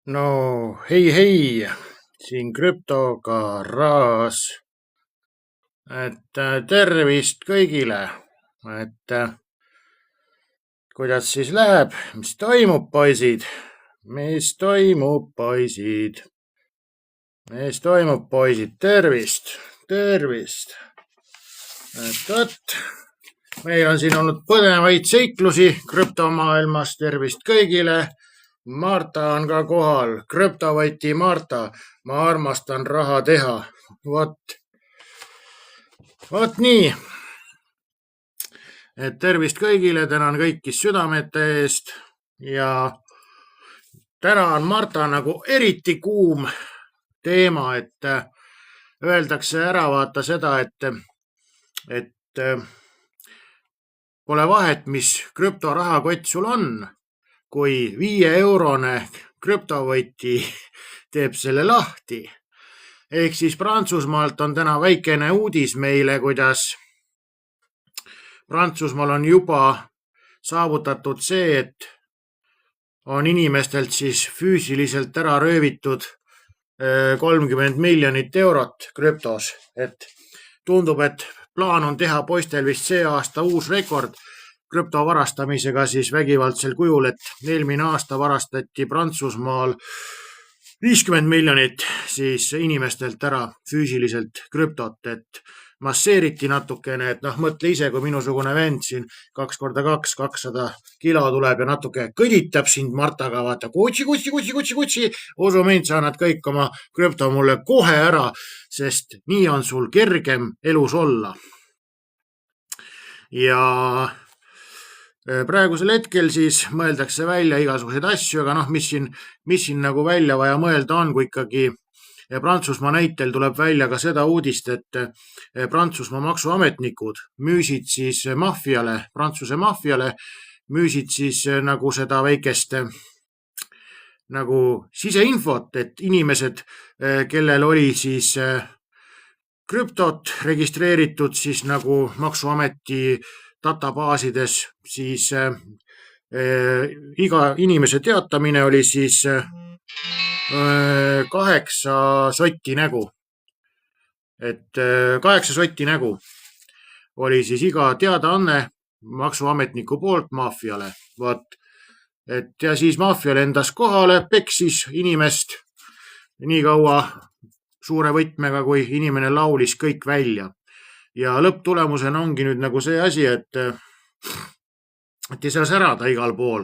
No hei, siin krüptogaraaž, tervist kõigile, et kuidas siis läheb, mis toimub, poisid, mis toimub, poisid, tervist, et vot, meil on siin olnud põnevaid seiklusi krüptomaailmas, tervist kõigile. Marta on ka kohal, krüptovõti Marta, ma armastan raha teha, vot nii, et tervist kõigile, tänan kõiki südamete eest ja täna on Marta nagu eriti kuum teema, et öeldakse ära vaata seda, et pole vahet, mis krüptorahakott sul on, kui 5-eurone krüptovõti teeb selle lahti. Ehk siis Prantsusmaalt on täna väikene uudis meile, kuidas Prantsusmaal on juba saavutatud see, et on inimestelt siis füüsiliselt ära röövitud 30 miljonit eurot krüptos. Et tundub, et plaan on teha poistel vist see aasta uus rekord krüpto varastamisega siis vägivaldsel kujul, et eelmine aasta varastati Prantsusmaal 50 miljonit siis inimestelt ära füüsiliselt krüptot, et masseeriti natukene, et mõtle ise, kui minusugune vend siin 2x2, 200 kilo tuleb ja natuke kõditab sind Martaga, vaata, kutsi, usu mind, sa annad kõik oma krüpto mulle kohe ära, sest nii on sul kergem elus olla. Ja praegusel hetkel siis mõeldakse välja igasuguseid asju, aga mis siin nagu välja vaja mõelda on, kui ikkagi Prantsusmaa näitel tuleb välja ka seda uudist, et Prantsusmaa maksuametnikud müüsid siis Prantsuse maffiale, müüsid siis nagu seda väikest nagu siseinfot, et inimesed, kellel oli siis krüptot registreeritud siis nagu maksuameti databaasides, siis iga inimese teatamine oli siis 8 sotti nägu. Et 8 sotti nägu oli siis iga teadaanne maksuametniku poolt maffiale. Ja siis maffia lendas kohale, peksis inimest nii kaua suure võtmega, kui inimene laulis kõik välja. Ja lõpptulemusena ongi nüüd nagu see asi, et ei saa särada igal pool.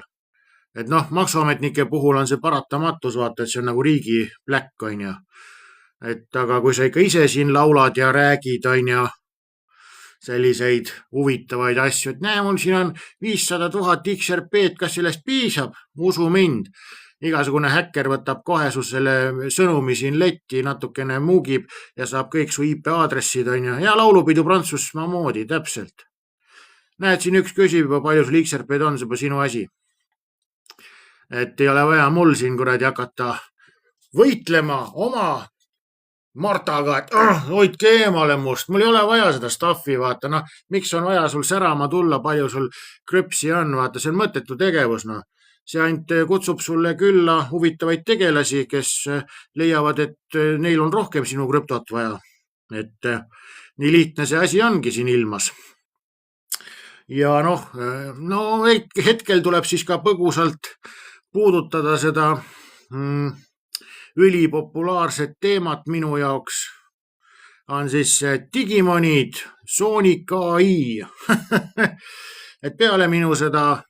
Et maksuametnike puhul on see paratamatus, vaata, et see on nagu riigi pläkk, on ju. Et aga kui sa ikka ise siin laulad ja räägid, on ju, selliseid huvitavaid asju, et näe, mul siin on 500 000 XRP-d, kas sellest piisab? Usu mind. Igasugune häkker võtab kohe su selle sõnumi siin letti, natukene muugib ja saab kõik su IP-aadressid, on ju. Ja laulupidu Prantsusmaa moodi, täpselt. Näed, siin üks küsib juba, palju sul XRP-d on, see juba sinu asi. Et ei ole vaja mul siin kuradi hakata võitlema oma Martaga, et hoidke eemale must, mul ei ole vaja seda staffi, vaata, miks on vaja sul särama tulla, palju sul krüpsi on, vaata, see on mõttetu tegevus, See ainult kutsub sulle külla huvitavaid tegelasi, kes leiavad, et neil on rohkem sinu krüptot vaja. Et nii lihtne see asi ongi siin ilmas. Ja hetkel tuleb siis ka põgusalt puudutada seda ülipopulaarset teemat minu jaoks on siis Digimonid, Sonic AI. Et peale minu seda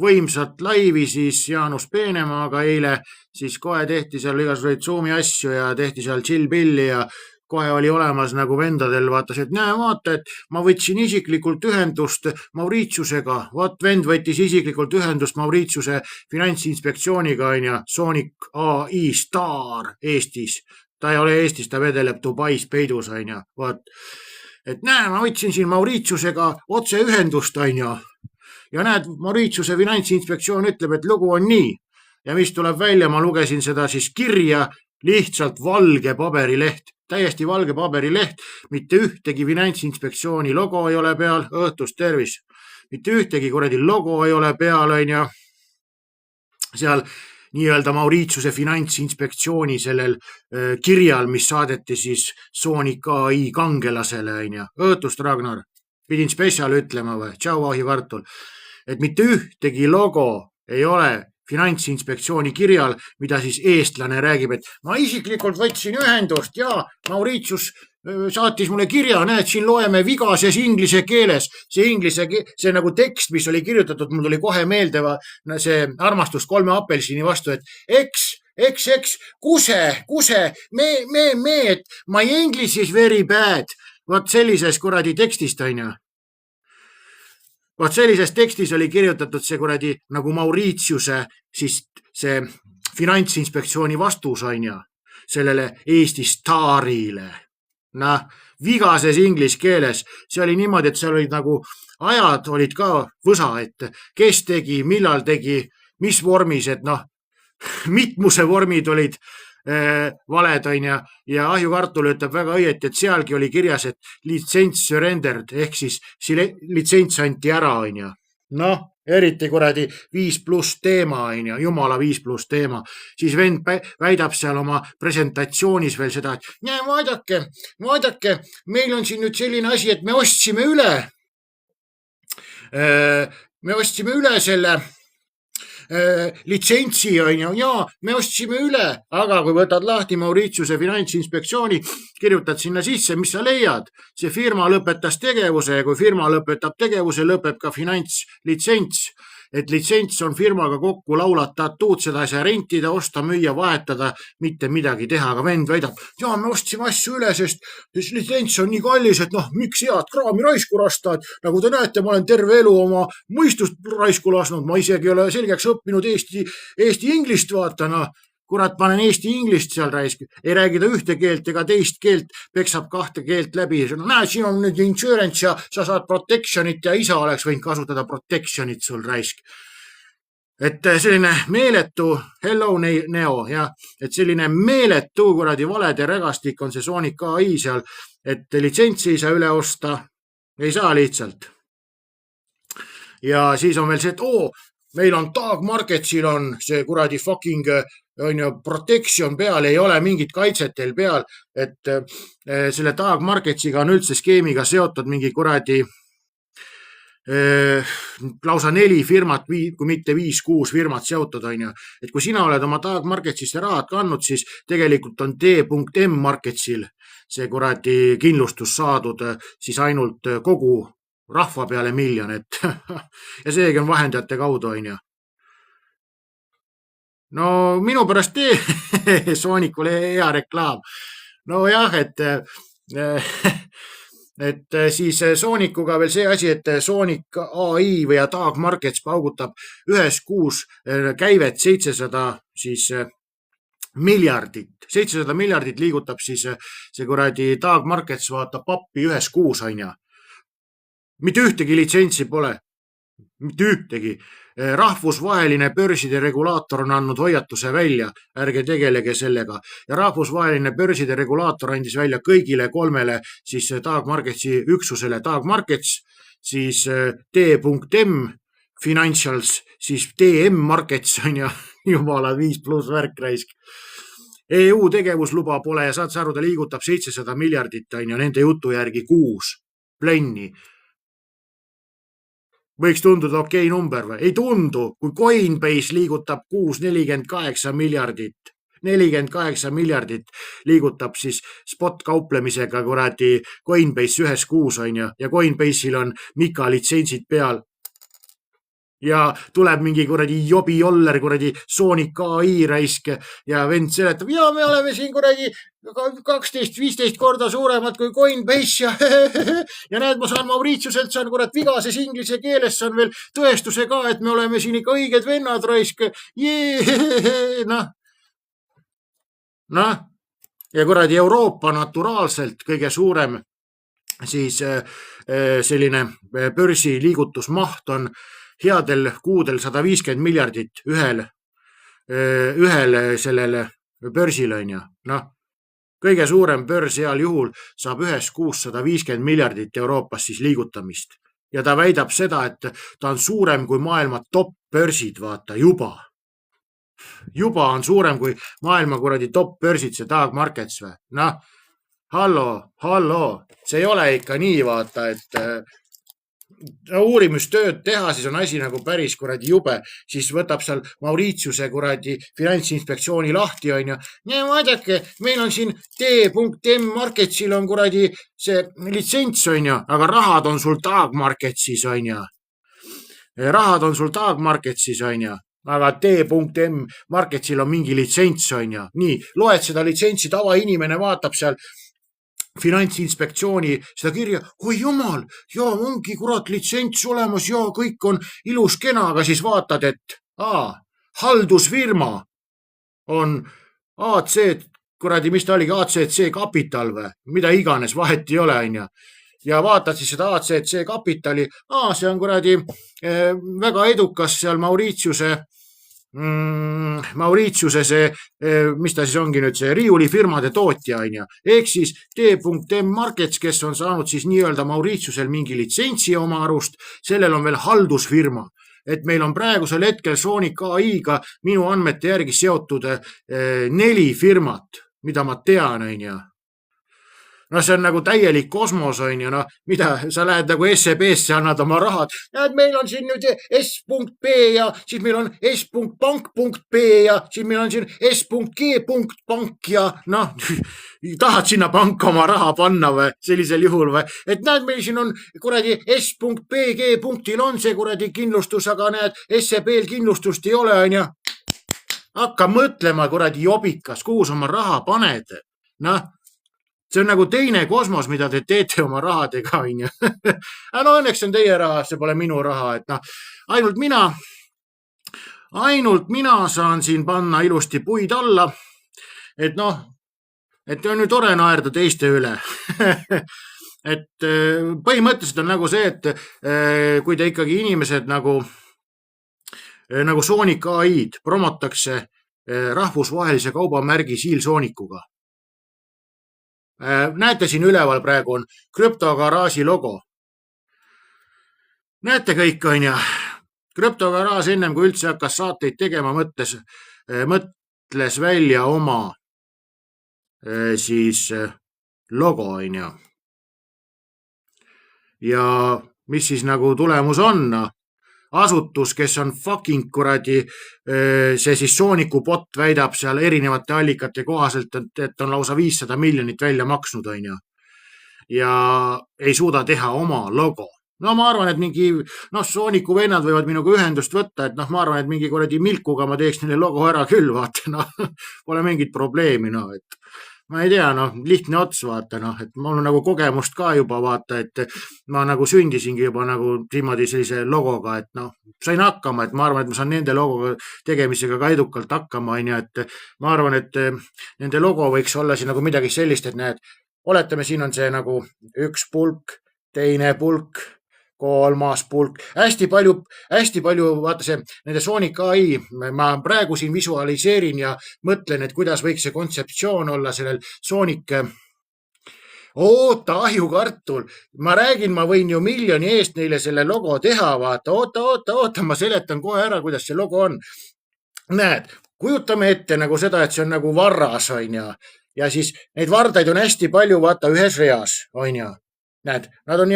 võimsat laivi siis Jaanus Peenemaaga eile, siis kohe tehti seal igasuguseid Zoomi asju ja tehti seal chill-pilli ja kohe oli olemas nagu vendadel, vaatas, et näe, vaata, et ma võtsin isiklikult ühendust Mauritiusega, vend võttis isiklikult ühendust Mauritiuse finantsinspektsiooniga, on ju, Sonic AI staar Eestis. Ta ei ole Eestis, ta vedeleb Dubais peidus, on ju, et näe, ma võtsin siin Mauritiusega otse ühendust, on ju. Ja näed, Mauritiuse finantsinspektsioon ütleb, et lugu on nii. Ja mis tuleb välja, ma lugesin seda siis kirja, lihtsalt valge paberileht, täiesti valge paberileht, mitte ühtegi finantsinspektsiooni logo ei ole peal, õhtust tervis, mitte ühtegi kuradi logo ei ole peal, on ju. Seal nii-öelda Mauritiuse finantsinspektsiooni sellel kirjal, mis saadeti siis Sonic AI kangelasele, onju. Õhtust, Ragnar. Pidin spetsial ütlema või? Tšau, ahikartul. Et mitte ühtegi logo ei ole finantsinspektsiooni kirjal, mida siis eestlane räägib, et ma isiklikult võtsin ühendust ja Mauritius saatis mulle kirja, näed, siin loeme vigases inglise keeles. See nagu tekst, mis oli kirjutatud, mul tuli kohe meelde see armastus 3 apelsini vastu, et eks, kuse, et my English is very bad. Vot sellises kuradi tekstist, onju. Vot sellises tekstis oli kirjutatud see kuradi nagu Mauritiuse, siis see finantsinspektsiooni vastus, onju, sellele Eesti staarile. Noh, vigases inglise keeles. See oli niimoodi, et seal olid nagu ajad olid ka võsa, et kes tegi, millal tegi, mis vormis, et noh, mitmuse vormid olid valed, onja, ja Ahjukartul ütleb väga õieti, et sealgi oli kirjas, et litsents surrendered ehk siis litsents anti ära, onja. Noh, eriti kuradi 5+ teema, onja, jumala 5+ teema. Siis vend väidab seal oma presentatsioonis veel seda, et vaadake, meil on siin nüüd selline asi, et me ostsime üle selle litsentsi, onju, ja me ostsime üle, aga kui võtad lahti Mauritiuse finantsinspektsiooni, kirjutad sinna sisse, mis sa leiad. See firma lõpetas tegevuse ja kui firma lõpetab tegevuse, lõpeb ka finantslitsents. Et litsents on firmaga kokku laulatatud, seda ei saa rentida, osta, müüa, vahetada, mitte midagi teha, aga vend väidab, ja me ostsime asju üle, sest litsents on nii kallis, et noh, miks head kraami raisku lasta, et nagu te näete, ma olen terve elu oma mõistust raisku lasknud, ma isegi ei ole selgeks õppinud Eesti inglist, vaata, noh. Kurat, panen Eesti inglist seal raisk, ei räägi ta ühte keelt ega teist keelt, peksab 2 keelt läbi. Näed, siin on nüüd insurance ja sa saad protectionit ja isa oleks võinud kasutada protectionit sul raisk. Et selline meeletu, hello Neo, ja, et selline meeletu kuradi valede rägastik on see Sonic AI seal, et litsentsi ei saa üle osta, ei saa lihtsalt. Ja siis on veel see, et meil on Tag Marketsil on see kuradi fucking protection peal, ei ole mingit kaitset teil peal, et selle Tag Marketsiga on üldse skeemiga seotud mingi kuradi lausa 4 firmat, kui mitte 5-6 firmat seotud, onju. Et kui sina oled oma Tag Marketsisse rahad kandnud, siis tegelikult on T.M Marketsil see kuradi kindlustus saadud siis ainult kogu rahva peale 1 miljon, et ja seegi on vahendajate kaudu, onju. No minu pärast Sonicule hea reklaam. No jah, et siis Sonicuga veel see asi, et Sonic AI või Tag Markets paugutab ühes kuus käivet 700 siis miljardit. 700 miljardit liigutab siis see kuradi Tag Markets vaatab pappi ühes kuus, onja. Mitte ühtegi litsentsi pole. Mitte ühtegi. Rahvusvaheline börside regulaator on andnud hoiatuse välja, ärge tegelege sellega. Ja rahvusvaheline börside regulaator andis välja kõigile 3 siis Tag Marketsi üksusele Tag Markets, siis T.M Financials, siis TM Markets on ja jumala 5+ värk raisk. EU tegevusluba pole ja saad sa aru, ta liigutab 700 miljardit on ja nende jutu järgi kuus plenni. Võiks tunduda okei number või? Ei tundu, kui Coinbase liigutab kuus 48 miljardit. 48 miljardit liigutab siis spot kauplemisega kuradi Coinbase ühes kuus on ja Coinbase'il on Mika litsentsid peal. Ja tuleb mingi kuradi jobi joller, kuradi Sonic AI raisk ja vend seletab, ja me oleme siin kuradi 12-15 korda suuremad kui Coinbase ja näed, ma saan Mauritiuselt, saan kurat vigases inglise keeles, saan veel tõestuse ka, et me oleme siin ikka õiged vennad raisk. Noh, ja kuradi Euroopa naturaalselt kõige suurem siis selline börsi liigutusmaht on headel kuudel 150 miljardit ühel sellele börsil on ja. Noh, kõige suurem börs heal juhul saab ühes kuus 150 miljardit Euroopas siis liigutamist. Ja ta väidab seda, et ta on suurem kui maailma top börsid, vaata juba. juba on suurem kui maailma kuradi top börsid, see Tag Markets või? Noh, hallo, see ei ole ikka nii, vaata, et uurimustööd teha, siis on asi nagu päris kuradi jube, siis võtab seal Mauritiuse kuradi finantsinspektsiooni lahti, on ju. Vaadake, meil on siin T.M Marketsil on kuradi see litsents, on ju, aga rahad on sul Tag Marketsis, on ju. Rahad on sul Tag Marketsis, on ju. Aga T.M Marketsil on mingi litsents, on ju. Nii, loed seda litsentsi, tavainimene vaatab seal finantsinspektsiooni seda kirja, oi jumal, ja ongi kurat litsents olemas ja kõik on ilus kena, aga siis vaatad, et haldusfirma on AC, kuradi, mis ta oligi, ACC Capital või, mida iganes, vahet ei ole, on ju. Ja vaatad siis seda ACC Capitali, see on kuradi väga edukas seal Mauritiuse see, mis ta siis ongi nüüd, see riiulifirmade tootja, on ju. Ehk siis T.M Markets, kes on saanud siis nii-öelda Mauritiusel mingi litsentsi oma arust, sellel on veel haldusfirma. Et meil on praegusel hetkel Sonic AI-ga minu andmete järgi seotud 4 firmat, mida ma tean, on ju. No see on nagu täielik kosmos, on ju, noh, mida sa lähed nagu SEB-sse, annad oma rahad. Näed, meil on siin nüüd S.B ja siis meil on S.Pank.B ja siis meil on siin S.G.Pank ja noh, tahad sinna panka oma raha panna või sellisel juhul või? Et näed, meil siin on kuradi S.G.Punktil on see kuradi kindlustus, aga näed, SEB-l kindlustust ei ole, on ju. Hakka mõtlema kuradi jobikas, kuhu sa oma raha paned. Noh. See on nagu teine kosmos, mida te teete oma rahadega, on ju. No õnneks on teie raha, see pole minu raha, et noh, ainult mina saan siin panna ilusti puid alla, et noh, et on ju tore naerda teiste üle. Et põhimõtteliselt on nagu see, et kui te ikkagi inimesed nagu Sonic AI-d promotakse rahvusvahelise kaubamärgi Siil-Soonikuga. Näete siin üleval praegu on krüptogaraaži logo. Näete kõik, on ju. Krüptogaraaž ennem kui üldse hakkas saateid tegema, mõtles välja oma siis logo, on ju. Ja mis siis nagu tulemus on? Asutus, kes on fucking kuradi, see siis Sooniku bot väidab seal erinevate allikate kohaselt, et on lausa 500 miljonit välja maksnud, on ju. Ja ei suuda teha oma logo. No ma arvan, et mingi, Sooniku vennad võivad minuga ühendust võtta, et ma arvan, et mingi kuradi Milkuga ma teeks neile logo ära küll, vaata, pole mingit probleemi, et ma ei tea, lihtne ots, vaata, et mul on nagu kogemust ka juba, vaata, et ma nagu sündisingi juba nagu niimoodi sellise logoga, et sain hakkama, et ma arvan, et ma saan nende logoga tegemisega ka edukalt hakkama, on ju, et ma arvan, et nende logo võiks olla siin nagu midagi sellist, et näed, oletame, siin on see nagu üks pulk, teine pulk, kolmas pulk, hästi palju, vaata see, nende Sonic AI, ma praegu siin visualiseerin ja mõtlen, et kuidas võiks see kontseptsioon olla sellel Sonic, oota, ahjukartul, ma räägin, ma võin ju miljoni eest neile selle logo teha, vaata, oota, ma seletan kohe ära, kuidas see logo on. Näed, kujutame ette nagu seda, et see on nagu varras, on ju, ja siis neid vardaid on hästi palju, vaata, ühes reas, on ju. Näed, nad on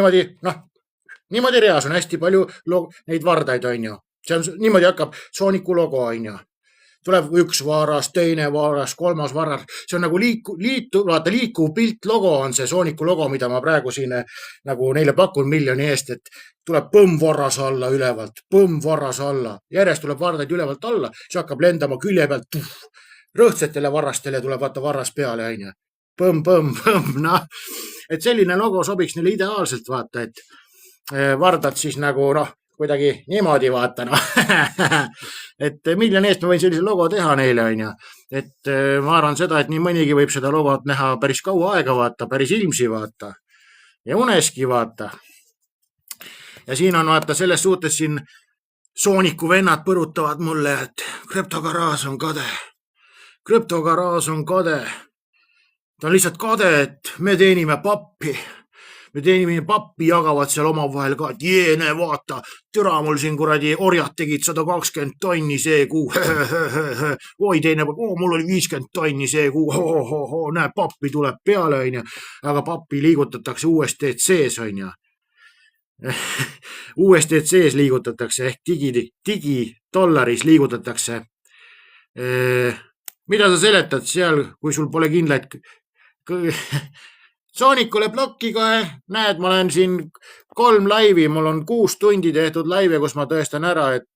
niimoodi reas on hästi palju neid vardaid, on ju. See on, niimoodi hakkab Sooniku logo, on ju. Tuleb üks varas, teine varas, kolmas varas. See on nagu liikuv pilt logo on see Sooniku logo, mida ma praegu siin nagu neile pakun miljoni eest, et tuleb põmm varras alla ülevalt, põmm varras alla. Järjest tuleb vardaid ülevalt alla, see hakkab lendama külje pealt. Rõhtsetele varrastele tuleb vaata varras peale, on ju. Põmm, et selline logo sobiks neile ideaalselt, vaata, et vardad siis nagu kuidagi niimoodi vaata, et miljoni eest ma võin sellise logo teha neile, on ju. Et ma arvan seda, et nii mõnigi võib seda logot näha päris kaua aega, vaata, päris ilmsi, vaata. Ja uneski, vaata. Ja siin on, vaata, selles suhtes siin Sooniku vennad põrutavad mulle, et krüptogaraaž on kade. Krüptogaraaž on kade. Ta on lihtsalt kade, et me teenime pappi. teenimine pappi jagavad seal omavahel ka, et näe, vaata, türa mul siin kuradi orjad tegid 120 tonni see kuu. Oi, teine, mul oli 50 tonni see kuu. Näe, pappi tuleb peale, onju. Aga pappi liigutatakse USDC-s, onju. USDC-s liigutatakse ehk digidollaris liigutatakse. Mida sa seletad seal, kui sul pole kindlaid Soonikule plokki kohe, näed, ma olen siin 3 laivi, mul on 6 tundi tehtud laive, kus ma tõestan ära, et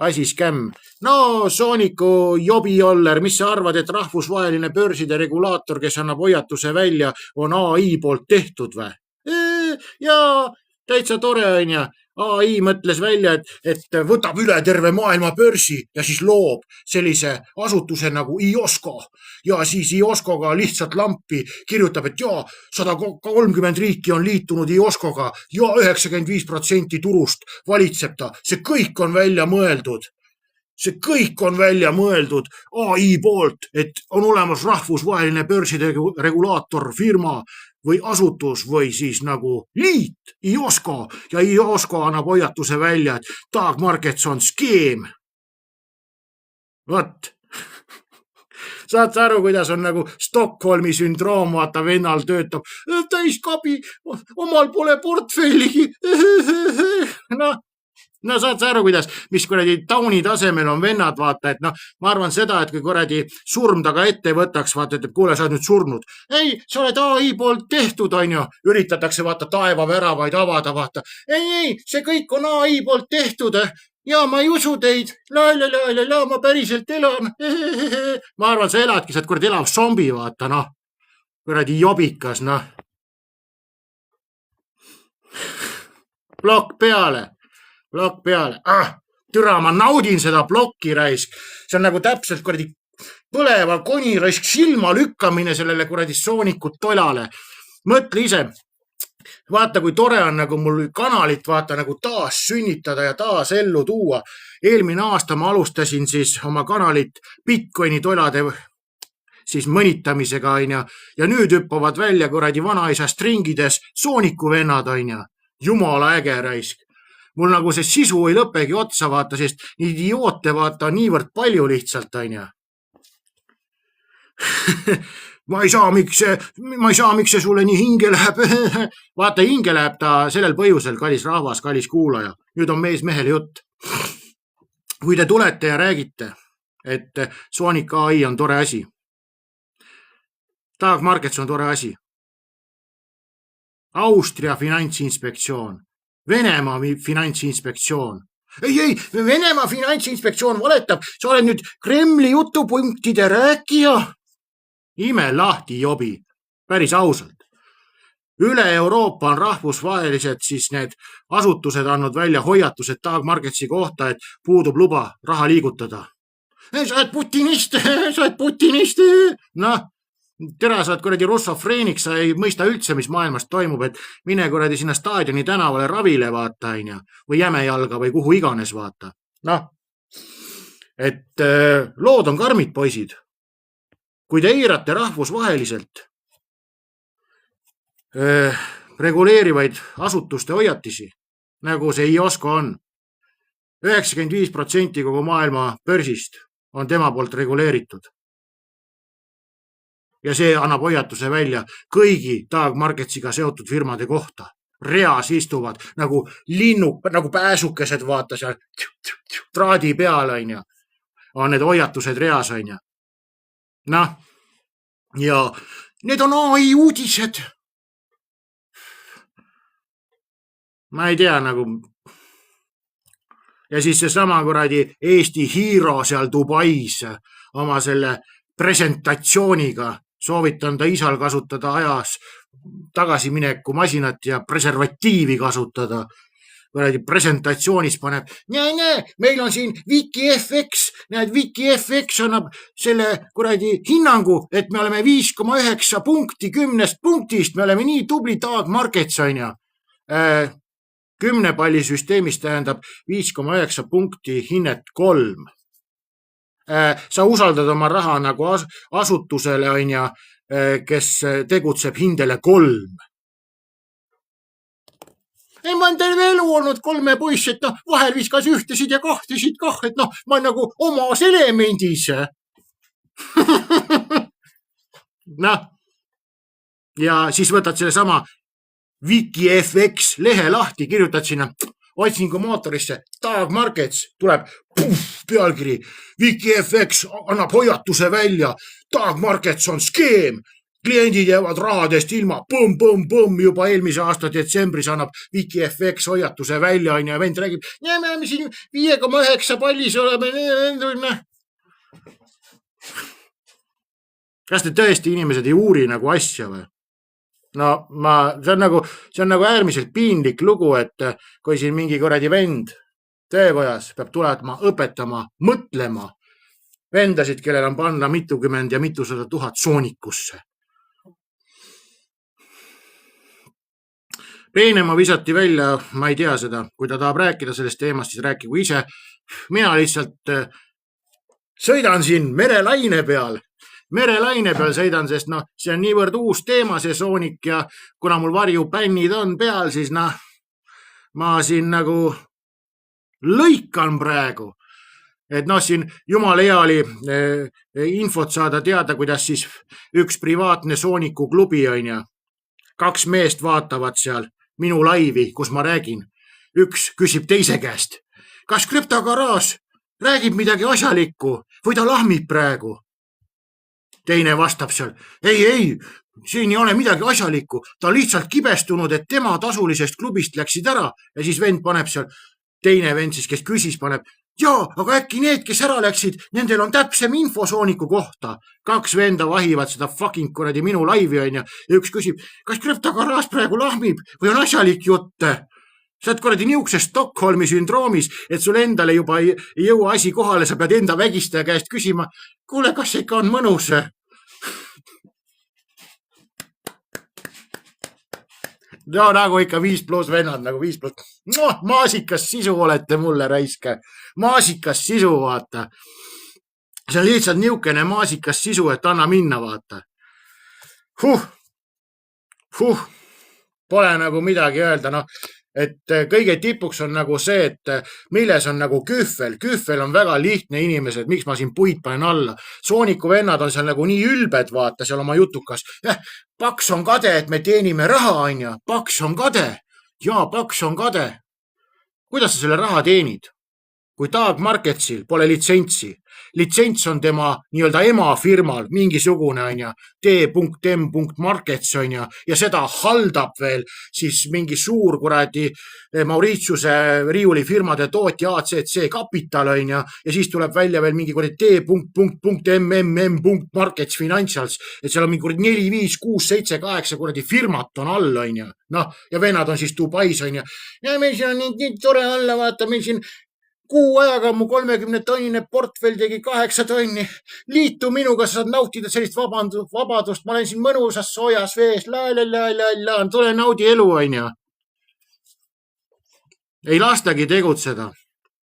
asi skämm. No, Sooniku jobioller, mis sa arvad, et rahvusvaheline börside regulaator, kes annab hoiatuse välja, on AI poolt tehtud või? Jaa, täitsa tore on ja AI mõtles välja, et võtab üle terve maailma börsi ja siis loob sellise asutuse nagu IOSCO ja siis IOSCOga lihtsalt lampi kirjutab, et jaa, 130 riiki on liitunud IOSCOga ja 95% turust valitseb ta. See kõik on välja mõeldud. See kõik on välja mõeldud AI poolt, et on olemas rahvusvaheline börside regulaator firma või asutus või siis nagu liit, IOSCO, ja IOSCO annab hoiatuse välja, et Dark Markets on skeem. Vot. Saad sa aru, kuidas on nagu Stockholmi sündroom, vaata vennal töötab. Täiskabi, omal pole portfelligi. No saad sa aru, mis kuradi tauni tasemel on vennad, vaata, et ma arvan seda, et kui kuradi surm taga ette võtaks, vaata, et kuule, sa oled nüüd surnud. Ei, sa oled AI poolt tehtud, on ju. Üritatakse, vaata, taevaväravaid avada, vaata. Ei, see kõik on AI poolt tehtud. Ja ma ei usu teid. La, ma päriselt elan. Ma arvan, sa eladki, sa oled kuradi elav zombi, vaata, noh. Kuradi jobikas, noh. Plokk peale. Türa, ma naudin seda plokki raisk. See on nagu täpselt kuradi põleva koni raisk silma lükkamine sellele kuradi Sooniku tolale. Mõtle ise. Vaata, kui tore on nagu mul kanalit vaata nagu taas sünnitada ja taas ellu tuua. Eelmine aasta ma alustasin siis oma kanalit Bitcoini tolade siis mõnitamisega onja. Ja nüüd hüppavad välja kuradi vanaisa stringides Sooniku vennad onja. Jumala äge raisk. Mul nagu see sisu ei lõpegi otsa vaata, sest idioote vaata niivõrd palju lihtsalt, onja. Ma ei saa, miks see sulle nii hinge läheb. Vaata, hinge läheb ta sellel põhjusel, kallis rahvas, kallis kuulaja. Nüüd on mees mehele jutt. Kui te tulete ja räägite, et Sonic AI on tore asi. Dark Markets on tore asi. Austria finantsinspektsioon. Venemaa finantsinspektsioon. Ei, Venemaa finantsinspektsioon valetab. Sa oled nüüd Kremli jutupunktide rääkija. Ime lahti, jobi. Päris ausalt. Üle Euroopa on rahvusvahelised siis need asutused andnud välja hoiatused Dark Marketsi kohta, et puudub luba raha liigutada. Sa oled putinist. Noh. Tere, sa oled kuradi russofreenik, sa ei mõista üldse, mis maailmas toimub, et mine kuradi sinna staadioni tänavale ravile vaata, või Jämejalga või kuhu iganes vaata. Noh, et lood on karmid, poisid. Kui te eirate rahvusvaheliselt reguleerivaid asutuste hoiatisi, nagu see IOSCO on, 95% kogu maailma börsist on tema poolt reguleeritud. Ja see annab hoiatuse välja kõigi Dark Marketsiga seotud firmade kohta. Reas istuvad nagu linnuk, nagu pääsukesed vaata seal traadi peal onja. On need hoiatused reas onja. Noh, ja need on AI uudised. Ma ei tea nagu. Ja siis see sama kuradi Eesti Hero seal Dubais oma selle presentatsiooniga. Soovitan ta isal kasutada ajas tagasimineku masinat ja preservatiivi kasutada. Kuradi presentatsioonis paneb, meil on siin WikiFX, näed, WikiFX annab selle kuradi hinnangu, et me oleme 5,9 punkti 10 punktist, me oleme nii tubli Dark Markets onja. 10 palli süsteemis tähendab 5,9 punkti hinnet 3. Sa usaldad oma raha nagu asutusele onja, kes tegutseb hindele 3. ma olen terve elu olnud 3 poiss, et noh, vahel viskas ühtesid ja kahtesid kah, et noh, ma olen nagu omas elemendis. Noh, ja siis võtad sellesama WikiFX lehe lahti, kirjutad sinna otsingumootorisse Taag Markets, tuleb pealkiri. WikiFX annab hoiatuse välja. Taag Markets on skeem. Kliendid jäävad rahadest ilma. Põmm. Juba eelmise aasta detsembris annab WikiFX hoiatuse välja ja vend räägib, me oleme siin 5,9 pallis oleme. Kas te tõesti inimesed ei uuri nagu asja või? No see on nagu äärmiselt piinlik lugu, et kui siin mingi kuradi vend töökojas peab tuletama, õpetama, mõtlema vendasid, kellel on panna mitukümmend ja mitusada tuhat soonikusse. Peenema visati välja, ma ei tea seda, kui ta tahab rääkida sellest teemast, siis rääkigu ise. Mina lihtsalt sõidan siin merelaine peal sõidan, sest noh, see on niivõrd uus teema, see soonik, ja kuna mul varjupännid on peal, siis noh, ma siin nagu lõikan praegu. Et noh, siin jumala hea oli infot saada teada, kuidas siis üks privaatne sooniku klubi on ja 2 meest vaatavad seal minu laivi, kus ma räägin. Üks küsib teise käest, kas krüptogaraaž räägib midagi asjalikku või ta lahmib praegu? Teine vastab seal, ei, siin ei ole midagi asjalikku, ta on lihtsalt kibestunud, et tema tasulisest klubist läksid ära ja siis vend paneb seal, teine vend siis, kes küsis, paneb, jaa, aga äkki need, kes ära läksid, nendel on täpsem info sooniku kohta. 2 venda vahivad seda fucking kuradi minu laivi on ja üks küsib, kas krüptogaraaž praegu lahmib või on asjalik jutt? Sa oled kuradi niukses Stockholmi sündroomis, et sul endale juba ei jõua asi kohale, sa pead enda vägistaja käest küsima, kuule, kas see ikka on mõnus? No nagu ikka 5+ vennad, nagu 5+. Noh, maasikas sisu olete mulle raiske. Maasikas sisu, vaata. See on lihtsalt niukene maasikas sisu, et anna minna, vaata. Pole nagu midagi öelda, noh. Et kõige tipuks on nagu see, et milles on nagu kühvel. Kühvel on väga lihtne inimesed, miks ma siin puid panen alla. Sooniku vennad on seal nagu nii ülbed, vaata seal oma jutukas. Paks on kade, et me teenime raha, on ja. Paks on kade. Jaa, Paks on kade. Kuidas sa selle raha teenid? Kui Taag Marketsil pole litsentsi. Litsents on tema nii-öelda emafirmal mingisugune on ja t.m.markets on ja seda haldab veel siis mingi suur kuradi Mauritiuse riiulifirmade tootja ACC Capital on ja siis tuleb välja veel mingi kuradi t.m.markets financials, et seal on mingi kuradi 4, 5, 6, 7, 8 kuradi firmat on all on ja noh, ja vennad on siis Dubais on ja meil siin on nii tore olla, vaata meil siin kuu ajaga mu 30-tonnine portfell tegi 8 tonni. Liitu minuga, sa saad nautida sellist vabadust. Ma olen siin mõnusas soojas vees. Tule naudi elu, on ja. Ei lastagi tegutseda.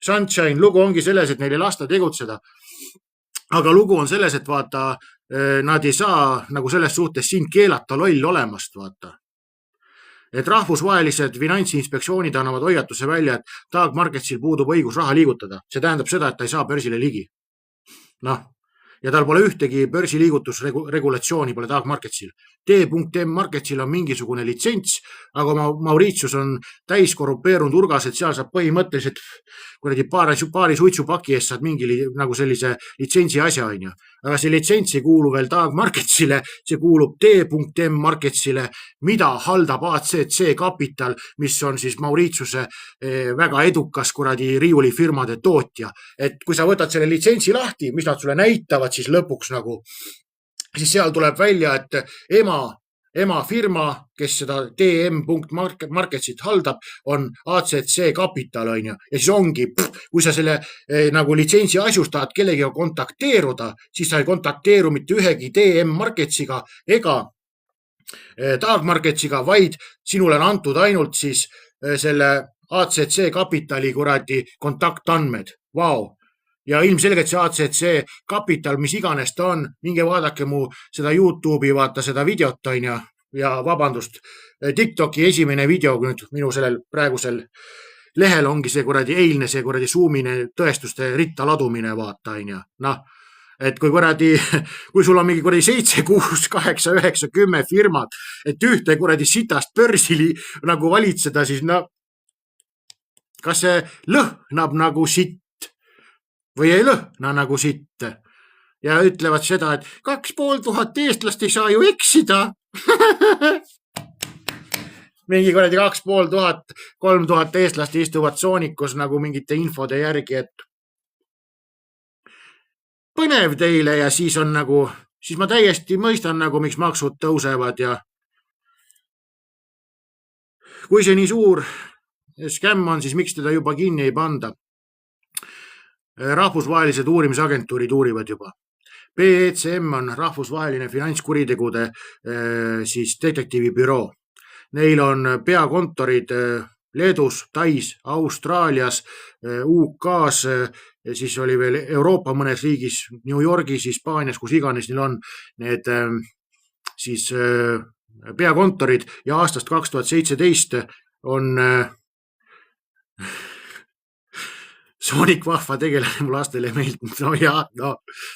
Sunshine, lugu ongi selles, et neil ei lasta tegutseda. Aga lugu on selles, et vaata, nad ei saa nagu selles suhtes sind keelata loll olemast, vaata. Et rahvusvahelised finantsinspektsioonid annavad hoiatuse välja, et Taag Marketsil puudub õigus raha liigutada. See tähendab seda, et ta ei saa börsile ligi. Noh, ja tal pole ühtegi börsiliigutusregulatsiooni pole Taag Marketsil. T.M. Marketsil on mingisugune litsents, aga Mauritius on täis korrupeerunud urgas, et seal saab põhimõtteliselt kuradi paari suitsupaki eest saad mingi nagu sellise litsentsi asja on ju. Aga see litsents ei kuulu veel Taag Marketsile, see kuulub T.M. Marketsile, mida haldab ACC Capital, mis on siis Mauritiuse väga edukas kuradi riiulifirmade tootja. Et kui sa võtad selle litsentsi lahti, mis nad sulle näitavad, siis lõpuks nagu siis seal tuleb välja, et ema firma, kes seda T.M. Marketsit haldab, on ACC Capital on ja siis ongi, kui sa selle nagu litsentsi asjus tahad kellegiga kontakteeruda, siis sa ei kontakteeru mitte ühegi T.M. Marketsiga ega Taag Marketsiga, vaid sinule on antud ainult siis selle ACC Capitali kuradi kontaktandmed. Vau! Ja ilmselgelt see ACC Capital, mis iganes ta on, minge vaadake mu seda YouTube'i, vaata seda videot on ja ja vabandust, TikToki esimene video nüüd minu sellel praegusel lehel ongi see kuradi eilne, see kuradi suumine tõestuste ritta ladumine, vaata, onju. Noh, et kui sul on mingi kuradi 7, 6, 8, 9, 10 firmat, et ühte kuradi sitast börsili nagu valitseda, siis kas see lõhnab nagu sitt või ei lõhna nagu sitt? Ja ütlevad seda, et 2500 eestlast ei saa ju eksida. Mingi kuradi 2500, 3000 eestlast istuvad soonikus nagu mingite infode järgi, et põnev teile ja siis on nagu, siis ma täiesti mõistan nagu, miks maksud tõusevad ja kui see nii suur skämm on, siis miks teda juba kinni ei panda? Rahvusvahelised uurimisagentuurid uurivad juba. PECM on rahvusvaheline finantskuritegude siis detektiivibüroo. Neil on peakontorid Leedus, Tais, Austraalias, UK-s, siis oli veel Euroopa mõnes riigis, New Yorgis, Hispaanias, kus iganes neil on need siis peakontorid ja aastast 2017 on Sonic vahva tegelane mu lastele meeldinud. No ja,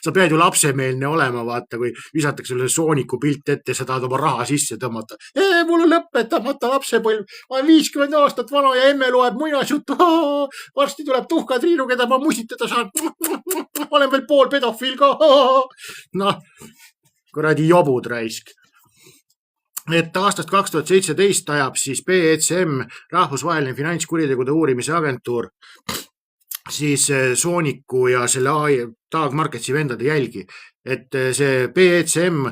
sa pead ju lapsemeelne olema, vaata, kui visatakse sulle Sooniku pilt ette, sa tahad oma raha sisse tõmmata. Mul on lõpetamata lapsepõlv, ma olen 50 aastat vana ja emme loeb muinasjuttu. Varsti tuleb tuhkatriinu, keda ma musitada saan. Ma olen veel pool pedofiil ka. Noh, kuradi jobud raisk. Et aastast 2017 ajab siis PECM, rahvusvaheline finantskuritegude uurimise agentuur, siis Sooniku ja selle Tag Marketsi vendade jälgi. Et see PECM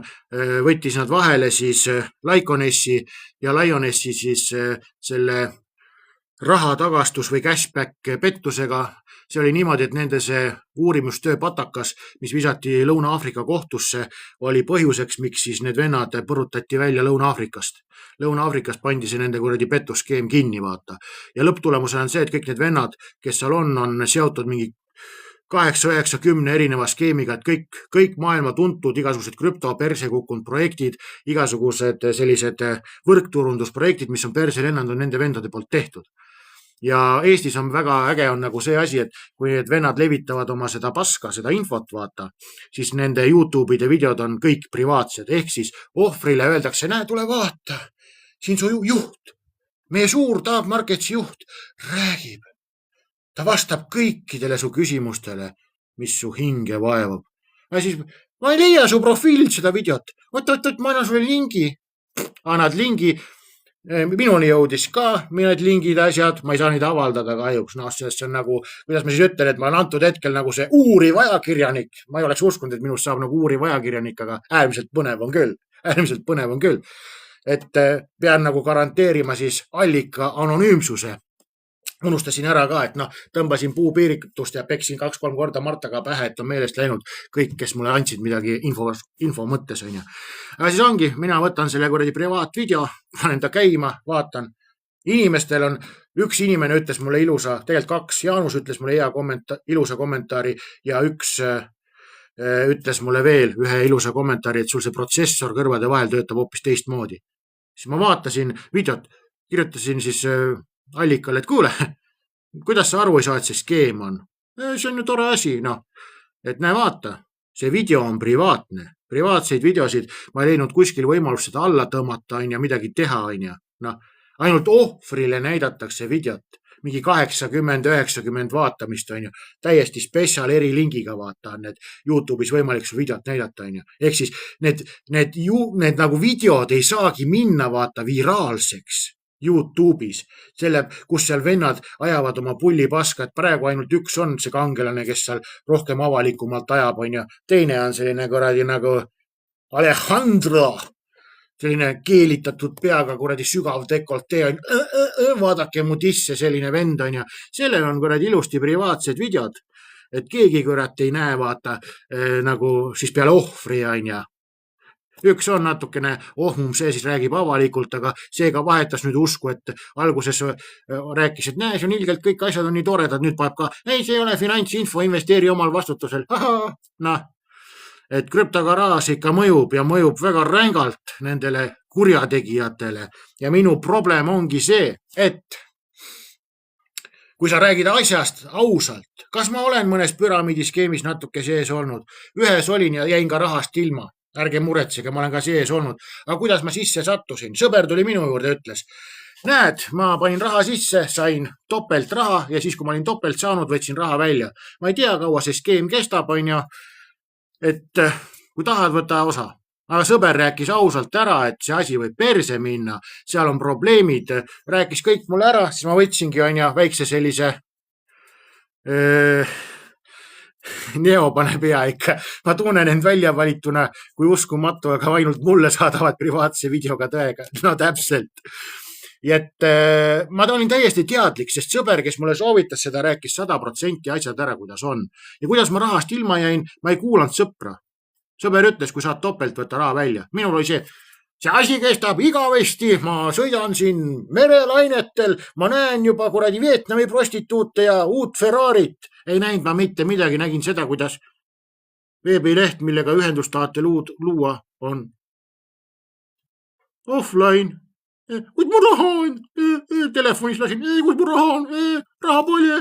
võttis nad vahele siis Lyconessi ja Lionessi siis selle rahatagastus või cashback pettusega. See oli niimoodi, et nende see uurimustöö patakas, mis visati Lõuna-Aafrika kohtusse, oli põhjuseks, miks siis need vennad põrutati välja Lõuna-Aafrikast. Lõuna-Aafrikast pandi see nende kuradi pettusskeem kinni, vaata. Ja lõpptulemusena on see, et kõik need vennad, kes seal on seotud mingi 8-9-10 erineva skeemiga, et kõik maailma tuntud igasugused krüpto perse kukkunud projektid, igasugused sellised võrkturundusprojektid, mis on perse lennanud, on nende vendade poolt tehtud. Ja Eestis on väga äge on nagu see asi, et kui need vennad levitavad oma seda paska, seda infot, vaata, siis nende YouTube'ide videod on kõik privaatsed. Ehk siis ohvrile öeldakse, näe, tule vaata, siin su juht, meie suur Tag Marketsi juht räägib. Ta vastab kõikidele su küsimustele, mis su hinge vaevab. Ja siis ma ei leia su profiililt seda videot. Oot, ma annan sulle lingi. Annad lingi. Minuni jõudis ka mõned lingid asjad, ma ei saa neid avaldada kahjuks, sest see on nagu, kuidas ma siis ütlen, et ma olen antud hetkel nagu see uuriv ajakirjanik. Ma ei oleks uskunud, et minust saab nagu uuriv ajakirjanik, aga äärmiselt põnev on küll. Et pean nagu garanteerima siis allika anonüümsuse. Unustasin ära ka, et tõmbasin puupiirikutust ja peksin 2-3 korda Martaga pähe, et on meelest läinud kõik, kes mulle andsid midagi info mõttes. Aga siis ongi, mina võtan selle kuradi privaatvideo, panen ta käima, vaatan. Inimestel on, üks inimene ütles mulle ilusa, tegelikult 2, Jaanus ütles mulle ilusa kommentaari ja üks ütles mulle veel ühe ilusa kommentaari, et sul see protsessor kõrvade vahel töötab hoopis teistmoodi. Siis ma vaatasin videot, kirjutasin siis allikale, et kuule, kuidas sa aru ei saa, et see skeem on? See on ju tore asi, et näe vaata, see video on privaatne. Privaatseid videosid ma ei leidnud kuskil võimalust seda alla tõmmata ja midagi teha. Ainult ohvrile näidatakse videot, mingi 80-90 vaatamist, täiesti spetsial erilingiga vaata, on need YouTube'is võimalik su videot näidata. Ehk siis need nagu videod ei saagi minna vaata viraalseks YouTube'is, kus seal vennad ajavad oma pullipaska, et praegu ainult üks on see kangelane, kes seal rohkem avalikumalt ajab, teine on selline kuradi nagu Alejandro, selline keelitatud peaga kuradi sügav dekoltee, vaadake mu tisse, selline vend on sellel on kuradi ilusti privaatsed videod, et keegi kurat ei näe vaata nagu siis peale ohvri Üks on natukene ohmum, see siis räägib avalikult, aga seega vahetas nüüd usku, et alguses rääkis, et näe, see on ilgelt, kõik asjad on nii toredad, nüüd paneb ka, ei, see ei ole finantsinfo, investeeri omal vastutusel. Et krüptogaraaž ikka mõjub ja mõjub väga rängalt nendele kurjategijatele ja minu probleem ongi see, et kui sa räägid asjast ausalt, kas ma olen mõnes püramiidiskeemis natuke sees olnud, ühes olin ja jäin ka rahast ilma, ärge muretsege, ma olen ka sees olnud, aga kuidas ma sisse sattusin, sõber tuli minu juurde, ütles, näed, ma panin raha sisse, sain topelt raha ja siis, kui ma olin topelt saanud, võtsin raha välja. Ma ei tea, kaua see skeem kestab, on ju, et kui tahad, võta osa. Aga sõber rääkis ausalt ära, et see asi võib perse minna, seal on probleemid, rääkis kõik mulle ära, siis ma võtsingi, on ju, väikse sellise Neo paneb hea ikka. Ma tunnen end välja valituna kui uskumatu, aga ainult mulle saadavad privaatse videoga tõega. No täpselt. Ja et ma olin täiesti teadlik, sest sõber, kes mulle soovitas seda, rääkis 100% asjad ära, kuidas on. Ja kuidas ma rahast ilma jäin, ma ei kuulanud sõpra. Sõber ütles, kui saad topelt, võtta raha välja. Minul oli see asi kestab igavesti, ma sõidan siin merelainetel, ma näen juba kuradi Vietnami prostituute ja uut Ferrarit. Ei näinud ma mitte midagi, nägin seda, kuidas veebileht, millega ühendust tahate luua, on offline. Kus mu raha on? Telefonis lasin, kus mu raha on? Raha pole.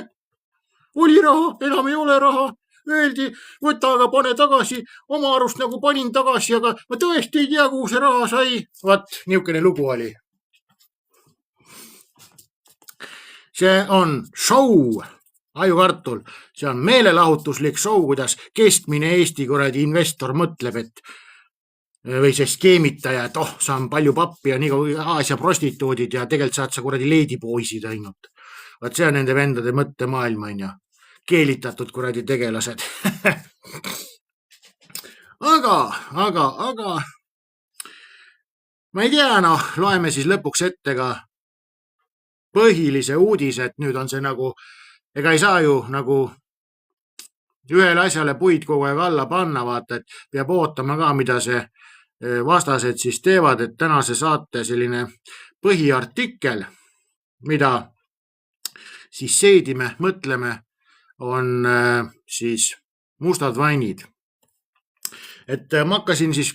Oli raha, enam ei ole raha. Öeldi, võta, aga pane tagasi. Oma arust nagu panin tagasi, aga ma tõesti ei tea, kuhu see raha sai. Vaat, niisugune lugu oli. See on show, ajukartul. See on meelelahutuslik show, kuidas keskmine Eesti kuradi investor mõtleb, et või see skeemitaja, et saan palju pappi ja nii Aasia prostituudid ja tegelikult saad sa kuradi leedipoisid ainult. Vaat see on nende vendade mõttemaailm, on ju. Keelitatud kuradi tegelased. aga ma ei tea, loeme siis lõpuks ette ka põhilise uudise, et nüüd on see nagu, ega ei saa ju nagu ühele asjale puid kogu aeg alla panna, vaata, et peab ootama ka, mida see vastased siis teevad, et tänase saate selline põhiartikkel, mida siis seedime, mõtleme, on siis mustad vannid. Et ma hakkasin siis,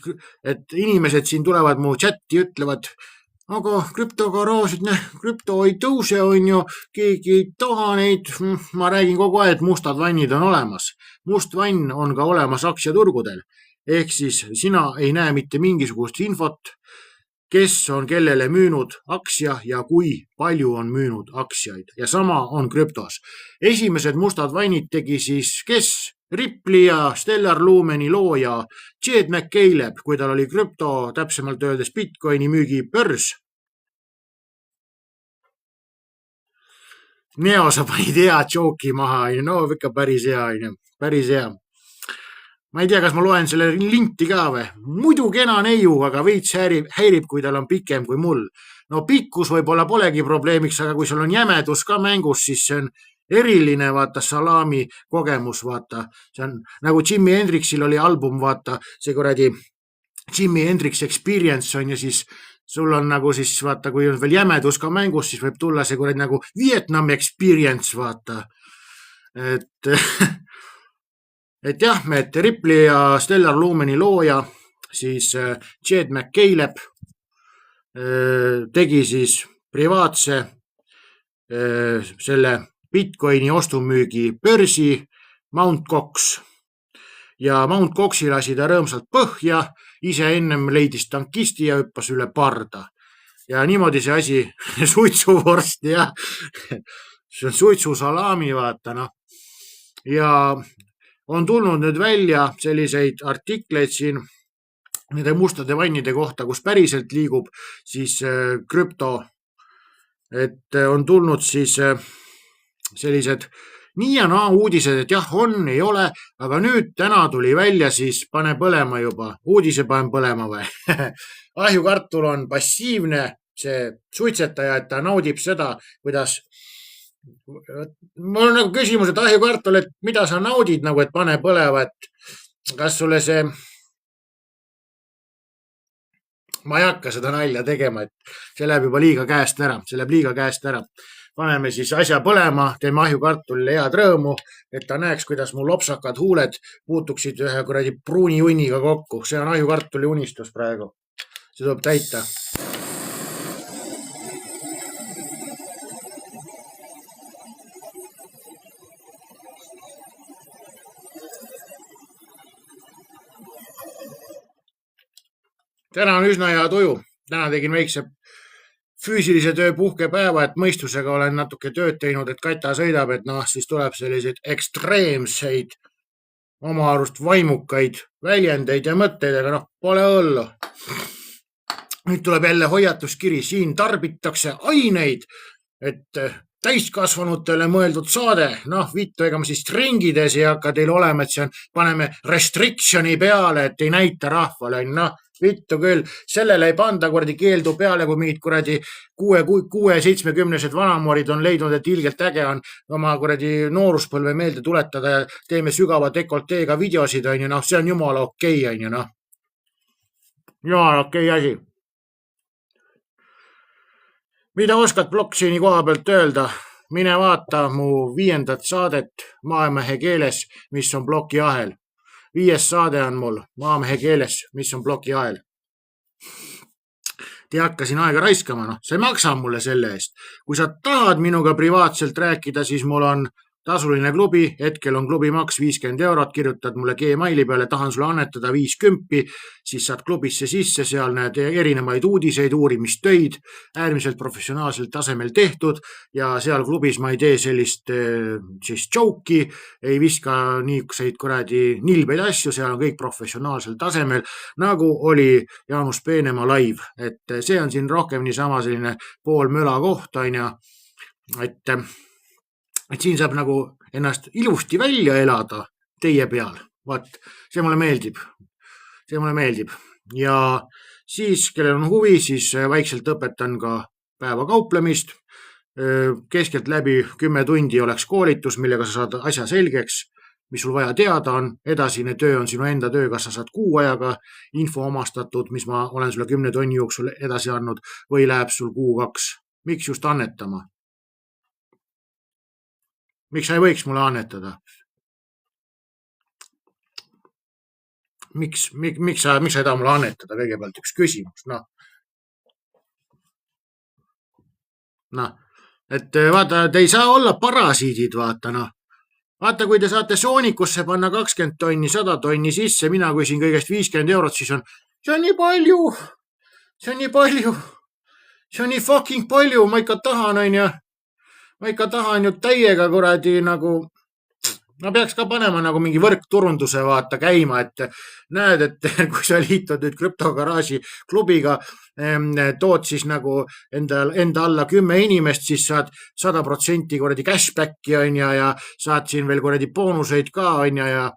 et inimesed siin tulevad mu chatti, ütlevad, aga krüptogaraažid, krüpto ei tõuse, on ju, keegi ei taha neid. Ma räägin kogu aeg, et mustad vannid on olemas. Must vann on ka olemas aktsiaturgudel. Ehk siis sina ei näe mitte mingisugust infot, kes on kellele müünud aktsia ja kui palju on müünud aktsiaid. Ja sama on krüptos. Esimesed mustad vannid tegi siis kes? Rippli ja Stellar Lumeni looja Jed McCaleb, kui tal oli krüpto, täpsemalt öeldes Bitcoini müügibörs. Neo, sa panid hea joke'i maha, no ikka päris hea, päris hea. Ma ei tea, kas ma loen selle linti ka või. Muidu kena neiu, aga veits häirib, kui tal on pikem kui mul. No pikkus võib-olla polegi probleemiks, aga kui sul on jämedus ka mängus, siis see on eriline, vaata, salami kogemus, vaata. See on nagu Jimi Hendrixil oli album, vaata, see kuradi Jimi Hendrix Experience on ja siis sul on nagu siis, vaata, kui on veel jämedus ka mängus, siis võib tulla see kuradi nagu Vietnam Experience, vaata. Et jah, et Rippli ja Stellar Lumeni looja, siis Jed McCaleb tegi siis privaatse selle Bitcoini ostumüügi börsi Mount Gox. Ja Mount Goxi lasi ta rõõmsalt põhja, ise ennem leidis tankisti ja hüppas üle parda. Ja niimoodi see asi, suitsuvorst ja see on suitsusalami, vaata, noh. Ja on tulnud nüüd välja selliseid artikleid siin nende mustade vannide kohta, kus päriselt liigub siis krüpto. Et on tulnud siis sellised nii ja naa uudised, et jah, on, ei ole, aga nüüd täna tuli välja, siis pane põlema juba. Uudise panen põlema või? Ahjukartul on passiivne see suitsetaja, et ta naudib seda, kuidas mul on nagu küsimus, et ahjukartul, et mida sa naudid nagu, et pane põleva, et kas sulle see, ma ei hakka seda nalja tegema, et see läheb juba liiga käest ära, paneme siis asja põlema, teeme ahjukartulile head rõõmu, et ta näeks, kuidas mu lopsakad huuled puutuksid ühe kuradi pruuni junniga kokku, see on ahjukartuli unistus praegu. see tuleb täita. Täna on üsna hea tuju. Täna tegin väikse füüsilise töö puhkepäeva, et mõistusega olen natuke tööd teinud, et kata sõidab, et siis tuleb selliseid ekstreemseid oma arust vaimukaid väljendeid ja mõtteid, aga pole hullu. Nüüd tuleb jälle hoiatuskiri, siin tarbitakse aineid, et täiskasvanutele mõeldud saade, vittu, ega ma siis stringides ei hakka teil olema, et paneme restrictioni peale, et ei näita rahvale, vittu küll, sellele ei panda kuradi keeldu peale, kui mingid kuradi 6-70-sed vanamoorid on leidnud, et ilgelt äge on oma kuradi nooruspõlve meelde tuletada ja teeme sügava dekolteega videosid, see on jumala okei, jumala okei asi. Mida oskad blockchaini koha pealt öelda? Mine vaata mu 5. saadet maamehe keeles, mis on blokiahel. 5. saade on mul maamehe keeles, mis on blokiahel. Te hakkasin aega raiskama, see ei maksa mulle selle eest. Kui sa tahad minuga privaatselt rääkida, siis mul on tasuline klubi, hetkel on klubi maks 50 €, kirjutad mulle Gmaili peale, tahan sulle annetada 50, siis saad klubisse sisse, seal näed erinevaid uudiseid, uurimistöid, äärmiselt professionaalsel tasemel tehtud ja seal klubis ma ei tee sellist joke'i, ei viska niisuguseid kuradi nilbeid asju, seal on kõik professionaalsel tasemel, nagu oli Jaanus Peenemaa live, et see on siin rohkem niisama selline poolmöla koht, et siin saab nagu ennast ilusti välja elada teie peal. Vaat, see mulle meeldib. Ja siis, kellel on huvi, siis vaikselt õpetan ka päeva kauplemist. Keskelt läbi 10 tundi oleks koolitus, millega sa saad asja selgeks, mis sul vaja teada on. Edasine töö on sinu enda töö, kas sa saad kuu ajaga info omastatud, mis ma olen sulle 10 tonni jooksul edasi andnud, või läheb sul kuu 2. Miks just annetama? Miks sa ei võiks mulle annetada? Miks sa ei taha mulle annetada? Kõigepealt üks küsimus. Et vaata, te ei saa olla parasiidid, vaata. Vaata, kui te saate soonikusse panna 20 tonni, 100 tonni sisse, mina küsin kõigest 50 €, siis see on nii palju. See on nii fucking palju, ma ikka tahan ju täiega kuradi ma peaks ka panema nagu mingi võrkturunduse vaata käima, et näed, et kui sa liitud nüüd krüptogaraaži klubiga, tood siis nagu enda alla 10 inimest, siis saad 100% kuradi cashbacki ja saad siin veel kuradi boonuseid ka ja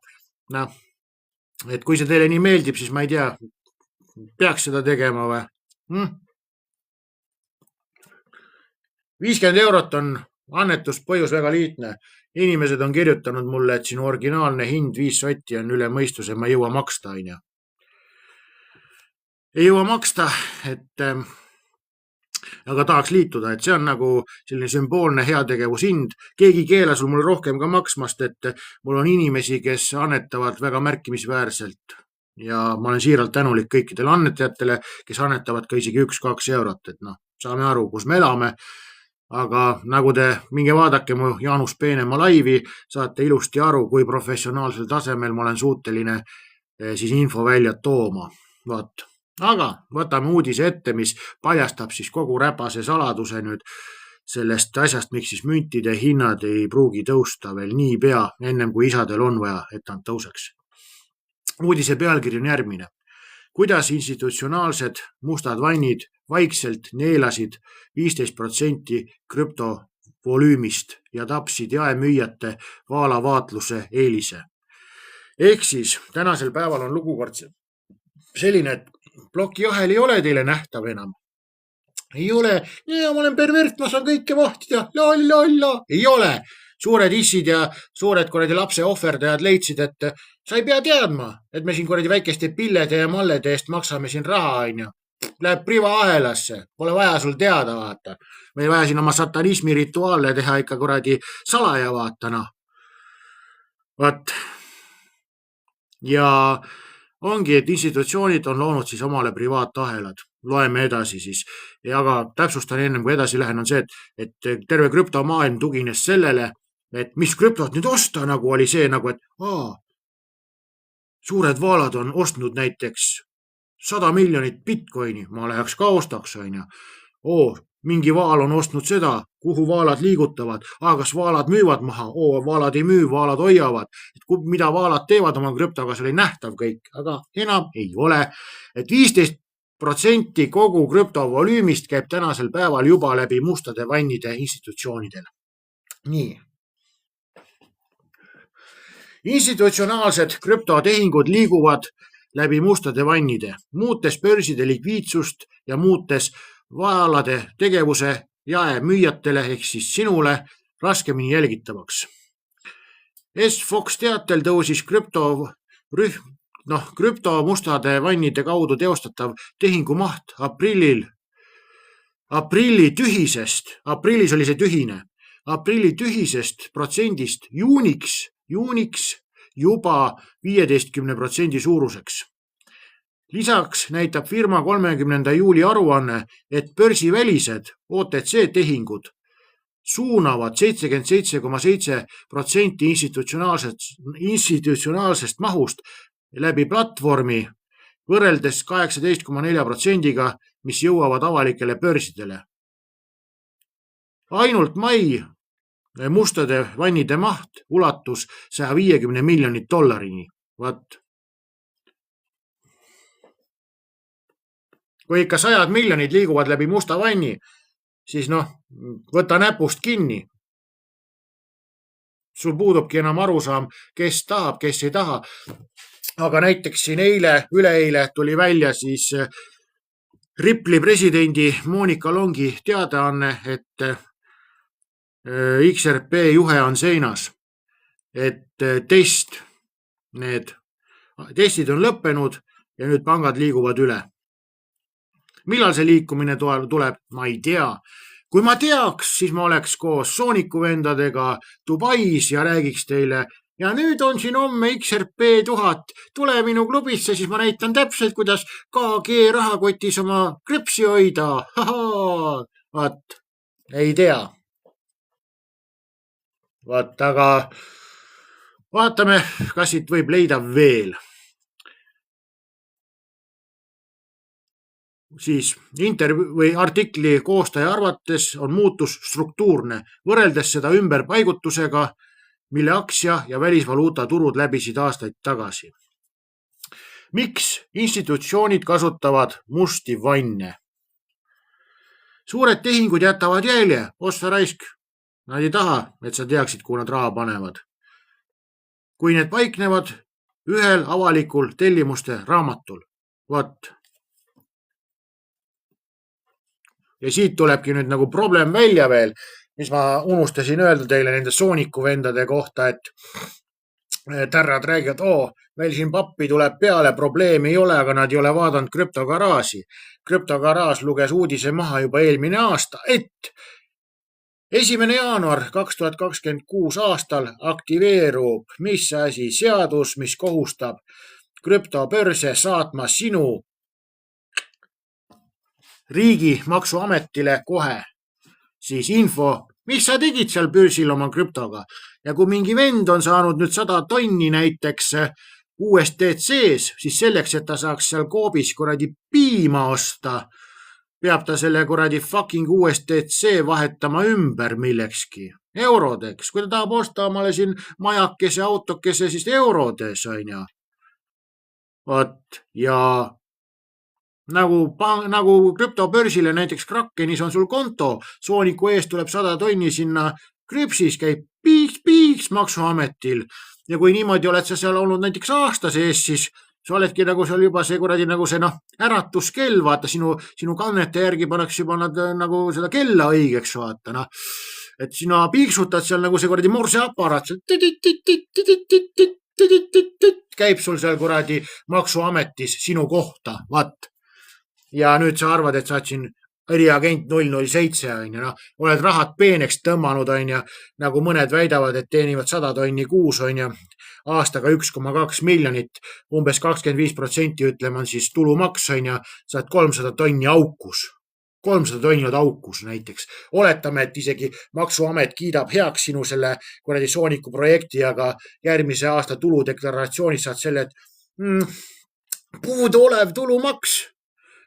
et kui see teile nii meeldib, siis ma ei tea, peaks seda tegema või? 50 € on annetuspõhjus väga liitne. Inimesed on kirjutanud mulle, et sinu originaalne hind 5 sotti on üle mõistuse, ma ei jõua maksta, Ei jõua maksta, aga tahaks liituda, et see on nagu selline sümboolne heategevushind. Keegi ei keela sul mulle rohkem ka maksmast, et mul on inimesi, kes annetavad väga märkimisväärselt ja ma olen siiralt tänulik kõikidele annetajatele, kes annetavad ka isegi 1-2 €, et saame aru, kus me elame. Aga nagu te minge vaadake mu Jaanus Peenemaa laivi, saate ilusti aru, kui professionaalsel tasemel ma olen suuteline siis info välja tooma. Vaat. Aga võtame uudise ette, mis paljastab siis kogu räpase saladuse nüüd sellest asjast, miks siis müntide hinnad ei pruugi tõusta veel nii pea, ennem kui isadel on vaja, et nad tõuseks. Uudise pealkiri on järgmine. Kuidas institutsionaalsed mustad vannid vaikselt neelasid 15% krüptovolüümist ja tapsid jaemüüjate vaalavaatluse eelise. Ehk siis tänasel päeval on lugukord selline, et blokiahel ei ole teile nähtav enam. Ei ole, ma olen pervert, ma saan kõike vahtida, ei ole. Suured issid ja suured kuradi lapse ohverdajad leidsid, et sa ei pea teadma, et me siin kuradi väikeste pillede ja mallede eest maksame siin raha, Läheb privaahelasse, pole vaja sul teada, vaata. Me ei vaja siin oma satanismi rituaale teha ikka kuradi salaja, vaata, Vaat. Ja ongi, et institutsioonid on loonud siis omale privaatahelad. Loeme edasi siis. Aga täpsustan ennem, kui edasi lähen, on see, et terve krüptomaailm tugines sellele, et mis krüptot nüüd osta, nagu oli see, et suured vaalad on ostnud näiteks 100 miljonit bitcoini, ma läheks ka ostaks, on ju. Mingi vaal on ostnud seda, kuhu vaalad liigutavad, kas vaalad müüvad maha, vaalad ei müü, vaalad hoiavad, mida vaalad teevad oma krüptoga, see oli nähtav kõik, aga enam ei ole, et 15% kogu krüptovolüümist käib tänasel päeval juba läbi mustade vannide institutsioonidel. Nii. Institutsionaalsed krüptotehingud liiguvad läbi mustade vannide, muutes börside likviidsust ja muutes vaalade tegevuse jaemüüjatele ehk siis sinule raskemini jälgitavaks. S-Fox teatel tõusis krüpto mustade vannide kaudu teostatav tehingumaht aprillis oli see tühine, aprilli tühisest protsendist juuniks juba 15% suuruseks. Lisaks näitab firma 30. juuli aruanne, et börsivälised OTC tehingud suunavad 77,7% institutsionaalsest mahust läbi platvormi võrreldes 18,4%-ga, mis jõuavad avalikele börsidele. Ainult mai mustade vannide maht ulatus $150 miljonit. Kui ikka 100 miljonid liiguvad läbi musta vanni, siis võta näpust kinni. Sul puudubki enam arusaam, kes tahab, kes ei taha. Aga näiteks siin üleeile tuli välja siis Ripple'i presidendi Monika Longi teadaanne, et XRP juhe on seinas, et need testid on lõppenud ja nüüd pangad liiguvad üle. Millal see liikumine tuleb? Ma ei tea. Kui ma teaks, siis ma oleks koos Sooniku vendadega Dubais ja räägiks teile, ja nüüd on siin homme XRP 1000, tule minu klubisse, siis ma näitan täpselt, kuidas KG rahakotis oma krüpsi hoida. Vaat, ei tea. Vaat, aga vaatame, kas siit võib leida veel. Siis artikli koostaja arvates on muutus struktuurne, võrreldes seda ümberpaigutusega, mille aktsia ja välisvaluuta turud läbisid aastaid tagasi. Miks institutsioonid kasutavad musti vanne? Suured tehingud jätavad jälje, ossa raisk. Nad ei taha, et sa teaksid, kuhu nad raha panevad. Kui need paiknevad ühel avalikul tellimuste raamatul. Vaat. Ja siit tulebki nüüd nagu probleem välja veel, mis ma unustasin öelda teile nende Sooniku vendade kohta, et tärrad räägivad, meil siin pappi tuleb peale, probleemi ei ole, aga nad ei ole vaadanud krüptogaraaži. Krüptogaraaž luges uudise maha juba eelmine aasta, et 1. jaanuar 2026 aastal aktiveerub seadus, mis kohustab krüptobörse saatma sinu riigi maksuametile kohe siis info, mis sa tegid seal börsil oma krüptoga. Ja kui mingi vend on saanud nüüd 100 tonni näiteks USDC-s, siis selleks, et ta saaks seal koobis kuradi piima osta, peab ta selle kuradi fucking USDC vahetama ümber millekski. Eurodeks. Kui ta tahab osta omale siin majakese, autokese, siis eurodes, on ju. Vot, ja nagu krüptobörsile näiteks Krakenis on sul konto, Sooniku eest tuleb 100 tonni sinna krüpsis, käib piiks maksuametil. Ja kui niimoodi oled sa seal olnud näiteks aasta sees, siis sa oledki nagu seal juba see kuradi nagu see äratuskell, vaata sinu kannete järgi paneks juba nad nagu seda kella õigeks, vaata. Et sina piiksutad seal nagu see kuradi morseaparaat, käib sul seal kuradi maksuametis sinu kohta, vaat. Ja nüüd sa arvad, et saad siin eriagent 007 on ju, noh, oled rahad peeneks tõmmanud on ju, nagu mõned väidavad, et teenivad 100 tonni kuus on ju, aastaga 1,2 miljonit, umbes 25% ütleme on siis tulumaks on ju, saad 300 tonni aukus. 300 tonni oled aukus näiteks. Oletame, et isegi maksuamet kiidab heaks sinu selle kuradi sooniku projekti, aga järgmise aasta tuludeklaratsioonis saad selle, et puuduolev tulumaks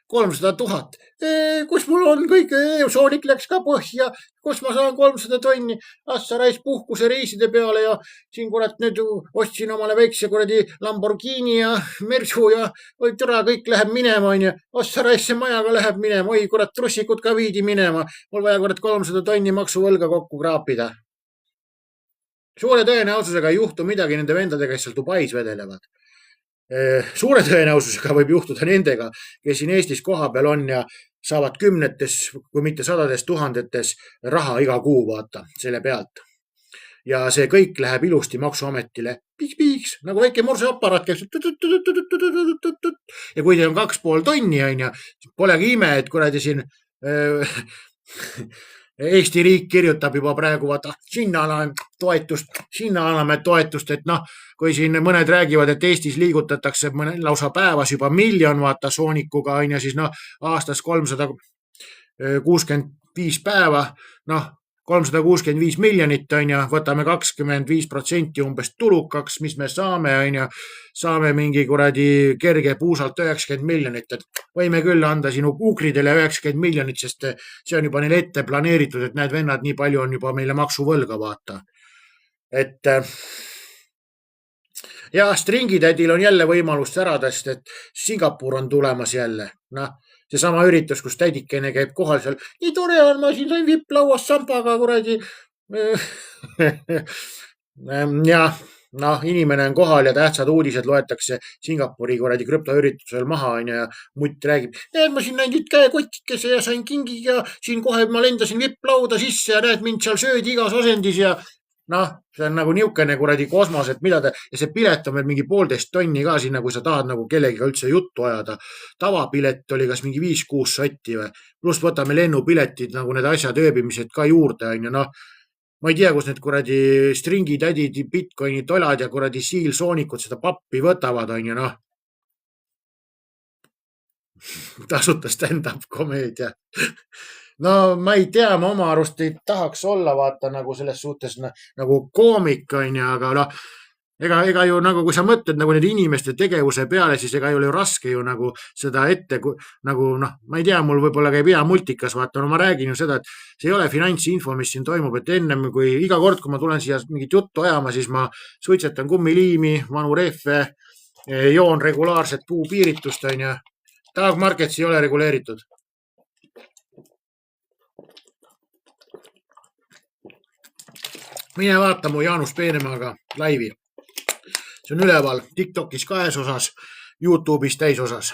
300 000. Kus mul on kõik, soonik läks ka põhja, kus ma saan 300 tonni, sa rais puhkusereiside peale ja siin kurat nüüd ostsin omale väikse kuradi Lamborghini ja Mersu ja oi türa, kõik läheb minema onju, sa rais see majaga läheb minema, oi kurat, trussikud ka viidi minema, mul vaja kurat 300 tonni maksuvõlga kokku kraapida. Suure tõenäosusega ei juhtu midagi nende vendadega, kes seal Dubais vedelevad. Suure tõenäosusega võib juhtuda nendega, kes siin Eestis kohapeal on ja saavad kümnetes, kui mitte sadades tuhandetes raha iga kuu vaata selle pealt. Ja see kõik läheb ilusti maksuametile piiks-piiks, nagu väike morseaparaat käib. Ja kui teil on 2,5 tonni, on ju, polegi ime, et kuradi siin Eesti riik kirjutab juba praegu, vaata, sinna anname toetust, et noh, kui siin mõned räägivad, et Eestis liigutatakse lausa päevas juba 1 miljon, vaata, soonikuga on ja siis noh, aastas 365 päeva, noh, 365 miljonit on ja võtame 25% umbes tulukaks, mis me saame, on ja saame mingi kuradi kerge puusalt 90 miljonit, et võime küll anda sinu ugridele 90 miljonit, sest see on juba neil ette planeeritud, et näed vennad, nii palju on juba meile maksuvõlga, vaata. Et ja stringitädil on jälle võimalust särada, sest et Singapur on tulemas jälle, noh. Seesama üritus, kus tädikene käib kohal seal. Nii tore on, ma siin sain vipplauas sampaga kuradi. Ja noh, inimene on kohal ja tähtsad uudised loetakse Singapuri kuradi krüptoüritusel maha on ja mutt räägib. Näed, ma siin näin käekotikese ja sain kingi ja siin kohe ma lendasin vipplauda sisse ja näed mind seal söödi igas asendis ja noh, see on nagu niukene kuradi kosmos, et mida ja see pilet on veel mingi 1,5 tonni ka sinna, kui sa tahad nagu kellegiga üldse juttu ajada. Tavapilet oli kas mingi 5-6 sotti või, pluss võtame lennupiletid nagu need asjad ööbimised ka juurde on ju, noh. Ma ei tea, kus need kuradi stringitädid, Bitcoini tolad ja kuradi siilsoonikud seda pappi võtavad on ju, noh. Tasuta stand-up komeedia. No ma ei tea, ma oma arust ei tahaks olla vaata nagu selles suhtes nagu koomik on ju, aga noh, ega ju nagu, kui sa mõtled nagu nende inimeste tegevuse peale, siis ega ei ole ju raske ju nagu seda ette nagu noh, ma ei tea, mul võib-olla käib hea multikas, vaata, no ma räägin ju seda, et see ei ole finantsinfo, mis siin toimub, et ennem kui iga kord, kui ma tulen siia mingit juttu ajama, siis ma suitsetan kummiliimi, vanu rehve, joon regulaarset puupiiritust on ju. Dog Markets ei ole reguleeritud. Mine vaata mu Jaanus Peenemaaga laivi. See on üleval TikTokis 2 osas, YouTube'is täis osas.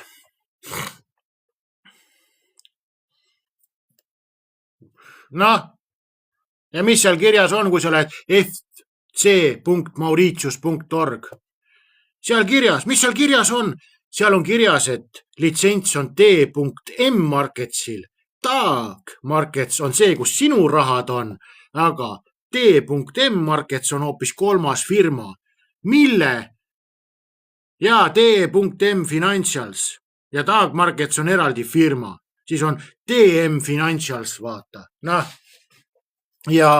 Noh, ja mis seal kirjas on, kui sa lähed fc.mauritius.org? Seal kirjas, mis seal kirjas on? Seal on kirjas, et litsents on T.M Marketsil. Dog Markets on see, kus sinu rahad on, aga T.M Markets on hoopis 3. firma, mille ja T.M Financials ja Dog Markets on eraldi firma, siis on T.M Financials, vaata. Noh, ja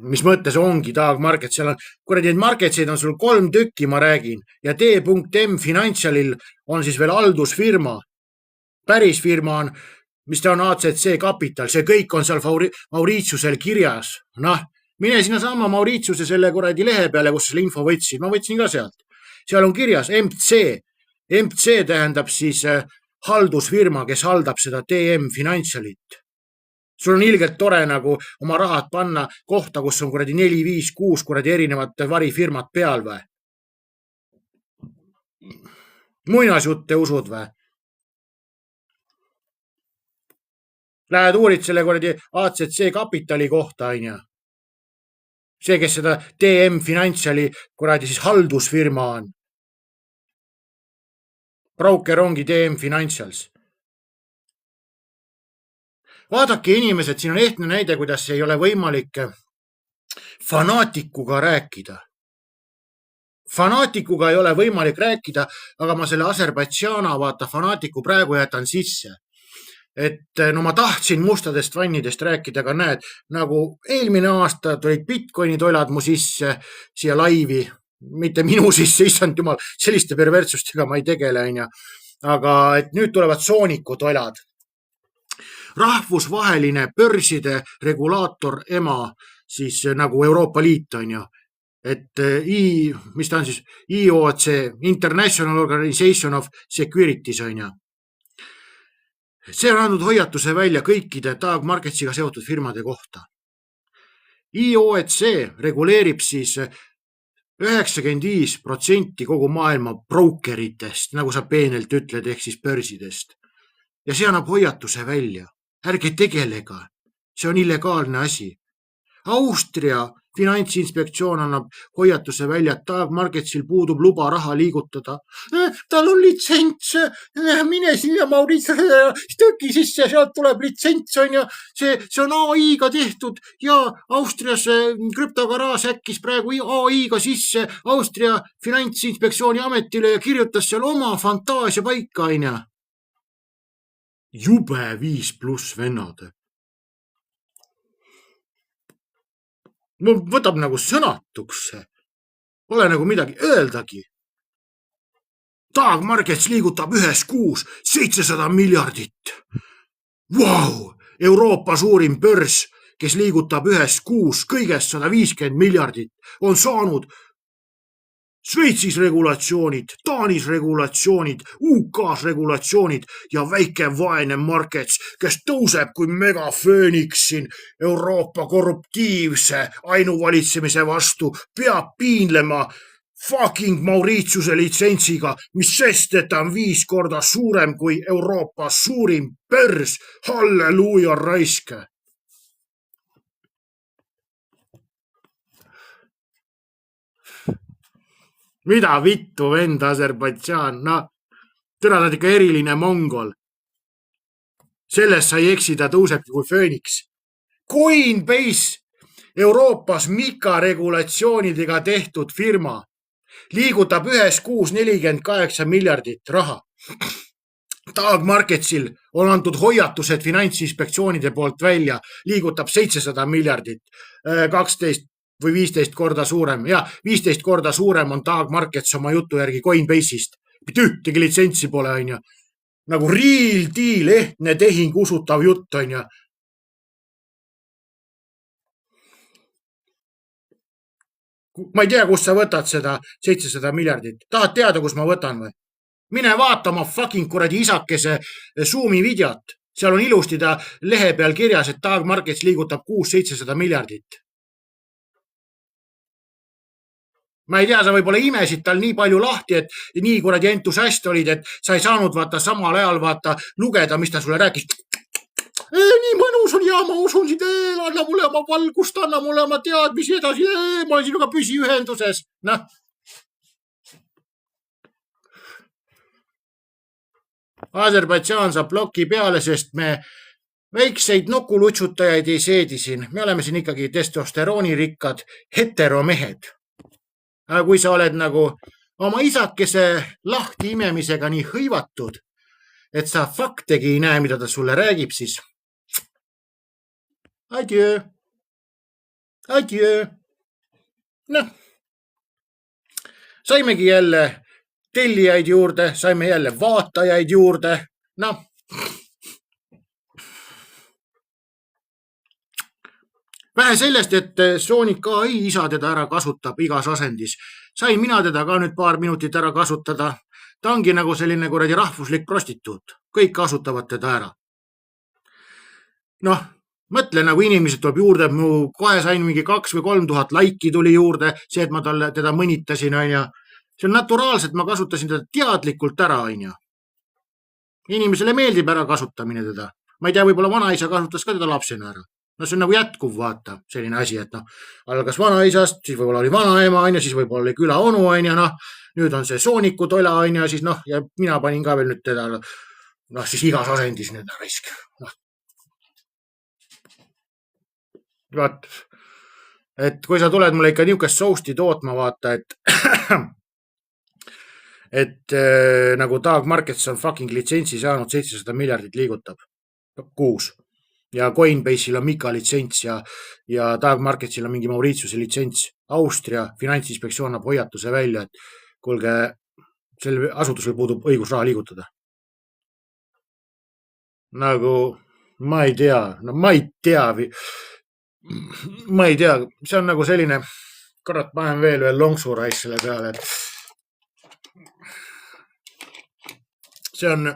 mis mõttes ongi Dog Markets, seal on, kuradi need marketseid on sul 3 tükki, ma räägin, ja T.M Financialil on siis veel haldusfirma, päris firma on, mis ta on ACC Capital, see kõik on seal Mauritiusel kirjas. Noh, mine sinna sama Mauritiuse selle kuradi lehe peale, kus selle info võtsid, ma võtsin ka sealt. Seal on kirjas MC. MC tähendab siis haldusfirma, kes haldab seda TM Financialit. Sul on ilgelt tore nagu oma rahad panna kohta, kus on kuradi 4, 5, 6 kuradi erinevat varifirmat peal või? Muinasjutte usud või? Lähed uurid selle kuradi ACC Capitali kohta, on ju. See, kes seda TM Financiali kuradi siis haldusfirma on. Broker ongi TM Financials. vaadake inimesed, siin on ehtne näide, kuidas ei ole võimalik fanaatikuga rääkida. Fanaatikuga ei ole võimalik rääkida, aga ma selle Aserbaidžaana fanaatiku praegu jätan sisse. Et no ma tahtsin mustadest vannidest rääkida, aga näed, nagu eelmine aasta tulid Bitcoini toilad mu sisse siia laivi, mitte minu sisse, issand jumal, selliste pervertsustega ma ei tegele, onja. Aga et nüüd tulevad Sooniku toilad. Rahvusvaheline börside regulaator EMA, siis nagu Euroopa Liit, onja. Et mis ta on siis, IOC, International Organization of Securities, onja. See on andnud hoiatuse välja kõikide Dog Marketsiga seotud firmade kohta. IOC reguleerib siis 95% kogu maailma brokeritest, nagu sa peenelt ütled, ehk siis börsidest. Ja see annab hoiatuse välja. Ärge tegelega. See on illegaalne asi. Austria finantsinspektsioon annab hoiatuse välja, et Dog Marketsil puudub luba raha liigutada. Tal on litsents, mine sinna Mauritsuse stöki sisse, sealt tuleb litsents, on ja see on AI-ga tehtud ja Austrias krüptogaraaž äkkis praegu AI-ga sisse Austria finantsinspektsiooni ametile ja kirjutas seal oma fantaasia paika, on ja. Jube 5+ vennad. Võtab nagu sõnatuks. Pole nagu midagi öeldagi. Dog Markets liigutab ühes kuus 700 miljardit. Vau! Euroopa suurim börs, kes liigutab ühes kuus kõigest 150 miljardit, on saanud Šveitsis regulatsioonid, Taanis regulatsioonid, UK-s regulatsioonid ja väike vaene Markets, kes tõuseb kui megafööniks siin Euroopa korruptiivse ainuvalitsemise vastu, peab piinlema fucking Mauritsuse litsentsiga, mis sest, et ta on 5 korda suurem kui Euroopa suurim börs. Halleluuja raiske! Mida vittu vend Aserbaidžaan? No, tõra ta ikka eriline mongol. Selles sai eksida, tõusebki kui fööniks. Coinbase, Euroopas Mika regulatsioonidega tehtud firma, liigutab ühes kuus 48 miljardit raha. Dog Marketsil on antud hoiatused finantsinspektsioonide poolt välja, liigutab 700 miljardit, 12 või 15 korda suurem. Ja 15 korda suurem on Dog Markets oma jutu järgi Coinbase'ist. Mitte ühtegi litsentsi pole, on ja. Nagu real deal, ehtne tehing, usutav jutt, on ja. Ma ei tea, kust sa võtad seda 700 miljardit. Tahad teada, kus ma võtan või? Mine vaata oma fucking kuradi isakese Zoomi videot. Seal on ilusti ta lehe peal kirjas, et Dog Markets liigutab 600-700 miljardit. Ma ei tea, sa võib-olla imesid tal nii palju lahti, et nii kuradi entusiast olid, et sa ei saanud samal ajal lugeda, mis ta sulle rääkis. Nii mõnus on ja ma usun sind, anna mulle oma valgust, anna mulle oma teadmisi edasi, ma olen sinuga püsiühenduses. Noh. Aserbaidžaan saab ploki peale, sest me väikseid nokulutsutajaid ei seedi siin. Me oleme siin ikkagi testosteroonirikkad heteromehed. Aga kui sa oled nagu oma isakese lahti imemisega nii hõivatud, et sa faktegi ei näe, mida ta sulle räägib, siis adjöö. Adjöö. Noh, saimegi jälle tellijaid juurde, saime jälle vaatajaid juurde. Noh, vähe sellest, et Sonic AI isa teda ära kasutab igas asendis. Sain mina teda ka nüüd paar minutit ära kasutada. Ta ongi nagu selline kuradi rahvuslik prostituut. Kõik kasutavad teda ära. Noh, mõtle nagu inimesed tuleb juurde, mu kohe sain mingi 2 või 3 tuhat laiki tuli juurde, see, et ma teda mõnitasin, on ja. See on naturaalselt, ma kasutasin teda teadlikult ära, on ja. Inimesele meeldib ära kasutamine teda. Ma ei tea, võib-olla vanaisa kasutas ka teda lapsena ära. No see on nagu jätkuv, vaata, selline asi, et noh, algas vanaisast, siis võib-olla oli vanaema, on ja, siis võib-olla oli küla onu, on ja, noh, nüüd on see Sooniku tola, on ja, siis noh, ja mina panin ka veel nüüd teda, noh, siis igas asendis nüüd raisk, noh. vaat, et kui sa tuled mulle ikka niisugust sousti tootma, vaata, et nagu Doug Markets on fucking litsentsi saanud, 700 miljardit liigutab kuus ja Coinbase'il on Mika litsents ja Doug Marketsil on mingi Mauritiuse litsents. Austria finantsinspektsioon annab hoiatuse välja, et kuulge, sel asutusel puudub õigus raha liigutada. Nagu ma ei tea, no ma ei tea, see on nagu selline, kurat, panen veel ühe lonksu raisk selle peale, et see on,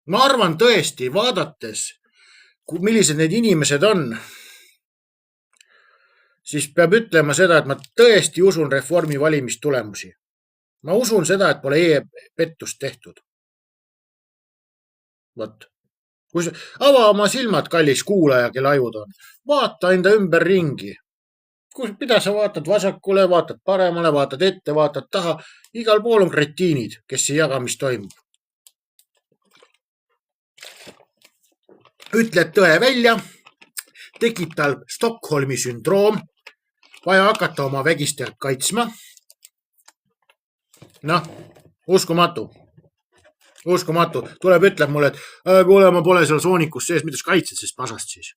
ma arvan tõesti, vaadates, millised need inimesed on, siis peab ütlema seda, et ma tõesti usun reformi valimistulemusi. Ma usun seda, et pole e-pettust tehtud. Vot. Kui ava oma silmad, kallis kuulaja, kelle ajud on. Vaata enda ümber ringi. Mida sa vaatad vasakule, vaatad paremale, vaatad ette, vaatad taha. Igal pool on kretiinid, kes ei jaga, mis toimub. Ütled tõe välja, tekib tal Stockholmi sündroom, vaja hakata oma vägistajat kaitsma. Noh, uskumatu. Tuleb, ütleb mulle, et kuule, ma pole seal soonikus sees, mida sa kaitsed sest pasast siis?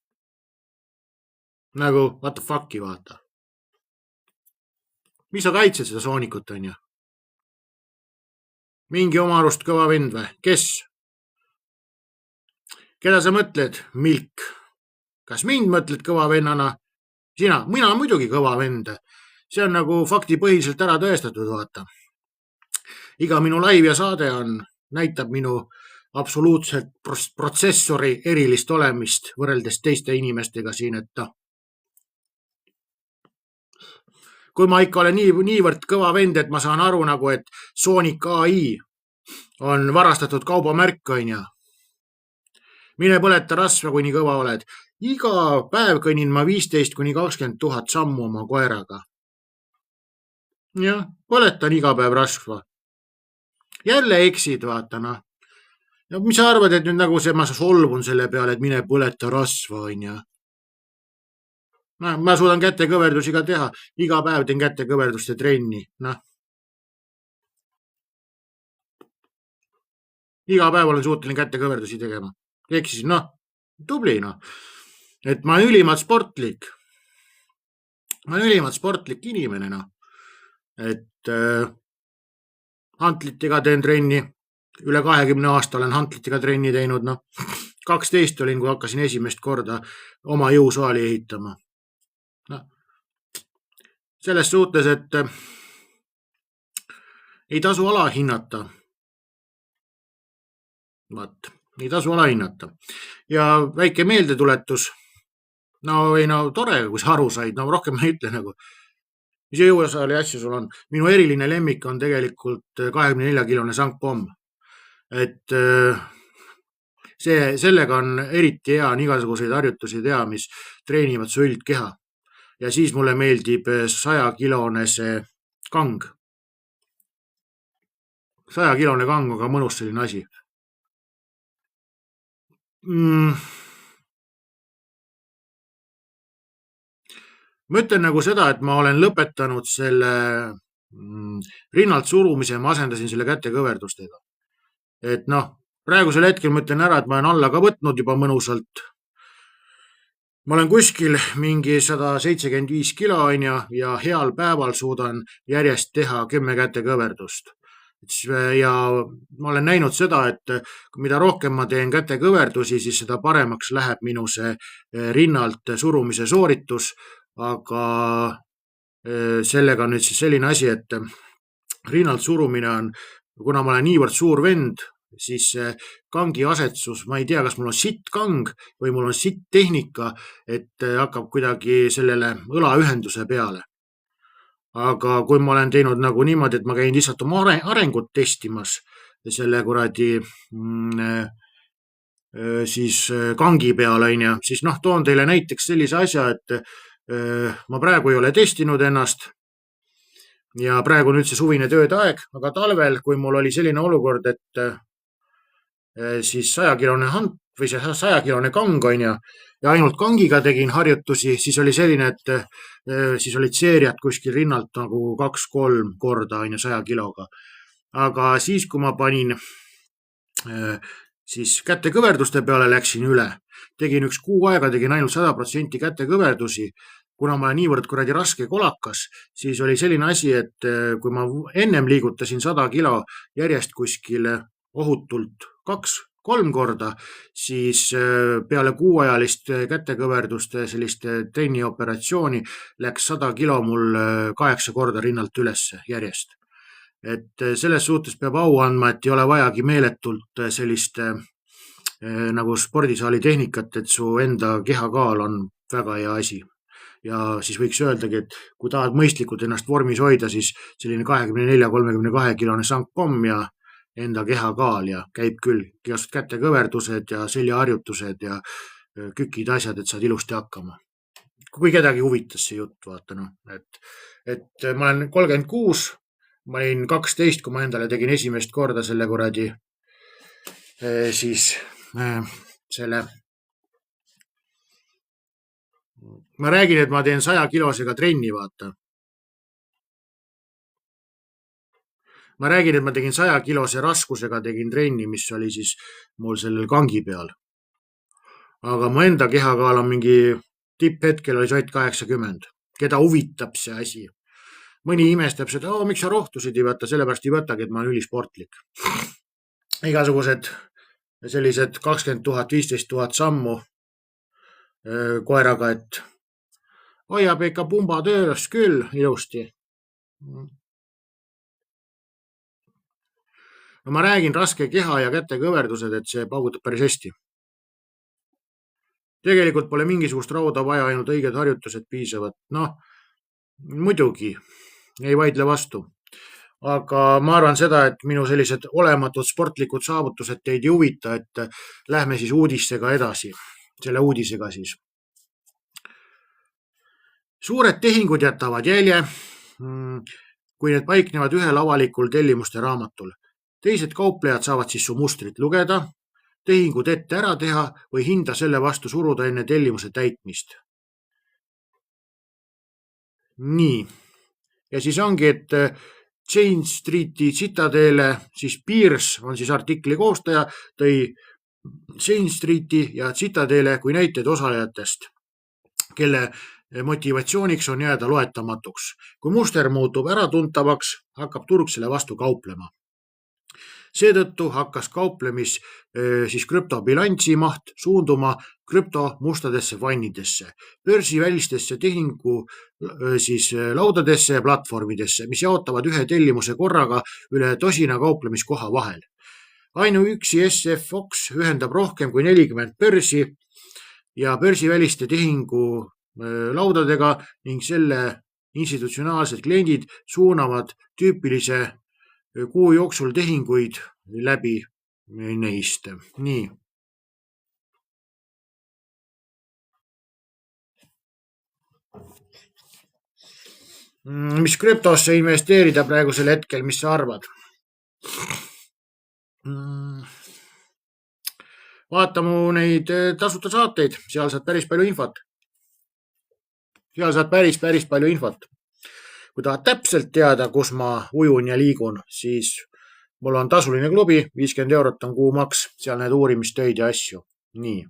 Nagu, what the fuck'i vaata. Mis sa kaitsed seda soonikut, on ju? Mingi oma arust kõva vend või? Kes? Keda sa mõtled, Milk? Kas mind mõtled kõva vennana? Mina muidugi kõva vend. See on nagu faktipõhiselt ära tõestatud, vaata. Iga minu live ja saade näitab minu absoluutselt protsessori erilist olemist võrreldes teiste inimestega siin, et kui ma ikka olen niivõrd kõva vend, et ma saan aru nagu, et Sonic AI on varastatud kaubamärk, on ju. Mine põleta rasva, kui nii kõva oled. Iga päev kõnnin ma 15–20 000 sammu oma koeraga. Jah, põletan iga päev rasva. Jälle eksid, vaata, noh. Ja mis sa arvad, et nüüd nagu ma solvun selle peale, et mine põleta rasva, on ju. Ma suudan kätekõverdusi ka teha. Iga päev teen kätekõverduste trenni, noh. Iga päev olen suuteline kätekõverdusi tegema. Eksisin, noh, tubli, noh. Et ma olen ülimalt sportlik. Ma olen ülimalt sportlik inimene, noh. Et hantlitega teen trenni. Üle 20 aasta olen hantlitega trenni teinud, noh. 12 olin, kui hakkasin esimest korda oma jõusaali ehitama. No. Selles suhtes, et ei tasu alahinnata. Vaat, ei tasu alahinnata. Ja väike meeldetuletus. No tore, kui sa aru said. No rohkem ma ei ütle nagu. Mis jõusaali asju sul on? Minu eriline lemmik on tegelikult 24-kilone sangpomm. Et sellega on eriti hea on igasuguseid harjutusi teha, mis treenivad su üldkeha. Ja siis mulle meeldib 100-kilone see kang. 100-kilone kang on ka mõnus selline asi. Ma ütlen nagu seda, et ma olen lõpetanud selle rinnalt surumise, ma asendasin selle kätekõverdustega. Et noh, praegusel hetkel ma ütlen ära, et ma olen alla ka võtnud juba mõnusalt. Ma olen kuskil mingi 175 kilo ja heal päeval suudan järjest teha 10 kätekõverdust. Ja ma olen näinud seda, et mida rohkem ma teen kätekõverdusi, siis seda paremaks läheb minu see rinnalt surumise sooritus, aga sellega on nüüd siis selline asi, et rinnalt surumine on, kuna ma olen niivõrd suur vend, siis kangi asetsus, ma ei tea, kas mul on sitt kang või mul on sitt tehnika, et hakkab kuidagi sellele õlaühenduse peale. Aga kui ma olen teinud nagu niimoodi, et ma käin lihtsalt oma arengut testimas selle kuradi siis kangi peale, siis noh, toon teile näiteks sellise asja, et ma praegu ei ole testinud ennast ja praegu on üldse suvine tööde aeg, aga talvel, kui mul oli selline olukord, et siis 100-kilone või see 100-kilone kang on ja ainult kangiga tegin harjutusi, siis oli selline, et siis olid seeriad kuskil rinnalt nagu 2-3 korda on ju 100 kiloga. Aga siis, kui ma panin siis kätekõverduste peale läksin üle, tegin 1 kuu aega, tegin ainult 100% kätekõverdusi. Kuna ma olen niivõrd kuradi raske kolakas, siis oli selline asi, et kui ma ennem liigutasin 100 kilo järjest kuskil ohutult 2-3 korda, siis peale kuuajalist kätekõverduste sellist trennioperatsiooni läks 100 kilo mul 8 korda rinnalt ülesse järjest. Et selles suhtes peab au andma, et ei ole vajagi meeletult sellist nagu spordisaali tehnikat, et su enda kehakaal on väga hea asi. Ja siis võiks öeldagi, et kui tahad mõistlikult ennast vormis hoida, siis selline 24-32 kilone sankpomm ja enda kehakaal ja käib küll kätekõverdused ja seljaharjutused ja kükid asjad, et saad ilusti hakkama. Kui kedagi huvitas see jutt, vaata noh, et ma olen 36, ma olin 12, kui ma endale tegin esimest korda selle kuradi siis selle ma räägin, et ma teen 100 kilosega trenni, vaata. Ma räägin, et ma tegin 100 kilose raskusega tegin trenni, mis oli siis mul sellel kangi peal. Aga mu enda kehakaal on mingi tipphetkel oli ainult 80. Keda huvitab see asi? Mõni imestab seda, miks sa rohtusid ei võta, sellepärast ei võtagi, et ma olen ülisportlik. Igasugused sellised 20 000, 15 000 sammu koeraga, et hoiab ikka pumba töös küll ilusti. No ma räägin raske keha ja kätekõverdused, et see paugutab päris hästi. Tegelikult pole mingisugust rauda vaja, ainult õiged harjutused piisavad. Noh, muidugi, ei vaidle vastu. Aga ma arvan seda, et minu sellised olematud sportlikud saavutused teid ei huvita, et lähme siis uudistega edasi. Selle uudisega siis. Suured tehingud jätavad jälje, kui need paiknevad ühel avalikul tellimuste raamatul. Teised kauplejad saavad siis su mustrit lugeda, tehingud ette ära teha või hinda selle vastu suruda enne tellimuse täitmist. Nii. Ja siis ongi, et Jane Streeti Citadele, siis Pierce on siis artikli koostaja, tõi Jane Streeti ja Citadele kui näiteid osalejatest, kelle motivatsiooniks on jääda loetamatuks. Kui muster muutub äratuntavaks, hakkab turg selle vastu kauplema. Seetõttu hakkas kauplemis siis krüptobilansi maht suunduma krüptomustadesse vannidesse, börsivälistesse tehingu siis laudadesse ja platvormidesse, mis jaotavad ühe tellimuse korraga üle tosina kauplemiskoha vahel. Ainuüksi SFOX ühendab rohkem kui 40 börsi ja börsiväliste tehingu laudadega ning selle institutsionaalsed kliendid suunavad tüüpilise kuu jooksul tehinguid läbi neist. Nii. Mis krüptosse investeerida praegusel hetkel, mis sa arvad? Vaata mu neid tasuta saateid, seal saad päris palju infot. Seal saad päris palju infot. Kui tahad täpselt teada, kus ma ujun ja liigun, siis mul on tasuline klubi, 50 eurot on kuumaks, seal need uurimistöid ja asju. Nii.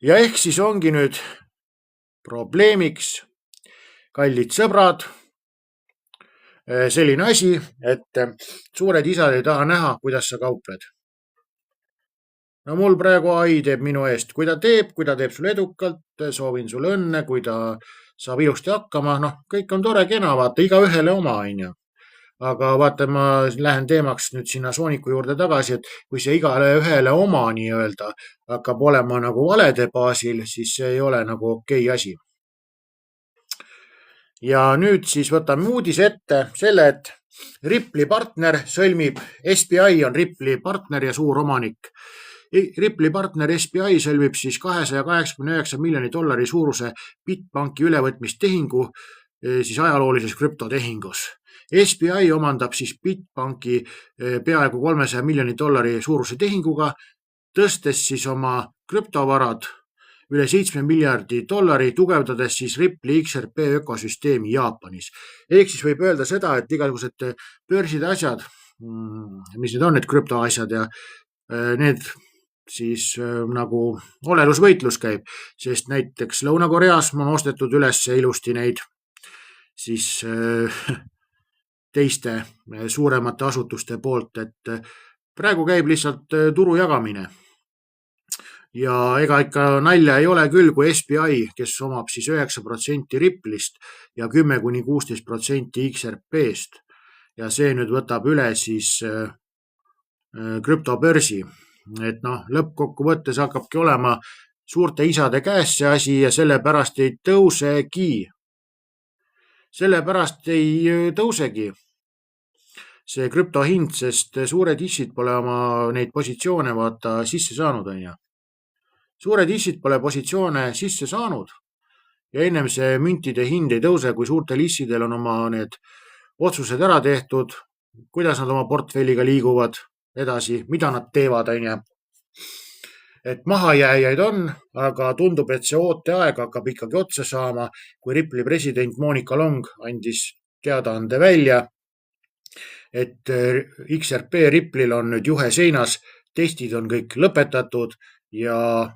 Ja ehk siis ongi nüüd probleemiks, kallid sõbrad, selline asi, et suured isad ei taha näha, kuidas sa kaupled. No mul praegu ai teeb minu eest, kui ta teeb sul edukalt, soovin sulle õnne, kui ta saab ilusti hakkama, noh, kõik on tore kena, vaata, iga ühele oma, on ju. Aga vaata, ma lähen teemaks nüüd sinna Sooniku juurde tagasi, et kui see igale ühele oma nii-öelda hakkab olema nagu valede baasil, siis see ei ole nagu okei asi. Ja nüüd siis võtame uudise ette selle, et Rippli partner sõlmib, SBI on Rippli partner ja suur omanik. Rippli partner SBI sõlmib siis $289 miljoni suuruse Bitbanki ülevõtmistehingu siis ajaloolises krüptotehingus. SBI omandab siis Bitbanki peaaegu $300 miljoni suuruse tehinguga, tõstes siis oma krüptovarad üle $7 miljardi, tugevdades siis Ripple'i XRP ökosüsteemi Jaapanis. Ehk siis võib öelda seda, et igasugused börside asjad, mis need on, need krüptoasjad ja need siis nagu olelusvõitlus käib, sest näiteks Lõuna-Koreas on ostetud üles ilusti neid siis teiste suuremate asutuste poolt, et praegu käib lihtsalt turu jagamine. Ja ega ikka nalja ei ole küll, kui SBI, kes omab siis 9% Ripple'ist ja 10–16% XRP-st ja see nüüd võtab üle siis krüptobörsi. Et lõppkokkuvõttes hakkabki olema suurte isade käes see asi ja sellepärast ei tõusegi see krüpto hind, sest suured issid pole oma neid positsioone sisse saanud, onju. Suured issid pole positsioone sisse saanud ja ennem see müntide hind ei tõuse, kui suurtel issidel on oma need otsused ära tehtud, kuidas nad oma portfelliga liiguvad edasi, mida nad teevad, onju. Et mahajääjaid on, aga tundub, et see ooteaeg hakkab ikkagi otsa saama, kui Ripple'i president Monika Long andis teadaande välja, et XRP Ripple'il on nüüd juhe seinas, testid on kõik lõpetatud ja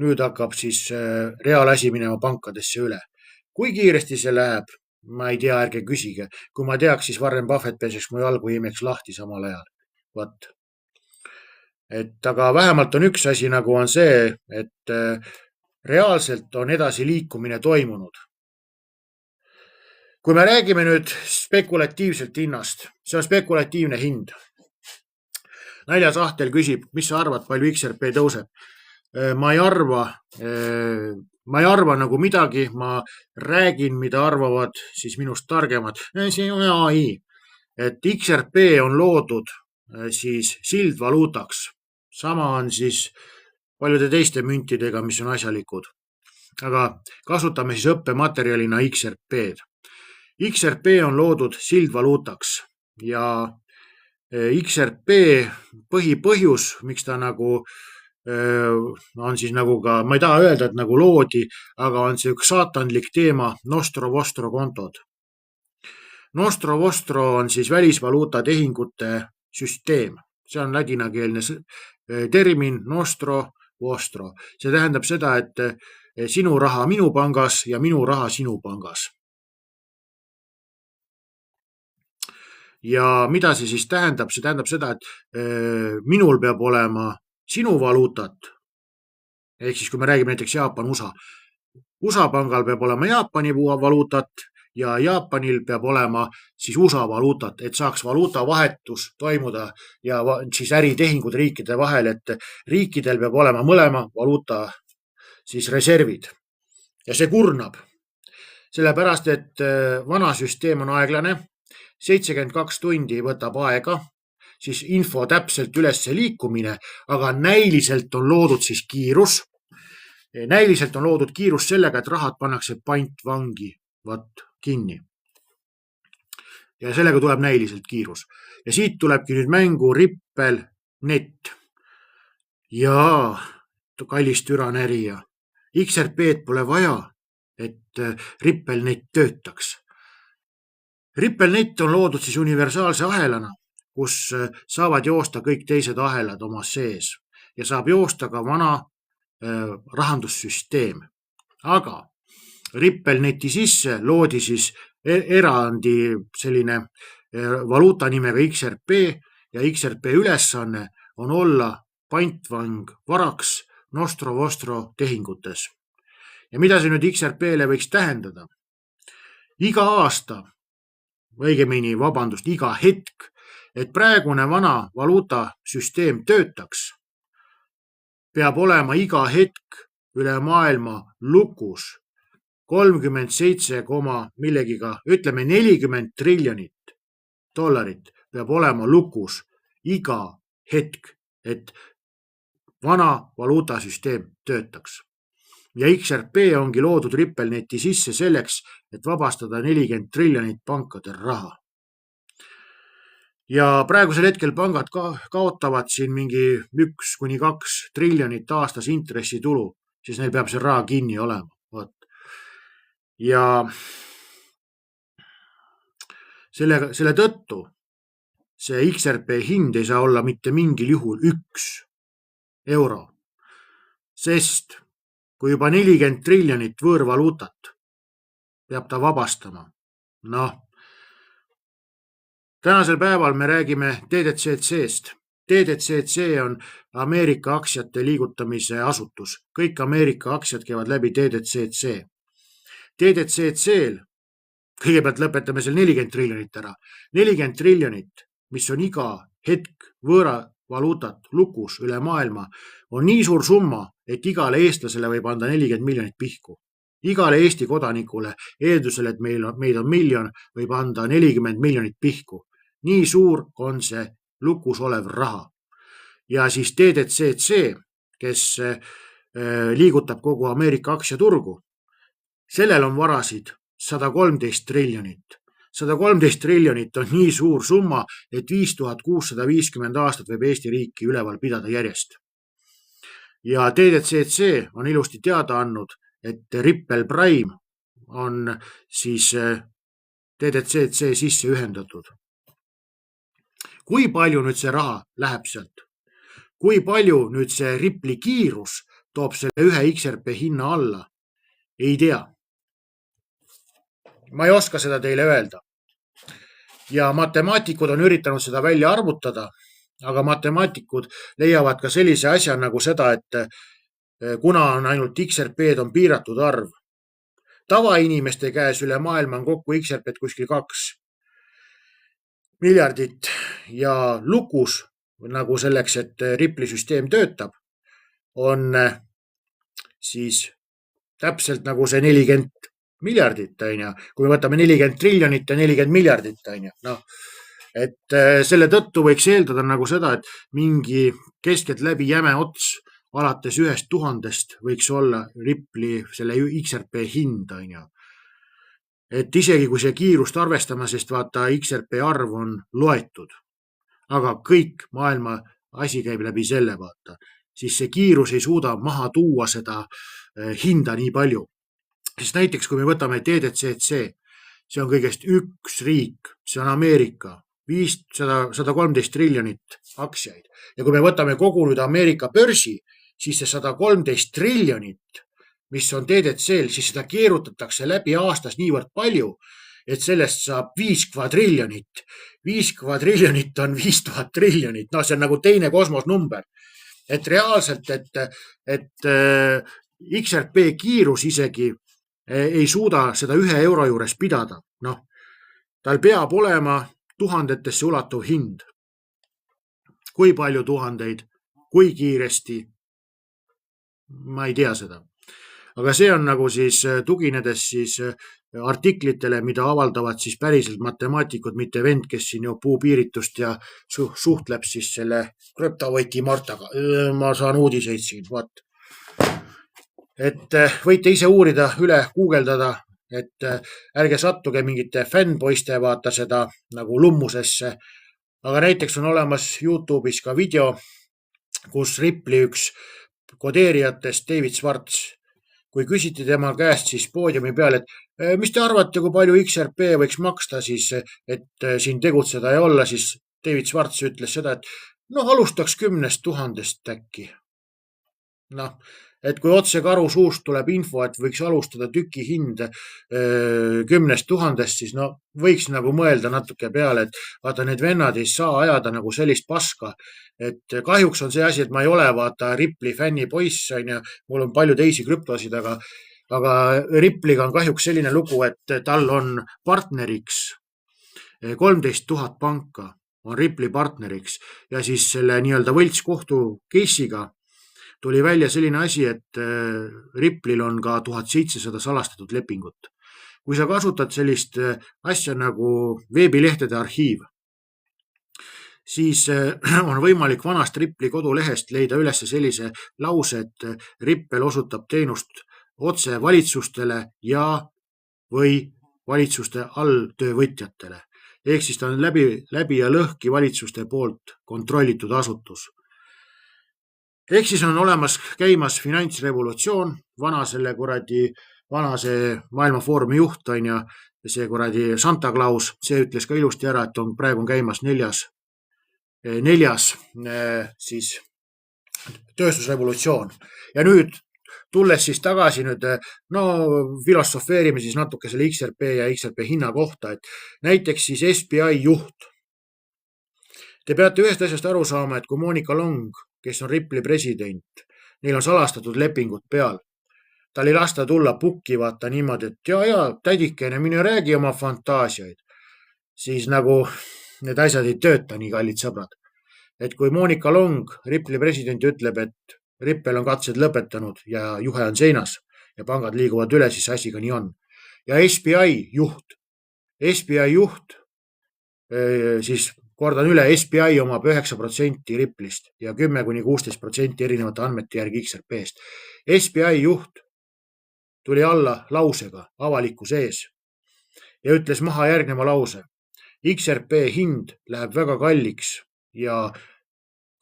nüüd hakkab siis reaalasi minema pankadesse üle. Kui kiiresti see läheb, ma ei tea, ärge küsige. Kui ma teaks, siis Warren Buffett peseks mu jalgu imeks lahti samal ajal. Vat. Et aga vähemalt on üks asi nagu on see, et reaalselt on edasi liikumine toimunud. Kui me räägime nüüd spekulatiivselt hinnast, see on spekulatiivne hind. Naljasahtel küsib, mis sa arvad, palju XRP tõuseb? Ma ei arva nagu midagi, ma räägin, mida arvavad siis minust targemad. See on AI, et XRP on loodud siis sildvaluutaks. Sama on siis paljude teiste müntidega, mis on asjalikud. Aga kasutame siis õppematerjalina XRP-d. XRP on loodud sildvaluutaks ja XRP põhipõhjus, miks ta nagu on siis nagu ka, ma ei taha öelda, et nagu loodi, aga on see üks saatanlik teema, Nostro Vostro kontod. Nostro Vostro on siis välisvaluuta tehingute süsteem. See on ladinakeelne termin Nostro Vostro. See tähendab seda, et sinu raha minu pangas ja minu raha sinu pangas. Ja mida see siis tähendab? See tähendab seda, et minul peab olema sinu valuutat, ehk siis kui me räägime näiteks Jaapan, USA. USA pangal peab olema Jaapani valuutat ja Jaapanil peab olema siis USA valuutat, et saaks valuutavahetus toimuda ja siis äritehingud riikide vahel, et riikidel peab olema mõlema valuuta siis reservid. Ja see kurnab, sellepärast et vana süsteem on aeglane, 72 tundi võtab aega, siis info täpselt üles liikumine, aga näiliselt on loodud siis kiirus. Näiliselt on loodud kiirus sellega, et rahad pannakse pantvangi kinni. Ja sellega tuleb näiliselt kiirus. Ja siit tulebki nüüd mängu Ripple.net. Ja kallis türanärija, XRP-d pole vaja, et Ripple.net töötaks. Ripple.net on loodud siis universaalse ahelana, kus saavad joosta kõik teised ahelad oma sees ja saab joosta ka vana rahandussüsteem. Aga Ripple.neti sisse loodi siis erandi selline valuuta nimega XRP ja XRP ülesanne on olla pantvang varaks Nostro Vostro tehingutes. Ja mida see nüüd XRP-le võiks tähendada? Iga aasta, õigemini, iga hetk, et praegune vana valuutasüsteem töötaks, peab olema iga hetk üle maailma lukus 37, millegiga, ütleme 40 triljonit dollarit peab olema lukus iga hetk, et vana valuutasüsteem töötaks. Ja XRP ongi loodud Ripple.neti sisse selleks, et vabastada 40 triljonit pankade raha. ja praegusel hetkel pangad kaotavad siin mingi 1–2 triljonit aastas intressitulu, siis neil peab see raha kinni olema. Vot. Ja selle tõttu see XRP hind ei saa olla mitte mingil juhul 1 euro, sest kui juba 40 triljonit võõrvaluutat peab ta vabastama. Noh, tänasel päeval me räägime TDCC-st. TDCC on Ameerika aktsiate liigutamise asutus. Kõik Ameerika aktsiad käivad läbi TDCC. TDCC-l, kõigepealt lõpetame seal 40 triljonit ära. 40 triljonit, mis on iga hetk võõravaluutat lukus üle maailma, on nii suur summa, et igale eestlasele võib anda 40 miljonit pihku. Igale Eesti kodanikule, eeldusel, et meid on 1 miljon, võib anda 40 miljonit pihku. Nii suur on see lukus olev raha. Ja siis TDCC, kes liigutab kogu Ameerika aktsiaturgu, sellel on varasid 113 triljonit. 113 triljonit on nii suur summa, et 5650 aastat võib Eesti riiki üleval pidada järjest. Ja TDCC on ilusti teada andnud, et Ripple Prime on siis TDCC sisse ühendatud. Kui palju nüüd see raha läheb sealt? Kui palju nüüd see Ripple'i kiirus toob selle ühe XRP hinna alla? Ei tea. Ma ei oska seda teile öelda. Ja matemaatikud on üritanud seda välja arvutada, aga matemaatikud leiavad ka sellise asja nagu seda, et kuna on ainult XRP-d on piiratud arv. Tavainimeste käes üle maailma on kokku XRP-d kuskil 2 miljardit ja lukus, nagu selleks, et Ripple'i süsteem töötab, on siis täpselt nagu see 40 miljardit, kui me võtame 40 triljonit ja 40 miljardit, no, et selle tõttu võiks eeldada nagu seda, et mingi keskelt läbi jäme ots alates 1000 võiks olla Ripple'i selle XRP hind, et isegi kui see kiirust arvestama, sest vaata XRP arv on loetud, aga kõik maailma asi käib läbi selle, vaata, siis see kiirus ei suuda maha tuua seda hinda nii palju. Sest näiteks, kui me võtame TDCC, see on kõigest üks riik, see on Ameerika, 113 triljonit aktsiaid. Ja kui me võtame kogu nüüd Ameerika börsi, siis see 113 triljonit, mis on TDC-l, siis seda keerutatakse läbi aastas niivõrd palju, et sellest saab 5 kvadriljonit. 5 kvadriljonit on 5000 triljonit. No see on nagu teine kosmosnumber. Et reaalselt, et XRP kiirus isegi ei suuda seda 1 euro juures pidada. Noh, tal peab olema tuhandetesse ulatuv hind. Kui palju tuhandeid, kui kiiresti, ma ei tea seda. Aga see on nagu siis tuginedes siis artiklitele, mida avaldavad siis päriselt matemaatikud, mitte vend, kes siin ju puupiiritust ja suhtleb siis selle krüptovõti Martaga. Ma saan uudiseid siin, vaat. Et võite ise uurida, üle guugeldada, et ärge sattuge mingite fännpoiste vaata seda nagu lummusesse. Aga näiteks on olemas YouTube'is ka video, kus Ripple'i üks kodeerijatest David Schwartz, kui küsiti tema käest siis poodiumi peal, et mis te arvate, kui palju XRP võiks maksta siis, et siin tegutseda ja olla, siis David Schwartz ütles seda, et alustaks 10 000 äkki. Et kui otse karu suust tuleb info, et võiks alustada tüki hind 10 000, siis võiks nagu mõelda natuke peale, et vaata, need vennad ei saa ajada nagu sellist paska, et kahjuks on see asi, et ma ei ole vaata Ripple'i fänni poiss, mul on palju teisi krüptosid, aga Ripple'iga on kahjuks selline lugu, et tal on partneriks 13 000 panka on Ripple'i partneriks ja siis selle nii-öelda võltskohtu case'iga tuli välja selline asi, et Ripple'il on ka 1700 salastatud lepingut. Kui sa kasutad sellist asja nagu veebilehtede arhiiv, siis on võimalik vanast Ripple'i kodulehest leida üles sellise lause, et Ripple osutab teenust otse valitsustele ja või valitsuste alltöövõtjatele. ehk siis ta on läbi ja lõhki valitsuste poolt kontrollitud asutus. Ehk siis on olemas käimas finantsrevolutsioon, vana see maailmafoorumi juht on ja see Santa Claus, see ütles ka ilusti ära, et praegu on käimas neljas siis tööstusrevolutsioon. Ja nüüd tulles siis tagasi filosofeerime siis natuke selle XRP ja XRP hinna kohta, et näiteks siis SBI juht. Te peate ühest asjast aru saama, et kui Monika Long, kes on Ripple'i president, neil on salastatud lepingud peal. Tal ei lasta tulla pukki vaata niimoodi, et tädikene, mine räägi oma fantaasiaid. Siis nagu need asjad ei tööta nii, kallid sõbrad. Et kui Monika Long, Ripple'i president, ütleb, et Ripple on katsed lõpetanud ja juhe on seinas ja pangad liiguvad üle, siis asi ka nii on. Ja SBI juht, siis kordan üle, SBI omab 9% Ripple'ist ja 10–16% erinevate andmete järgi XRP-st. SBI juht tuli alla lausega avalikkuse ees ja ütles maha järgneva lause. XRP hind läheb väga kalliks ja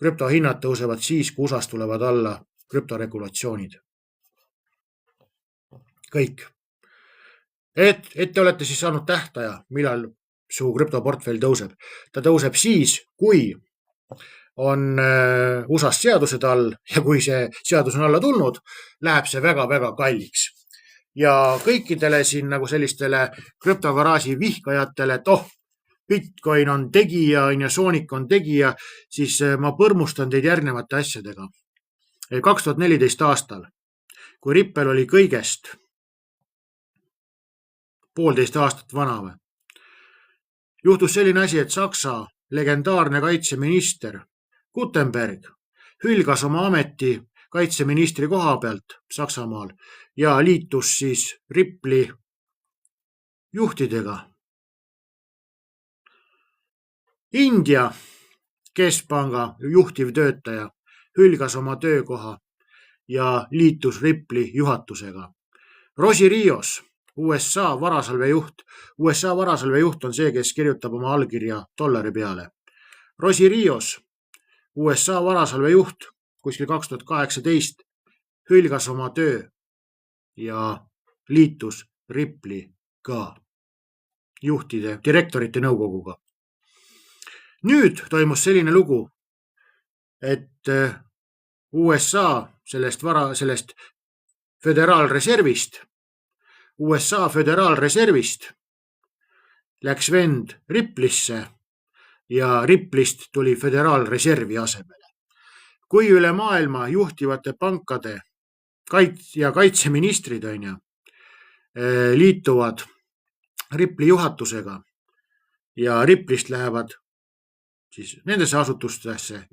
krüptohinnad tõusevad siis, kui USAs tulevad alla krüptoregulatsioonid. Kõik. Et te olete siis saanud tähtaja, millal su krüptoportfell tõuseb. Ta tõuseb siis, kui on USAs seadused all ja kui see seadus on alla tulnud, läheb see väga-väga kalliks. Ja kõikidele siin nagu sellistele krüptogaraaži vihkajatele, et Bitcoin on tegija ja Sonic on tegija, siis ma põrmustan teid järgnevate asjadega. 2014 aastal, kui Ripple oli kõigest 1,5 aastat vana, juhtus selline asi, et Saksa legendaarne kaitseminister Gutenberg hülgas oma ameti kaitseministri koha pealt Saksamaal ja liitus siis Ripple'i juhtidega. India keskpanga juhtivtöötaja hülgas oma töökoha ja liitus Ripple'i juhatusega. Rosi Rios, USA varasalvejuht. USA varasalvejuht on see, kes kirjutab oma allkirja dollari peale. Rosi Rios, USA varasalvejuht, kuskil 2018 hülgas oma töö ja liitus Ripple'iga direktorite nõukoguga. Nüüd toimus selline lugu, et USA sellest USA föderaalreservist läks vend Ripple'isse ja Ripple'ist tuli föderaalreservi asemele. Kui üle maailma juhtivate pankade ja kaitseministrid liituvad Ripple'i juhatusega ja Ripple'ist lähevad siis nendesse asutustesse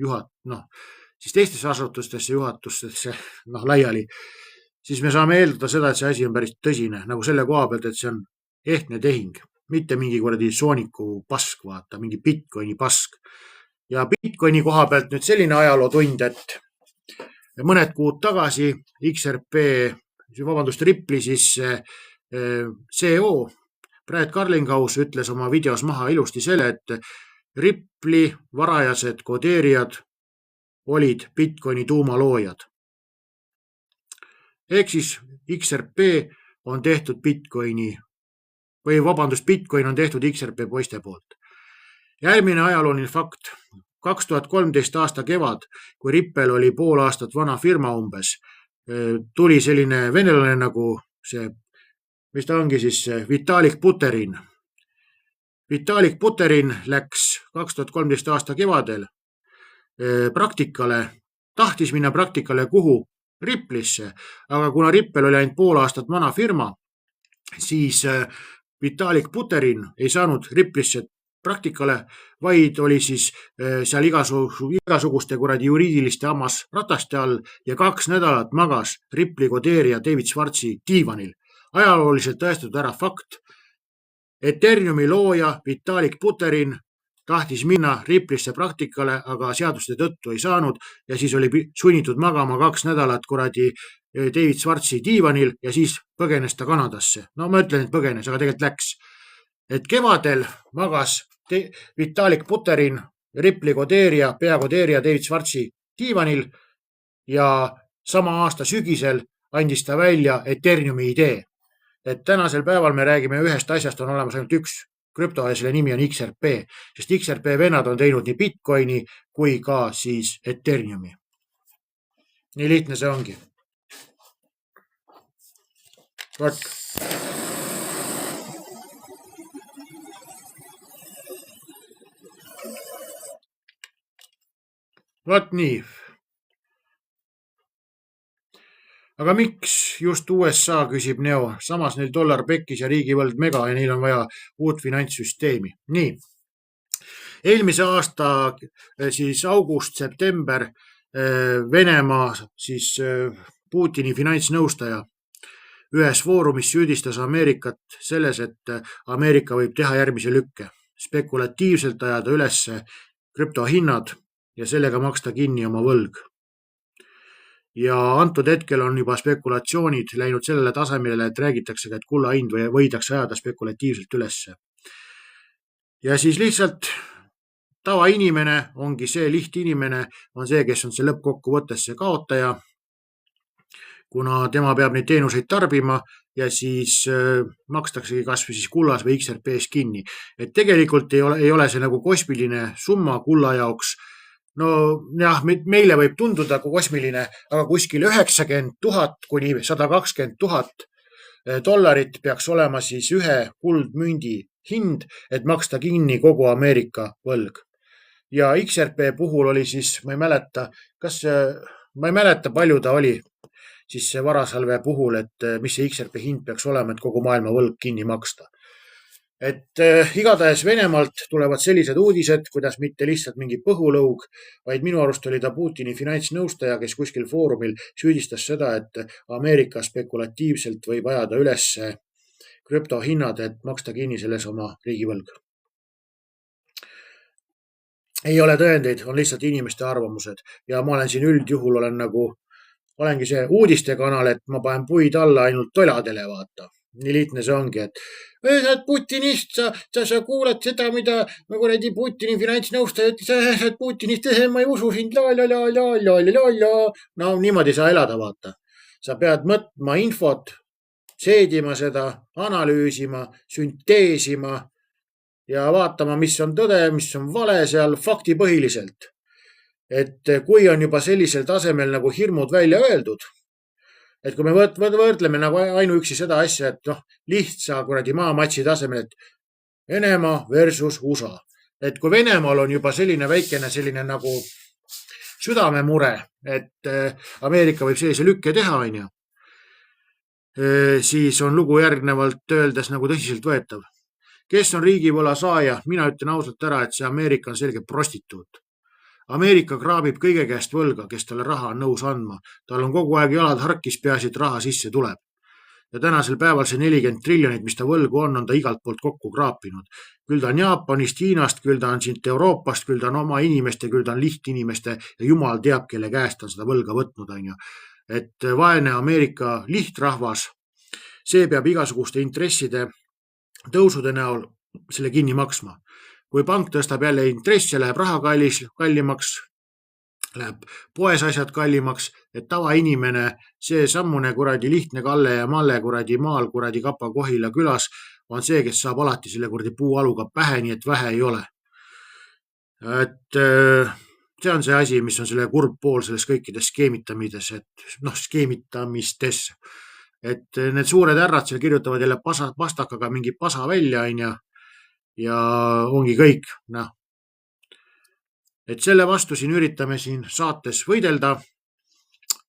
siis teistesse asutustesse juhatustesse laiali, siis me saame eeldada seda, et see asi on päris tõsine, nagu selle koha pealt, et see on ehtne tehing, mitte mingi Sonicu pask, vaata, mingi Bitcoini pask. Ja Bitcoini koha pealt nüüd selline ajalootund, et mõned kuud tagasi Ripple'i siis CEO Brad Garlinghouse ütles oma videos maha ilusti selle, et Ripple'i varajased kodeerijad olid Bitcoini tuumaloojad. Ehk siis XRP on tehtud Bitcoin on tehtud XRP poiste poolt. Järgmine ajalooline fakt. 2013 aasta kevad, kui Ripple oli 1,5 aastat vana firma umbes, tuli selline venelane nagu see, mis ta ongi siis, Vitalik Buterin. Vitalik Buterin läks 2013 aasta kevadel tahtis minna praktikale kuhu? Ripple'isse, aga kuna Ripple oli ainult 1,5 aastat vana firma, siis Vitalik Buterin ei saanud Ripple'isse praktikale, vaid oli siis seal igasuguste juriidiliste hammasrataste all ja 2 nädalat magas Ripple'i kodeerija David Schwartzi diivanil. Ajalooliselt tõestatud ära fakt. Ethereumi looja Vitalik Buterin tahtis minna Ripple'isse praktikale, aga seaduste tõttu ei saanud ja siis oli sunnitud magama 2 nädalat David Schwartzi diivanil ja siis põgenes ta Kanadasse. No ma ütlen, et põgenes, aga tegelikult läks. Et kevadel magas Vitalik Buterin, Ripley Kodeeria, peakodeeria David Schwartzi diivanil ja sama aasta sügisel andis ta välja Ethereumi idee. Et tänasel päeval me räägime ühest asjast, on olemas ainult üks krüpto ja selle nimi on XRP, sest XRP vennad on teinud nii Bitcoini kui ka siis Ethereumi. Nii lihtne see ongi. Vot nii. Aga miks just USA, küsib Neo, samas neil dollar pekkis ja riigivõld mega ja neil on vaja uut finantssüsteemi. Nii. Eelmise aasta siis august-september Venemaa siis Putini finantsnõustaja ühes foorumis süüdistas Ameerikat selles, et Ameerika võib teha järgmise lükke. Spekulatiivselt ajada üles krüptohinnad ja sellega maksta kinni oma võlg. Ja antud hetkel on juba spekulatsioonid läinud sellele tasemele, et räägitakse, et kulla hind võidakse ajada spekulatiivselt ülesse. Ja siis lihtsalt tavainimene ongi see, lihtinimene on see, kes on see lõppkokkuvõttes see kaotaja, kuna tema peab neid teenuseid tarbima ja siis makstaksegi kas või siis kullas või XRP-s kinni. Et tegelikult ei ole see nagu kosmiline summa kulla jaoks. No jah, meile võib tunduda kui kosmiline, aga kuskil 90 000 kuni 120 000 dollarit peaks olema siis ühe kuldmündi hind, et maksta kinni kogu Ameerika võlg. Ja XRP puhul oli siis, ma ei mäleta palju ta oli siis see varasalve puhul, et mis see XRP hind peaks olema, et kogu maailma võlg kinni maksta. Et igatahes Venemaalt tulevad sellised uudised, kuidas mitte lihtsalt mingi põhulõug, vaid minu arust oli ta Putini finantsnõustaja, kes kuskil foorumil süüdistas seda, et Ameerika spekulatiivselt võib ajada üles krüptohinnad, et maksta kinni selles oma riigivõlg. Ei ole tõendeid, on lihtsalt inimeste arvamused ja ma olen siin üldjuhul olengi see uudistekanal, et ma panen puid alla ainult toladele vaata. Nii lihtne see ongi, et sa oled Putinist, sa kuulad seda, mida kuradi Putini finantsnõustaja ütles, sa oled Putinist, ma ei usu sind, no niimoodi sa elada vaata. Sa pead mõtma infot, seedima seda, analüüsima, sünteesima ja vaatama, mis on tõde, mis on vale seal faktipõhiliselt. Et kui on juba sellisel tasemel nagu hirmud välja öeldud, et kui me võrdleme nagu ainuüksi seda asja, et lihtsa kuradi maamatsi tasemel, et Venemaa versus USA. Et kui Venemaal on juba selline väikene selline nagu südamemure, et Ameerika võib sellise lükke teha, siis on lugu järgnevalt öeldes nagu tõsiselt võetav. Kes on riigivõla saaja? Mina ütlen ausalt ära, et see Ameerika on selge prostituut. Ameerika kraabib kõige käest võlga, kes talle raha on nõus andma. Tal on kogu aeg jalad harkis, peaasi, et raha sisse tuleb. Ja tänasel päeval see 40 triljonit, mis ta võlgu on ta igalt poolt kokku kraapinud. Küll ta on Jaapanist, Hiinast, küll ta on siit Euroopast, küll ta on oma inimeste, küll ta on lihtinimeste ja jumal teab, kelle käest on seda võlga võtnud. Et vaene Ameerika lihtrahvas, see peab igasuguste intresside tõusude näol selle kinni maksma. Kui pank tõstab jälle intresse, läheb raha kallimaks, läheb poes asjad kallimaks, et tavainimene, see sammune kuradi lihtne Kalle ja Malle kuradi maal kuradi Kapa Kohila külas on see, kes saab alati selle kuradi puualuga pähe, nii et vähe ei ole. Et see on see asi, mis on selle kurb pool selles kõikides skeemitamistes. Et need suured härrad seal kirjutavad jälle pastakaga mingi pasa välja, ja ongi kõik. Et selle vastu siin üritame siin saates võidelda.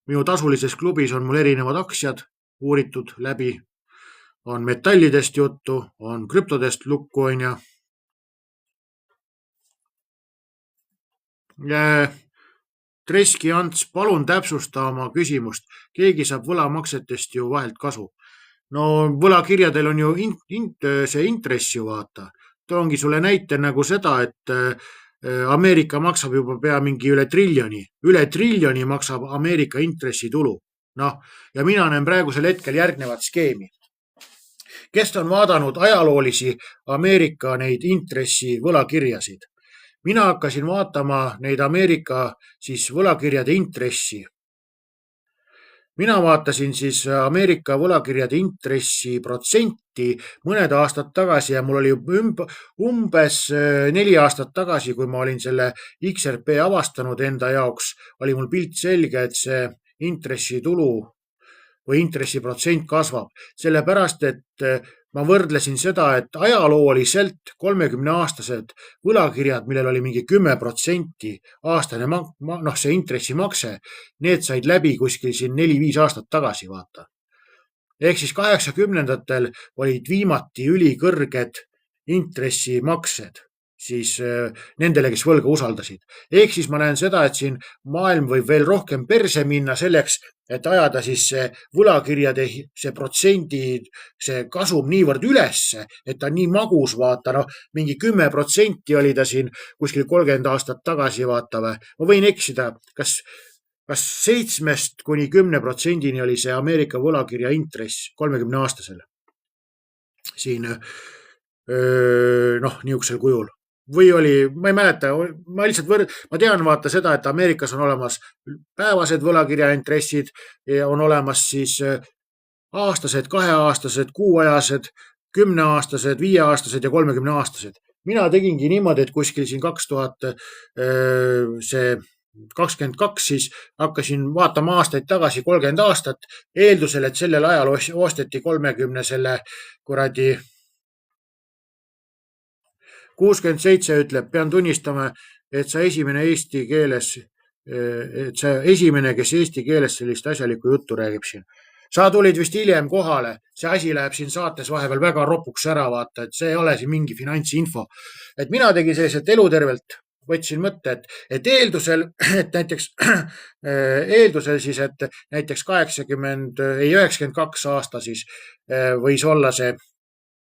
Minu tasulises klubis on mul erinevad aktsiad uuritud läbi. On metallidest juttu, on krüptodest lukku. Treski Ants, palun täpsusta oma küsimust. Keegi saab võlamaksetest ju vahelt kasu. No võlakirjadel on ju see intress ju vaata. Toongi sulle näite nagu seda, et Ameerika maksab juba pea mingi üle triljoni maksab Ameerika intressitulu. Ja mina näen praegusel hetkel järgnevat skeemi. kes on vaadanud ajaloolisi Ameerika neid intressivõlakirjasid? Mina hakkasin vaatama neid Ameerika siis võlakirjade intressi. Mina vaatasin siis Ameerika võlakirjade intressiprotsenti mõned aastad tagasi ja mul oli umbes 4 aastat tagasi, kui ma olin selle XRP avastanud enda jaoks, oli mul pilt selge, et see intressitulu või intressiprotsent kasvab, sellepärast et ma võrdlesin seda, et ajalooliselt 30-aastased võlakirjad, millel oli mingi 10% aastane see intressimakse, need said läbi kuskil siin 4-5 aastat tagasi, vaata. Ehk siis 80-ndatel olid viimati ülikõrged intressimaksed siis nendele, kes võlga usaldasid. Ehk siis ma näen seda, et siin maailm võib veel rohkem perse minna selleks, et ajada siis see võlakirjade, see protsendi, see kasum niivõrd ülesse, et ta on nii magus, vaata, mingi 10% oli ta siin kuskil 30 aastat tagasi, vaata või. Ma võin eksida, kas 7–10% oli see Ameerika võlakirja intress 30-aastasele. Siin niisugusel kujul. Või oli, ma ei mäleta, ma lihtsalt ma tean vaata seda, et Ameerikas on olemas päevased võlakirja intressid ja on olemas siis aastased, 2-aastased, 6-ajased, 10-aastased, 5-aastased ja 30-aastased. Mina tegingi niimoodi, et kuskil siin 2022 siis hakkasin vaatama aastaid tagasi 30 aastat, eeldusel, et sellel ajal osteti 30 selle kuradi 67 ütleb, pean tunnistama, et sa esimene kes eesti keeles sellist asjalikku juttu räägib siin. Sa tulid vist hiljem kohale, see asi läheb siin saates vahepeal väga ropuks ära, vaata, et see ei ole siin mingi finantsinfo. Et mina tegin selliselt elutervelt, võtsin mõtte, et eeldusel, et näiteks siis, et näiteks 92 aasta siis võis olla see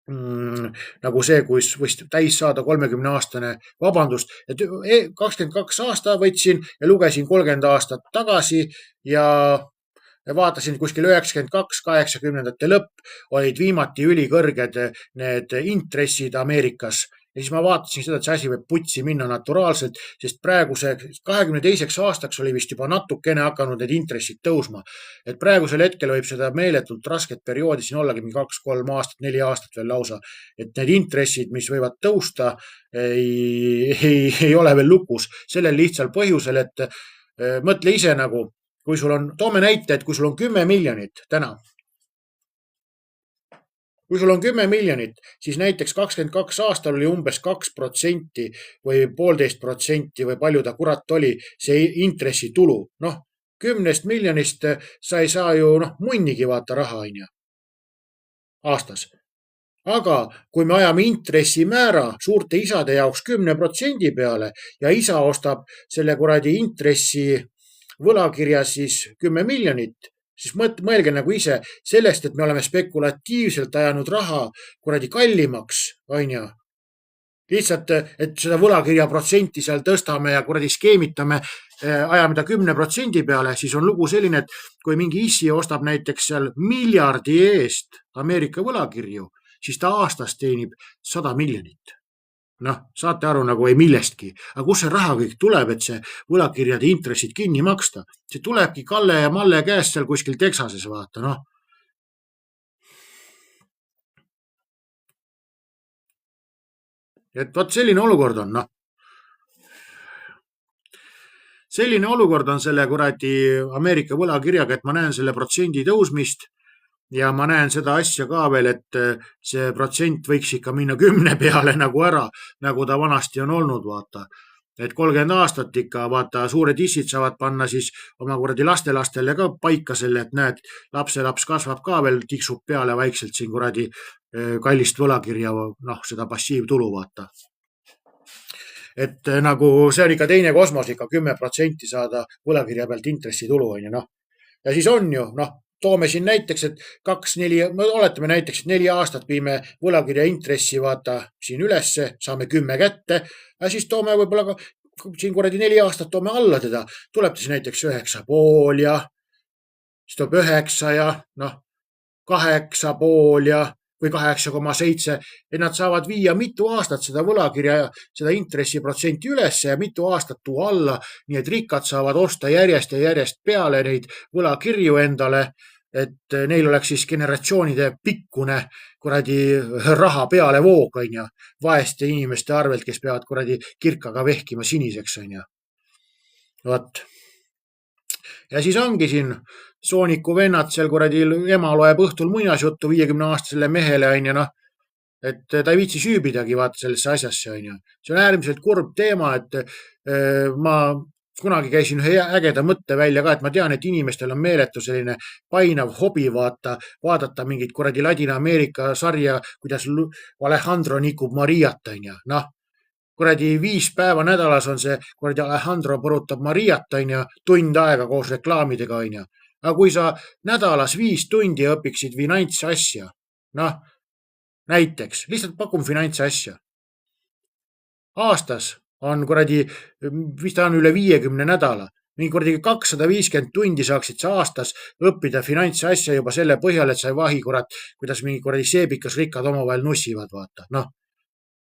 nagu see, kus võis täis saada 30-aastane, vabandust, et 22 aasta võtsin ja lugesin 30 aastat tagasi ja vaatasin kuskil 92, 80-ndate lõpp olid viimati ülikõrged need intressid Ameerikas. Ja siis ma vaatasin seda, et see asi võib putsi minna naturaalselt, sest praeguse 22 aastaks oli vist juba natukene hakanud need intressid tõusma. Et praegusel hetkel võib seda meeletult rasket perioodi siin ollagi 2-3 aastat, 4 aastat veel lausa. Et need intressid, mis võivad tõusta, ei ole veel lukus. Sellel lihtsal põhjusel, et mõtle ise nagu, kui sul on, toome näite, et kui sul on 10 miljonit täna, kui sul on 10 miljonit, siis näiteks 22 aastal oli umbes 2% või 1,5% või palju ta kurat oli see intressitulu. 10 miljonist sa ei saa ju munnigi vaata raha aastas. Aga kui me ajame intressimäära suurte isade jaoks 10% peale ja isa ostab selle kuradi intressi võlakirja siis 10 miljonit, siis mõelge nagu ise sellest, et me oleme spekulatiivselt ajanud raha kuradi kallimaks, onju. Lihtsalt, et seda võlakirja protsenti seal tõstame ja kuradi skeemitame, ajame ta 10% peale, siis on lugu selline, et kui mingi issi ostab näiteks seal miljardi eest Ameerika võlakirju, siis ta aastas teenib 100 miljonit. Saate aru nagu ei millestki. Aga kus see raha kõik tuleb, et see võlakirjade intressid kinni maksta? See tulebki Kalle ja Malle käest seal kuskil Texases, vaata, Et võt selline olukord on, Selline olukord on selle kuradi Ameerika võlakirjaga, et ma näen selle protsendi tõusmist ja ma näen seda asja ka veel, et see protsent võiks ikka minna 10 peale nagu ära, nagu ta vanasti on olnud, vaata. Et 30 aastat ikka, vaata, suured issid saavad panna siis oma kuradi lastelastele ka paika selle, et näed, lapselaps kasvab ka veel, tiksub peale vaikselt siin kuradi kallist võlakirja, seda passiivtulu, vaata. Et nagu see on ikka teine kosmos, ikka 10% saada võlakirja pealt intressitulu, onju, Ja siis on ju, toome siin näiteks, et 2-4, oletame näiteks, et 4 aastat viime võlakirja intressi, vaata, siin ülesse, saame 10 kätte, ja siis toome võib-olla siin kuradi 4 aastat toome alla teda, tuleb ta siis näiteks 9,5 ja siis tuleb 9 ja 8,5 ja või 8,7, et nad saavad viia mitu aastat seda võlakirja, seda intressiprotsenti üles ja mitu aastat tuua alla, nii et rikkad saavad osta järjest ja järjest peale neid võlakirju endale, et neil oleks siis generatsioonide pikkune kuradi raha pealevoog, on ju, vaeste inimeste arvelt, kes peavad kuradi kirkaga vehkima siniseks, on ju. Vot. Ja siis ongi siin Sooniku vennad seal kuradi ema loeb õhtul muinasjuttu 50-aastasele mehele, on ju, noh, et ta ei viitsi süübidagi vaata sellesse asjasse, on ju. See on äärmiselt kurb teema, et ma kunagi käisin ühe ägeda mõtte välja ka, et ma tean, et inimestel on meeletu selline painav hobi vaadata mingit kuradi Ladina-Ameerika sarja, kuidas Alejandro nikub Mariat, on ju. Noh, kuradi 5 päeva nädalas on see kuradi Alejandro põrutab Mariat, on ju, tund aega koos reklaamidega, on ju. Aga kui sa nädalas 5 tundi õpiksid finantsasja, noh, näiteks, lihtsalt pakun finantsasja. Aastas on kuradi, vist on üle 50 nädala. Mingi kuradi 250 tundi saaksid sa aastas õppida finantsasja juba selle põhjal, et sa ei vahi kurat, kuidas mingi kuradi seebikas rikkad omavahel nussivad, vaata. Noh.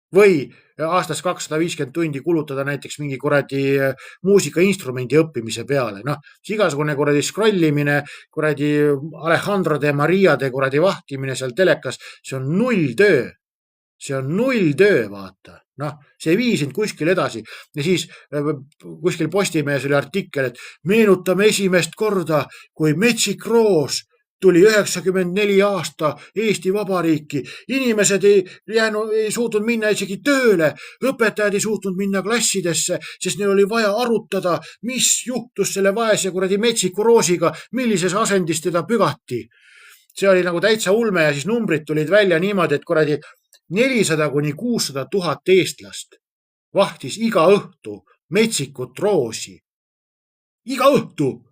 Või aastas 250 tundi kulutada näiteks mingi kuradi muusikainstrumendi õppimise peale. Noh, igasugune kuradi scrollimine, kuradi Alejandrode ja Mariade kuradi vahtimine seal telekas, see on null töö. See on null töö, vaata. Noh, see ei vii sind kuskil edasi. Ja siis kuskil Postimehes oli artikkel, et meenutame esimest korda, kui Metsik Roos tuli 94 aasta Eesti Vabariiki. Inimesed ei suutnud minna isegi tööle. Õpetajad ei suutnud minna klassidesse, sest neil oli vaja arutada, mis juhtus selle vaese kuradi Metsiku Roosiga, millises asendis teda pügati. See oli nagu täitsa ulme ja siis numbrid tulid välja niimoodi, et kuradi 400 kuni 600 000 eestlast vahtis iga õhtu Metsikut Roosi. Iga õhtu!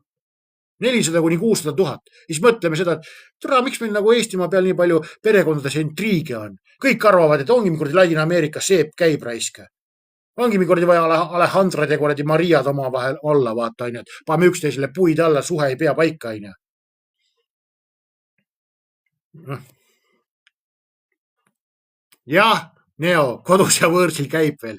400 kuni 600 000. Siis mõtleme seda, et tere, miks meil nagu Eestimaa peal nii palju perekondades intriige on. Kõik arvavad, et ongi kuradi Ladina-Ameerika seep käib raiske. Ongi kuradi vaja Alejandrod ja kuradi Mariad oma vahel olla, vaata, on ju. Paame üksteisele puid alla, suhe ei pea paika, on ju. Jah, Neo, kodus ja võõrsil käib veel.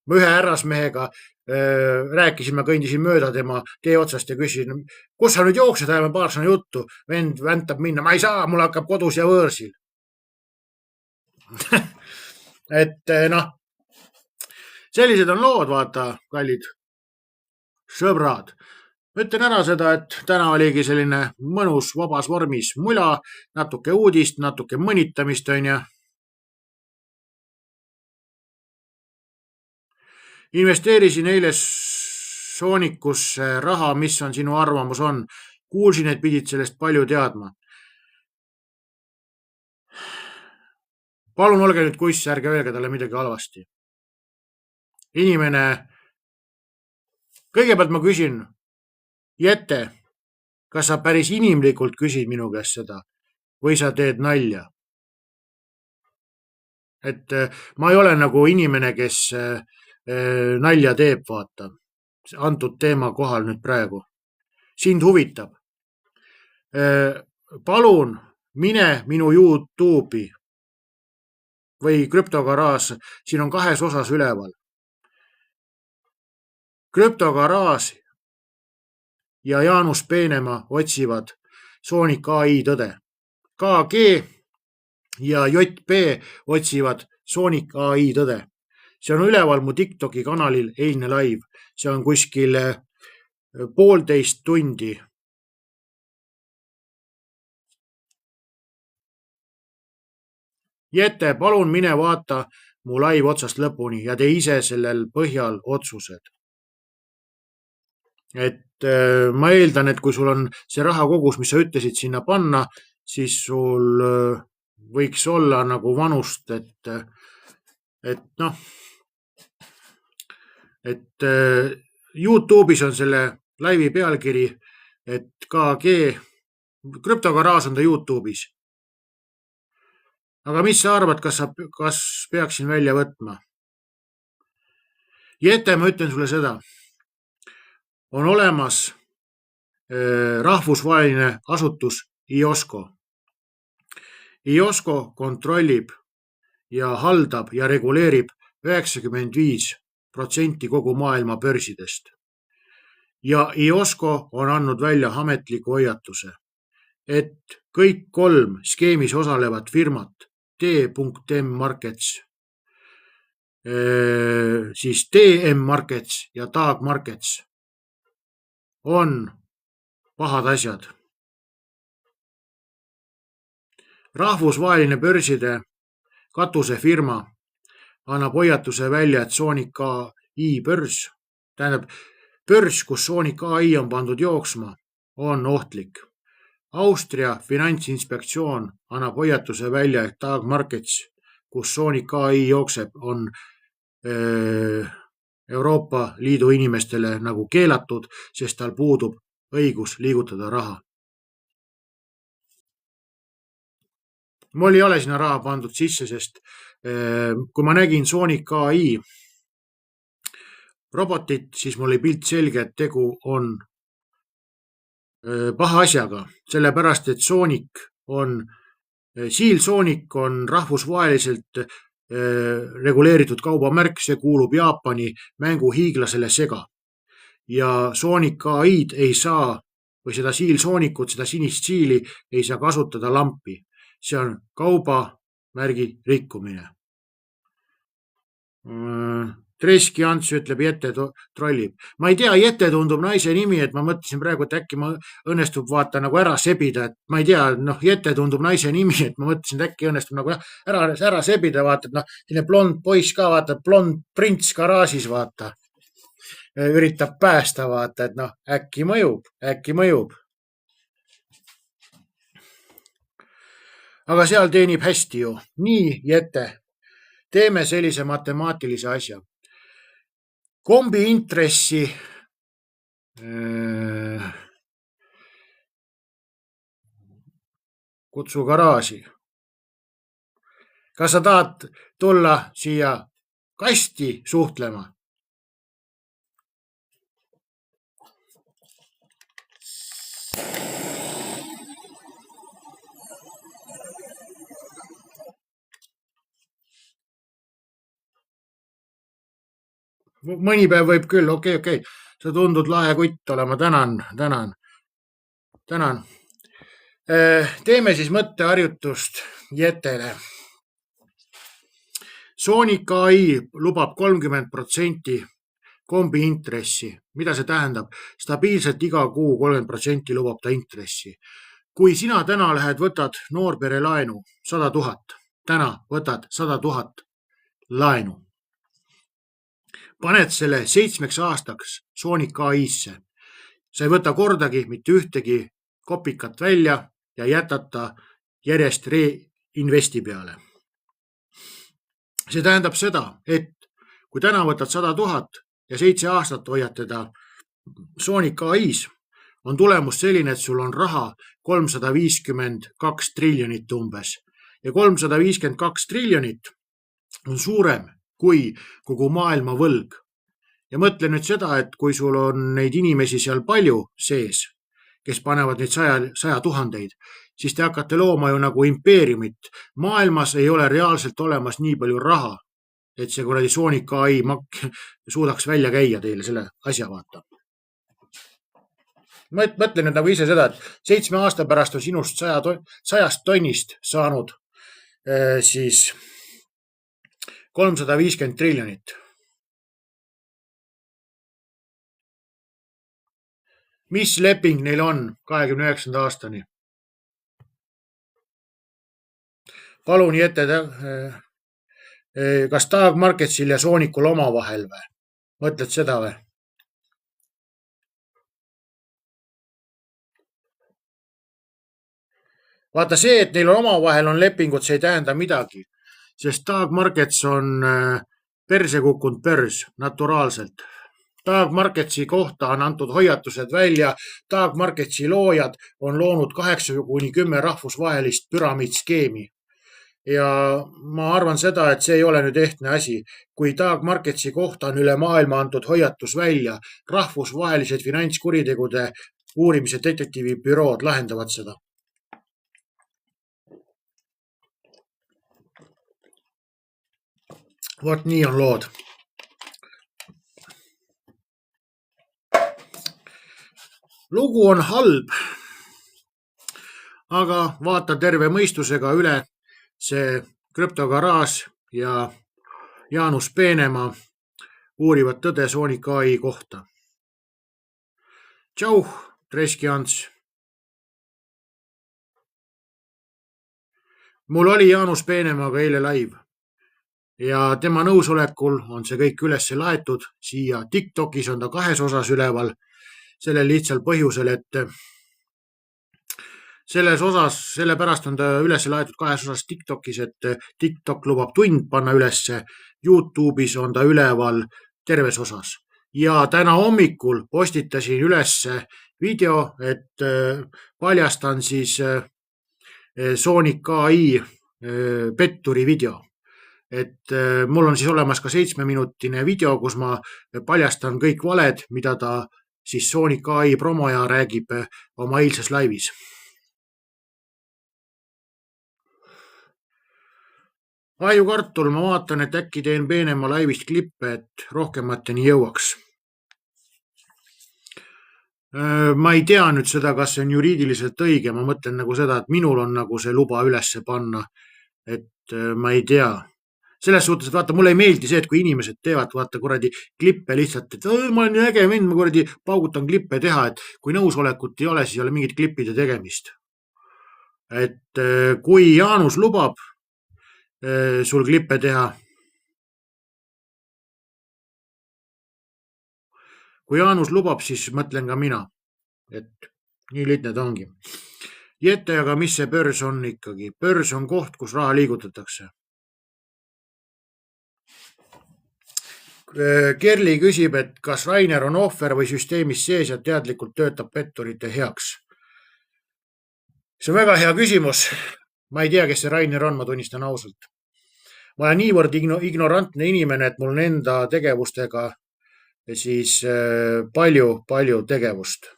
Ma ühe härrasmehega rääkisin, ma kõndisin mööda tema tee otsast ja küsisin, kus sa nüüd jooksed, ajame paar sõna juttu. Vend väntab minna, ma ei saa, mul hakkab kodus ja võõrsil. Et noh, sellised on lood, vaata, kallid sõbrad. Ütlen ära seda, et täna oligi selline mõnus vabas vormis mula, natuke uudist, natuke mõnitamist, on ju. Investeerisin eile Soonikusse raha, mis on sinu arvamus on. Kuulsin, et pidid sellest palju teadma. Palun olge nüüd kuss, ärge öelge talle midagi halvasti. Inimene, kõigepealt ma küsin, Jette, kas sa päris inimlikult küsid minu käest seda või sa teed nalja? Et ma ei ole nagu inimene, kes nalja teeb, vaata, antud teema kohal nüüd praegu. Sind huvitab. Palun mine minu YouTube'i või krüptogaraaž, siin on 2 osas üleval. Krüptogaraaž ja Jaanus Peenemaa otsivad Soonik AI tõde. KG ja JP otsivad Soonik AI tõde. See on üleval mu TikToki kanalil eilne live. See on kuskil 1,5 tundi. Jette, palun mine vaata mu live otsast lõpuni ja tee ise sellel põhjal otsused. Et ma eeldan, et kui sul on see raha kogus, mis sa ütlesid sinna panna, siis sul võiks olla nagu vanust, et noh, et YouTube'is on selle laivi pealkiri, et KG, krüptogaraaž on ta YouTube'is. Aga mis sa arvad, kas peaksin välja võtma? Jette, ma ütlen sulle seda. On olemas rahvusvaheline asutus IOSCO. IOSCO kontrollib ja haldab ja reguleerib 95% kogu maailma börsidest. Ja IOSCO on andnud välja ametliku hoiatuse, et kõik 3 skeemis osalevat firmat, T.M Markets, siis TM Markets ja TAG Markets on pahad asjad. Rahvusvaheline börside katusefirma annab hoiatuse välja, et Sonic AI börs, tähendab börs, kus Sonic AI on pandud jooksma, on ohtlik. Austria finantsinspektsioon annab hoiatuse välja, et TAG Markets, kus Sonic AI jookseb, on Euroopa Liidu inimestele nagu keelatud, sest tal puudub õigus liigutada raha. Mul ei ole sinna raha pandud sisse, sest kui ma nägin Sonic AI robotit, siis mul oli pilt selge, et tegu on paha asjaga, sellepärast et Seal Sonic on rahvusvaheliselt reguleeritud kaubamärk, see kuulub Jaapani mänguhiiglasele Sega. Ja Sonic AI-d ei saa, või seda Seal Sonicut, seda sinist siili ei saa kasutada lampi. See on kaubamärgi rikkumine. Treski Ants ütleb, Jette trollib. Ma ei tea, Jette tundub naise nimi, et ma mõtlesin praegu, et äkki ma õnnestub vaata nagu ära sebida, et ma ei tea, Jette tundub naise nimi, et ma mõtlesin, et äkki õnnestub nagu ära sebida, vaata, et selline blond poiss ka, vaata, blond prints garaažis, vaata. Üritab päästa, vaata, et äkki mõjub. Aga seal teenib hästi ju. Nii, Jette, teeme sellise matemaatilise asja. Kombi intressi kutsu garaaži. Kas sa tahad tulla siia kasti suhtlema? Mõni päev võib küll, okei. Sa tundud lahe kutt olema, tänan. Teeme siis mõtteharjutust Jetele. Sonic AI lubab 30% kombi intressi. Mida see tähendab? Stabiilselt iga kuu 30% lubab ta intressi. Kui sina täna võtad noorbere laenu 100 000, täna võtad 100 000 laenu. Paned selle 7 aastaks Sonic AI-sse. Sa ei võta kordagi mitte ühtegi kopikat välja ja jätad ta järjest reinvesti peale. See tähendab seda, et kui täna võtad 100 000 ja 7 aastat hoiad teda Sonic AI-s, on tulemus selline, et sul on raha 352 triljonit umbes. Ja 352 triljonit on suurem kui kogu maailma võlg. Ja mõtle nüüd seda, et kui sul on neid inimesi seal palju sees, kes panevad neid 100 000, siis te hakkate looma ju nagu impeeriumit. Maailmas ei ole reaalselt olemas nii palju raha, et see kuradi Sonic AI suudaks välja käia teile selle asja, vaata. Mõtle nüüd nagu ise seda, et 7 aasta pärast on sinust 100 tonnist saanud siis 350 triljonit. Mis leping neil on 29. aastani? Palun, Jette, kas TAG Marketsil ja Sonicul omavahel või? Mõtled seda või? Vaata see, et neil omavahel on lepingud, see ei tähenda midagi. Sest TAG Markets on perse kukkunud börs naturaalselt. TAG Marketsi kohta on antud hoiatused välja. TAG Marketsi loojad on loonud 8–10 rahvusvahelist püramiidskeemi. Ja ma arvan seda, et see ei ole nüüd ehtne asi. Kui TAG Marketsi kohta on üle maailma antud hoiatus välja, rahvusvahelised finantskuritegude uurimise detektiivibürood lahendavad seda. Vot nii on lood. Lugu on halb, aga vaata terve mõistusega üle see krüptogaraaž ja Jaanus Peenemaa uurivad tõde Sonic AI kohta. Tšau, Treski Ants. Mul oli Jaanus Peenemaaga eile live ja tema nõusolekul on see kõik üles laetud siia. TikTokis on ta 2 osas üleval. Sellel lihtsal põhjusel, et sellepärast on ta üles laetud 2 osas TikTokis, et TikTok lubab tund panna ülesse. YouTube'is on ta üleval terves osas. Ja täna hommikul postitasin ülesse video, et paljastan siis Sonic AI petturi video. Et mul on siis olemas ka 7-minutine video, kus ma paljastan kõik valed, mida ta siis Sonic AI promoja räägib oma eilses laivis. Ajukartul, ma vaatan, et äkki teen Peenemaa laivist klippe, et rohkemateni jõuaks. Ma ei tea nüüd seda, kas see on juriidiliselt õige. Ma mõtlen nagu seda, et minul on nagu see luba ülesse panna. Et ma ei tea. Selles suhtes, et vaata, mulle ei meeldi see, et kui inimesed teevad, vaata kuradi klippe lihtsalt, et ma olen äge vend, ma kuradi paugutan klippe teha, et kui nõusolekut ei ole, siis ei ole mingit klippide tegemist. Et kui Jaanus lubab sul klippe teha, kui Jaanus lubab, siis mõtlen ka mina, et nii lihtne ta ongi. Jette, aga mis see börs on ikkagi? Börs on koht, kus raha liigutatakse. Kerli küsib, et kas Rainer on ohver või süsteemis sees ja teadlikult töötab petturite heaks. See on väga hea küsimus. Ma ei tea, kes see Rainer on, ma tunnistan ausalt. Ma olen niivõrd ignorantne inimene, et mul on enda tegevustega siis palju tegevust.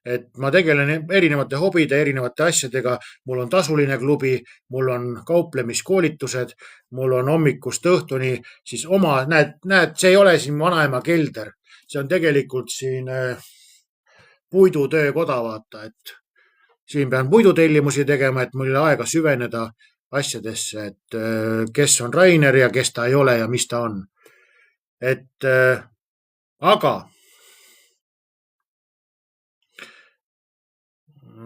Et ma tegelen erinevate hobide, erinevate asjadega. Mul on tasuline klubi, mul on kauplemiskoolitused, mul on hommikust õhtuni siis oma, näed, see ei ole siin vanaema kelder. See on tegelikult siin puidutöökoda, vaata, et siin pean puidutellimusi tegema, et mul ei ole aega süveneda asjadesse, et kes on Rainer ja kes ta ei ole ja mis ta on. Et aga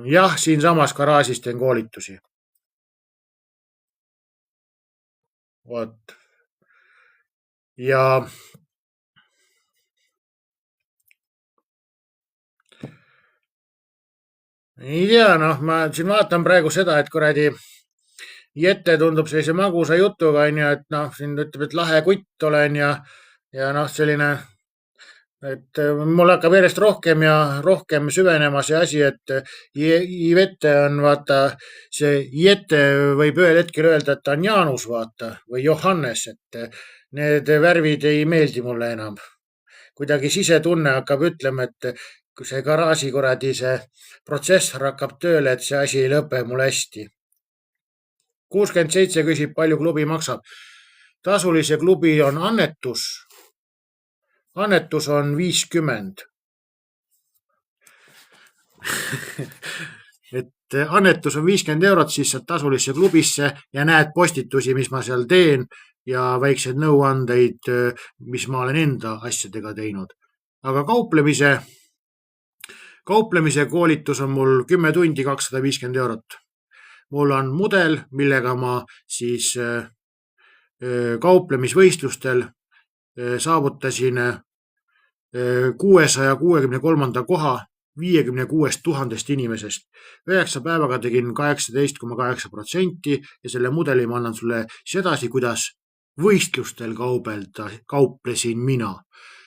jah, siinsamas garaažis teen koolitusi. Vot. Ja ei tea, ma siin vaatan praegu seda, et kuradi Jette tundub sellise magusa jutuga, et siin ütleb, et lahe kutt olen ja selline, et mul hakkab järjest rohkem ja rohkem süvenema see asi, et Ivette on, vaata, see Jette võib ühel hetkel öelda, et ta on Jaanus, vaata, või Johannes, et need värvid ei meeldi mulle enam. Kuidagi sisetunne hakkab ütlema, et kui see garaaži kuradi see protsessor hakkab tööle, et see asi ei lõpe mul hästi. 67 küsib, palju klubi maksab. Tasulise klubi on annetus. Annetus on 50. Et annetus on 50 €, siis saad tasulisse klubisse ja näed postitusi, mis ma seal teen ja väikseid nõuandeid, mis ma olen enda asjadega teinud. Aga kauplemise koolitus on mul 10 tundi 250 €. Mul on mudel, millega ma siis kauplemisvõistlustel saavutasin 663. koha 56 000 inimesest. 9 päevaga tegin 18,8% ja selle mudeli ma annan sulle siis edasi, kuidas võistlustel kauplesin mina.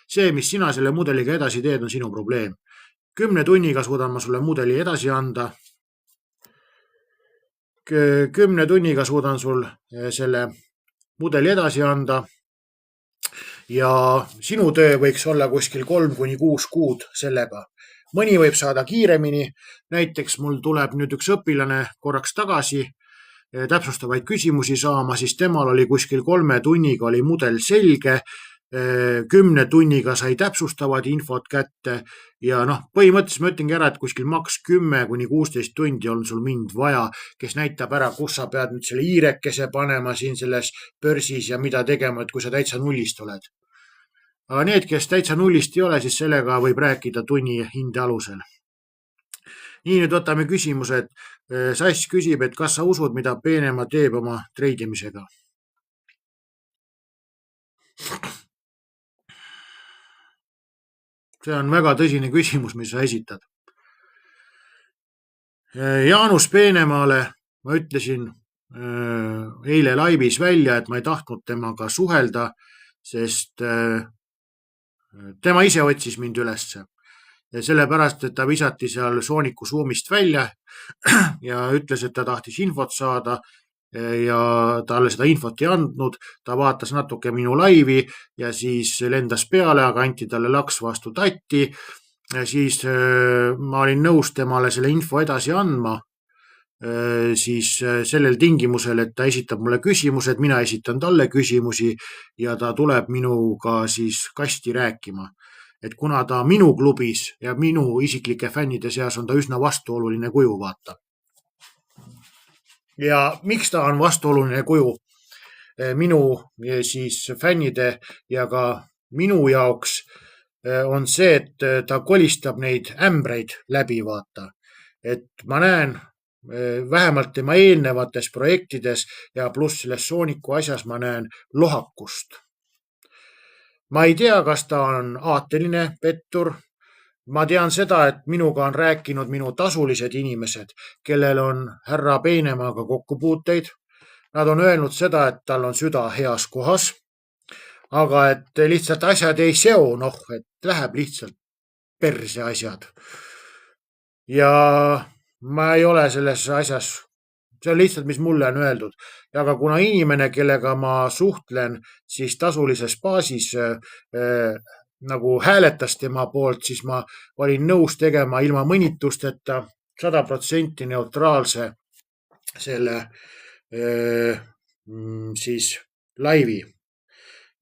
See, mis sina selle mudeliga edasi teed, on sinu probleem. 10 tunniga suudan ma sulle mudeli edasi anda. 10 tunniga suudan sul selle mudeli edasi anda ja sinu töö võiks olla kuskil 3 kuni 6 kuud sellega. Mõni võib saada kiiremini. Näiteks mul tuleb nüüd üks õpilane korraks tagasi täpsustavaid küsimusi saama, siis temal oli kuskil 3 tunniga oli mudel selge, 10 tunniga sai täpsustavad infot kätte ja noh, põhimõtteliselt ma ütlengi ära, et kuskil maks 10–16 tundi on sul mind vaja, kes näitab ära, kus sa pead nüüd selle hiirekese panema siin selles börsis ja mida tegema, et kui sa täitsa nullist oled. Aga need, kes täitsa nullist ei ole, siis sellega võib rääkida tunni hinde alusel. Nii, nüüd võtame küsimuse, et Sass küsib, et kas sa usud, mida Peenema teeb oma treidimisega? See on väga tõsine küsimus, mis sa esitad. Jaanus Peenemaale ma ütlesin eile laivis välja, et ma ei tahtnud temaga suhelda, sest tema ise otsis mind ülesse. Ja sellepärast, et ta visati seal Sooniku Zoomist välja ja ütles, et ta tahtis infot saada ja talle seda infot ei andnud. Ta vaatas natuke minu laivi ja siis lendas peale, aga anti talle laks vastu tatti. Ja siis ma olin nõus temale selle info edasi andma, siis sellel tingimusel, et ta esitab mulle küsimused, mina esitan talle küsimusi ja ta tuleb minuga siis kasti rääkima. Et kuna ta minu klubis ja minu isiklike fännide seas on ta üsna vastuoluline kuju, vaata. Ja miks ta on vastuoluline kuju minu siis fännide ja ka minu jaoks on see, et ta kolistab neid ämbreid läbi, vaata. Et ma näen vähemalt tema eelnevates projektides ja pluss selles Sooniku asjas ma näen lohakust. Ma ei tea, kas ta on aateline pettur. Ma tean seda, et minuga on rääkinud minu tasulised inimesed, kellel on härra Peenemaaga kokkupuuteid. Nad on öelnud seda, et tal on süda heas kohas, aga et lihtsalt asjad ei seo, et läheb lihtsalt perse asjad. Ja ma ei ole selles asjas, see on lihtsalt, mis mulle on öeldud. Ja ka kuna inimene, kellega ma suhtlen, siis tasulises baasis nagu hääletas tema poolt, siis ma olin nõus tegema ilma mõnitusteta 100% neutraalse selle siis laivi.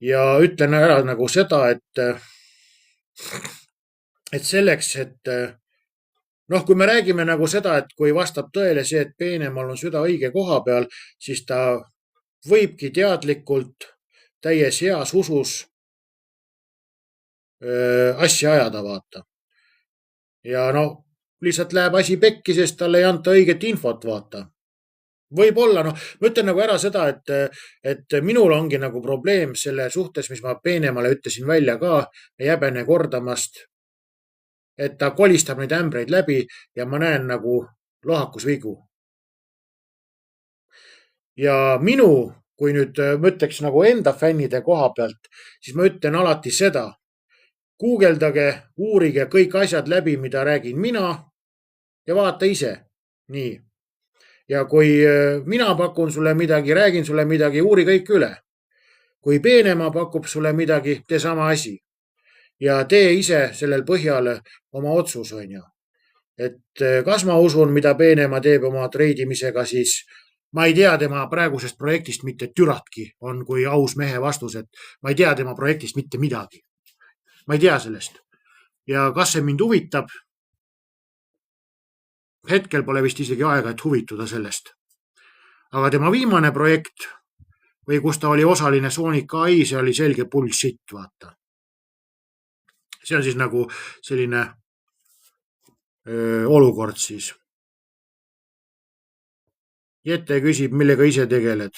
Ja ütlen ära nagu seda, et selleks, et kui me räägime nagu seda, et kui vastab tõele see, et Peenemaal on süda õige koha peal, siis ta võibki teadlikult täies heas usus asja ajada, vaata. Ja lihtsalt läheb asi pekki, sest talle ei anta õiget infot, vaata. Võib-olla, ma ütlen nagu ära seda, et minul ongi nagu probleem selle suhtes, mis ma Peenemale ütlesin välja ka, ei häbene kordamast, et ta kolistab neid ämbreid läbi ja ma näen nagu lohakusvigu. Ja kui nüüd ma ütleks nagu enda fännide koha pealt, siis ma ütlen alati seda, guugeldage, uurige kõik asjad läbi, mida räägin mina ja vaata ise. Nii. Ja kui mina pakun sulle midagi, räägin sulle midagi, uuri kõik üle. Kui Peenemaa pakub sulle midagi, tee sama asi. Ja tee ise sellel põhjal oma otsus, on ju. Et kas ma usun, mida Peenemaa teeb oma treidimisega, siis ma ei tea tema praegusest projektist mitte türatki, on kui aus mehe vastus, et ma ei tea tema projektist mitte midagi. Ma ei tea sellest. Ja kas see mind huvitab? Hetkel pole vist isegi aega, et huvituda sellest. Aga tema viimane projekt või kus ta oli osaline Sonic AI, see oli selge bullshit, vaata. See on siis nagu selline olukord siis. Jette küsib, millega ise tegeled.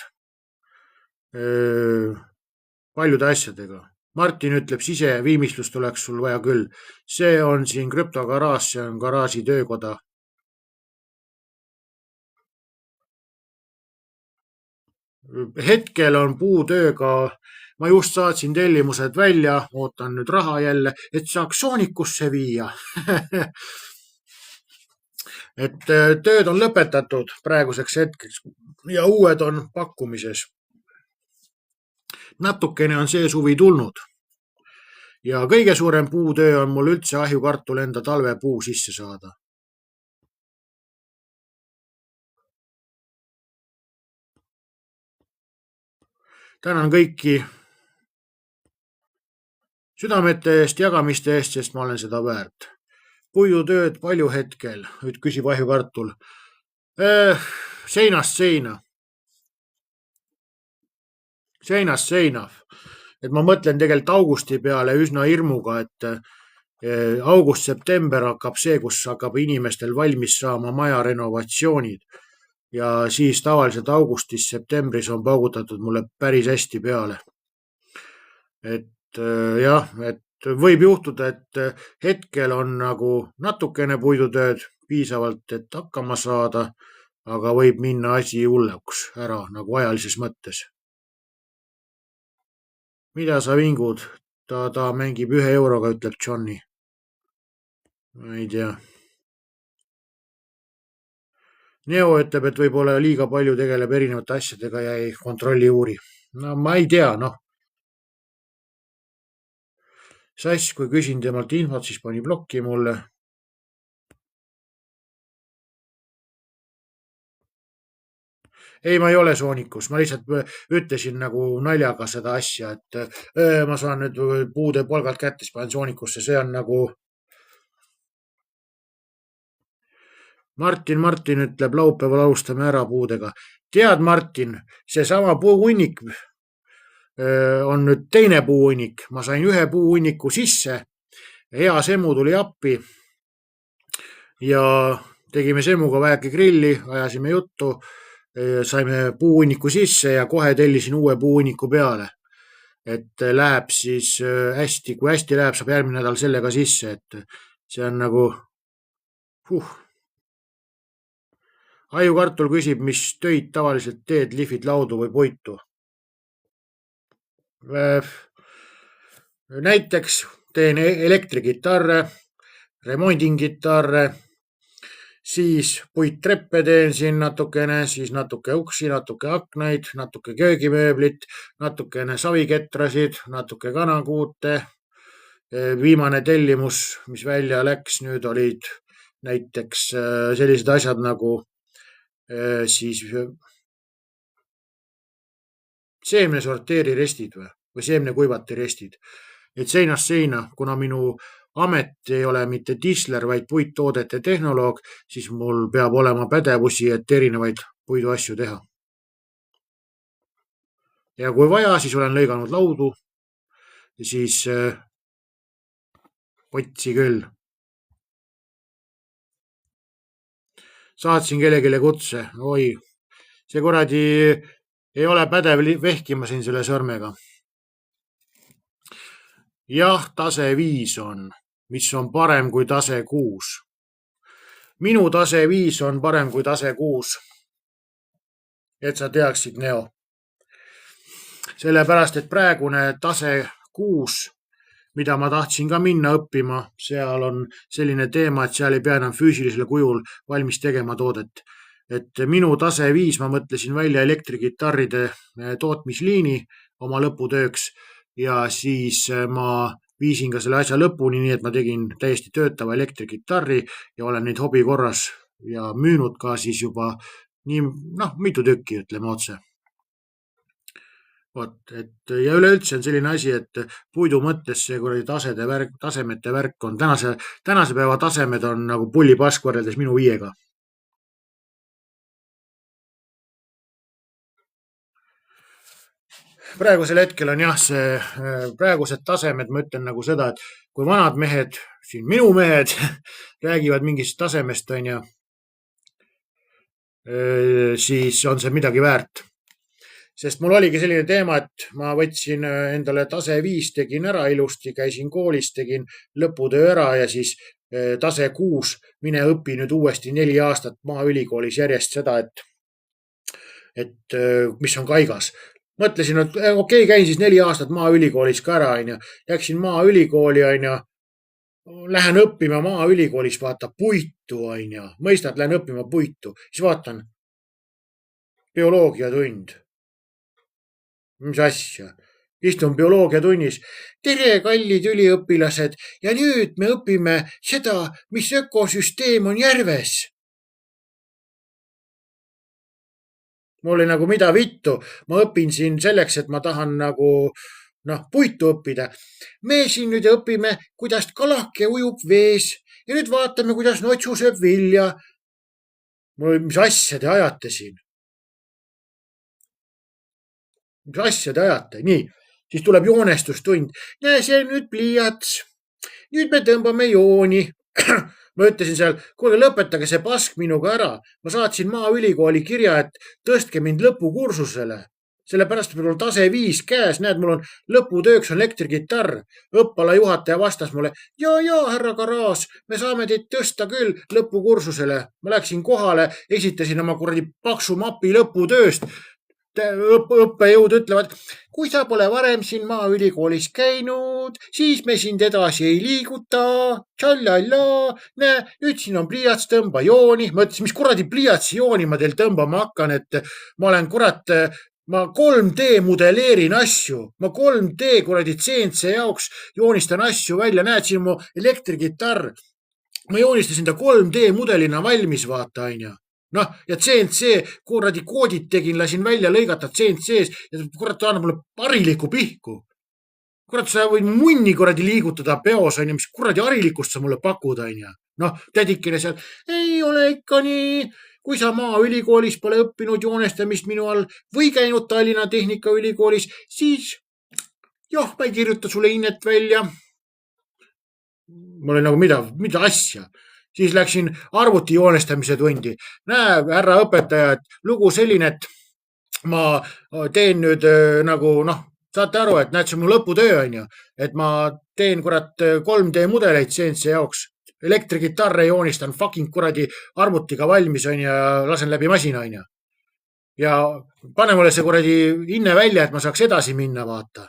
Paljude asjadega. Martin ütleb, siseviimistlust oleks sul vaja küll. See on siin krüptogaraaž, see on garaaži töökoda. Hetkel on puutööga, ma just saatsin tellimused välja, ootan nüüd raha jälle, et saaks Soonikusse viia. Et tööd on lõpetatud praeguseks hetkeks ja uued on pakkumises. Natukene on see suvi tulnud. Ja kõige suurem puutöö on mul üldse ahjukartul enda talvepuu sisse saada. tänan kõiki südamete eest, jagamiste eest, sest ma olen seda väärt. Puidutööd palju hetkel, küsib ahjukartul. Seinast seina. Seinast seina. Et ma mõtlen tegelikult augusti peale üsna hirmuga, et august-september hakkab see, kus hakkab inimestel valmis saama maja renovatsioonid. Ja siis tavaliselt augustis-septembris on paugutatud mulle päris hästi peale. Et jah, et võib juhtuda, et hetkel on nagu natukene puidutööd piisavalt, et hakkama saada, aga võib minna asi hulluks ära nagu ajalises mõttes. Mida sa vingud? Ta mängib 1 euroga, ütleb Johnny. Ma ei tea. Neo ütleb, et võib-olla liiga palju tegeleb erinevate asjadega ja ei kontrolli uuri. No ma ei tea, noh. Sass, kui küsin temalt infot, siis pani plokki mulle. Ei, ma ei ole soonikus, ma lihtsalt ütlesin nagu naljaga seda asja, et ma saan nüüd puude palgalt kätte, siis panen soonikusse, see on nagu. Martin ütleb, laupäeval alustame ära puudega. Tead, Martin, seesama puuhunnik on nüüd teine puuhunnik. Ma sain 1 puuhunniku sisse. Hea Semu tuli appi ja tegime Semuga väike grilli, ajasime juttu. Saime puuhunniku sisse ja kohe tellisin uue puuhunniku peale. Et läheb siis hästi, kui hästi läheb, saab järgmine nädal sellega sisse, et see on nagu Aiukartul küsib, mis töid tavaliselt teed, lihvid laudu või puitu. Näiteks teen elektrikitarre, remondin kitarre, siis puittreppe teen siin natukene, siis natuke uksi, natuke aknaid, natuke köögimööblit, natukene saviketrasid, natuke kanakuute. Viimane tellimus, mis välja läks, nüüd olid näiteks sellised asjad nagu siis seemnesorteerirestid või seemnekuivatirestid. Et seinast seina, kuna minu amet ei ole mitte tisler, vaid puittoodete tehnoloog, siis mul peab olema pädevusi, et erinevaid puiduasju teha. Ja kui vaja, siis olen lõiganud laudu ja siis potsi küll. Saatsin kellelegi kutse, oi, see kuradi ei ole pädev vehkima siin selle sõrmega. Jah, tase 5 on, mis on parem kui tase 6. Minu tase 5 on parem kui tase 6. Et sa teaksid, Neo. Sellepärast, et praegune tase 6, mida ma tahtsin ka minna õppima, seal on selline teema, et seal ei pea enam füüsilisel kujul valmis tegema toodet. Et minu tase 5 ma mõtlesin välja elektrikitarride tootmisliini oma lõputööks ja siis ma viisin ka selle asja lõpuni, nii et ma tegin täiesti töötava elektrikitarri ja olen neid hobi korras ja müünud ka siis juba mitu tükki, ütleme otse. Ja üleüldse on selline asi, et puidu mõttes see tasemete värk on. Tänase päeva tasemed on nagu pullipask võrreldes minu 5-ga. Praegusel hetkel on jah, praegused tasemed, ma ütlen nagu seda, et kui vanad mehed, siin minu mehed, räägivad mingist tasemest, siis on see midagi väärt. Sest mul oligi selline teema, et ma võtsin endale tase 5, tegin ära ilusti, käisin koolis, tegin lõputöö ära ja siis tase 6, mine õpi nüüd uuesti 4 aastat maaülikoolis järjest seda, et mis on kaigas. Mõtlesin, et okei, käin siis 4 aastat maaülikoolis ka ära, läksin maaülikooli, lähen õppima maaülikoolis, vaata puitu, mõistad, lähen õppima puitu, siis vaatan bioloogiatund. Mis asja? Istun bioloogiatunnis. Tere, kallid üliõpilased ja nüüd me õpime seda, mis ökosüsteem on järves. mul oli nagu mida vittu, ma õpin siin selleks, et ma tahan nagu puitu õppida. me siin nüüd õpime, kuidas kalake ujub vees ja nüüd vaatame, kuidas notsu sööb vilja. mis asja te ajate siin? mis asja te ajate? nii, siis tuleb joonestustund. näe, see on nüüd pliiats. nüüd me tõmbame jooni. ma ütlesin seal, kuulge, lõpetage see pask minuga ära. ma saatsin Maaülikooli kirja, et tõstke mind lõpukursusele. sellepärast, et mul on tase 5 käes, näed, mul on lõputööks on elektrikitarr. õppala juhataja vastas mulle, ja, härra Karaas, me saame teid tõsta küll lõpukursusele. ma läksin kohale, esitasin oma kuradi paksu mapi lõputööst. õppejõud ütlevad, kui sa pole varem siin Maaülikoolis käinud, siis me sind edasi ei liiguta. Tšallalla, näe, nüüd siin on pliiats, tõmba jooni. ma ütlesin, mis kuradi pliiatsi jooni ma teil tõmbama hakkan, et ma olen ma 3D modelleerin asju, ma 3D kuradi CNC jaoks joonistan asju välja, näed siin mu elektrikitarr. ma joonistasin ta 3D mudelina valmis, vaata, onju. ja CNC kuradi koodid tegin, lasin välja lõigata CNC-s ja kurat annab mulle harilikku pihku. kurat, sa võid munni kuradi liigutada peos, onju, mis kuradi harilikust sa mulle pakud, onju. tädikene seal, ei ole ikka nii. kui sa Maaülikoolis pole õppinud joonestamist minu all või käinud Tallinna Tehnikaülikoolis, siis jah, ma ei kirjuta sulle hinnet välja. ma olin nagu, mida asja? siis läksin arvuti joonestamise tundi. näe, härra õpetaja, et lugu selline, et ma teen nüüd saate aru, et näed, see on mu lõputöö, onju. et ma teen kurat 3D mudeleid CNC jaoks. elektrikitarre joonistan fucking kuradi arvutiga valmis, onju, ja lasen läbi masina, onju. ja pane mulle see kuradi hinne välja, et ma saaks edasi minna, vaata.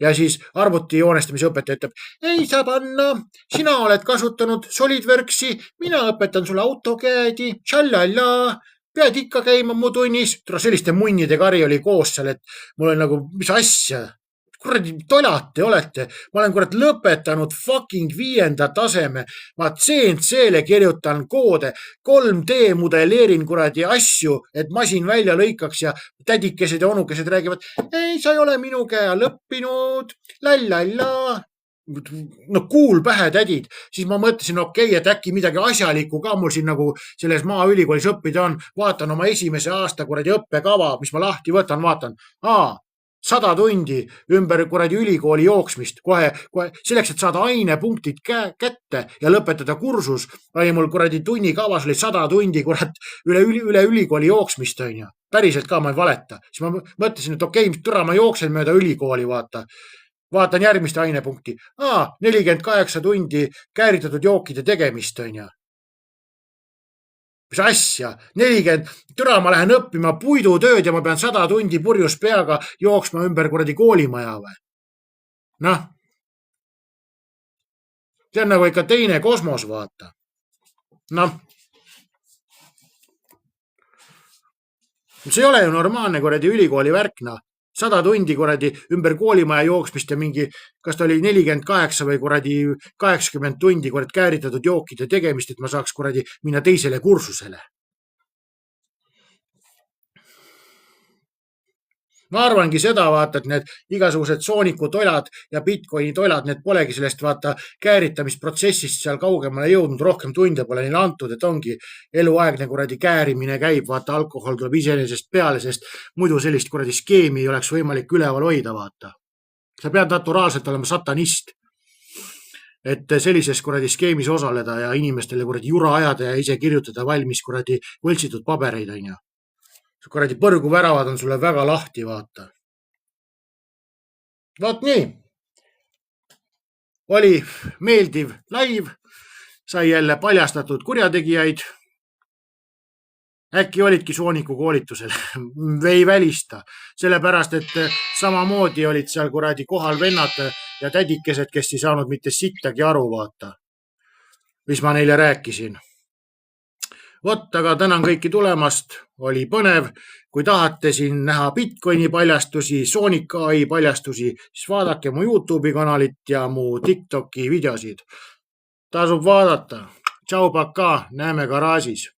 ja siis arvuti joonestamise õpetaja ütleb, ei saa panna, sina oled kasutanud SolidWorksi, mina õpetan sulle AutoCAD-i, tšallalla, pead ikka käima mu tunnis. selliste munnide kari oli koos seal, et mul oli nagu, mis asja, kuradi tolate olete, ma olen kurat lõpetanud fucking 5. taseme, ma CNC-le kirjutan koode, 3D modelleerin kuradi asju, et masin välja lõikaks ja tädikesed ja onukesed räägivad, ei, sa ei ole minu käe all õppinud, lallalla. kuul pähe, tädid. siis ma mõtlesin, okei, et äkki midagi asjalikku ka mul siin nagu selles Maaülikoolis õppida on. vaatan oma esimese aasta kuradi õppekava, mis ma lahti võtan, vaatan. 100 tundi ümber kuradi ülikooli jooksmist. kohe selleks, et saada ainepunktid kätte ja lõpetada kursus, oli mul kuradi tunnikavas oli 100 tundi kurat üle ülikooli jooksmist, onju. päriselt ka, ma ei valeta. siis ma mõtlesin, et okei, mis türa ma jooksen mööda ülikooli, vaata. vaatan järgmist ainepunkti. 48 tundi kääritatud jookide tegemist, onju. mis asja, 40, türa ma lähen õppima puidutööd ja ma pean 100 tundi purjus peaga jooksma ümber kuradi koolimaja või? see on nagu ikka teine kosmos, vaata. see ei ole ju normaalne kuradi ülikooli värk, 100 tundi kuradi ümber koolimaja jooksmist ja mingi, kas ta oli 48 või kuradi 80 tundi kuradi kääritatud jookide tegemist, et ma saaks kuradi minna teisele kursusele. ma arvangi seda, vaata, et need igasugused Sooniku tolad ja Bitcoini tolad, need polegi sellest vaata kääritamisprotsessist seal kaugemale jõudnud, rohkem tunde pole neile antud, et ongi eluaegne kuradi käärimine käib, vaata, alkohol tuleb iseenesest peale, sest muidu sellist kuradi skeemi ei oleks võimalik üleval hoida, vaata. sa pead naturaalselt olema satanist, et sellises kuradi skeemis osaleda ja inimestele kuradi jura ajada ja ise kirjutada valmis kuradi võltsitud pabereid, onju. kuradi põrguväravad on sulle väga lahti, vaata. Vaat nii. oli meeldiv live, sai jälle paljastatud kurjategijaid. äkki olidki Sooniku koolitusel ei välista, sellepärast et samamoodi olid seal kuradi kohal vennad ja tädikesed, kes ei saanud mitte sittagi aru, vaata, mis ma neile rääkisin. vot, aga tänan kõiki tulemast, oli põnev. kui tahate siin näha Bitcoini paljastusi, Sonic AI paljastusi, siis vaadake mu YouTube'i kanalit ja mu TikToki videosid. tasub vaadata. Tšau, pakaa, näeme garaažis.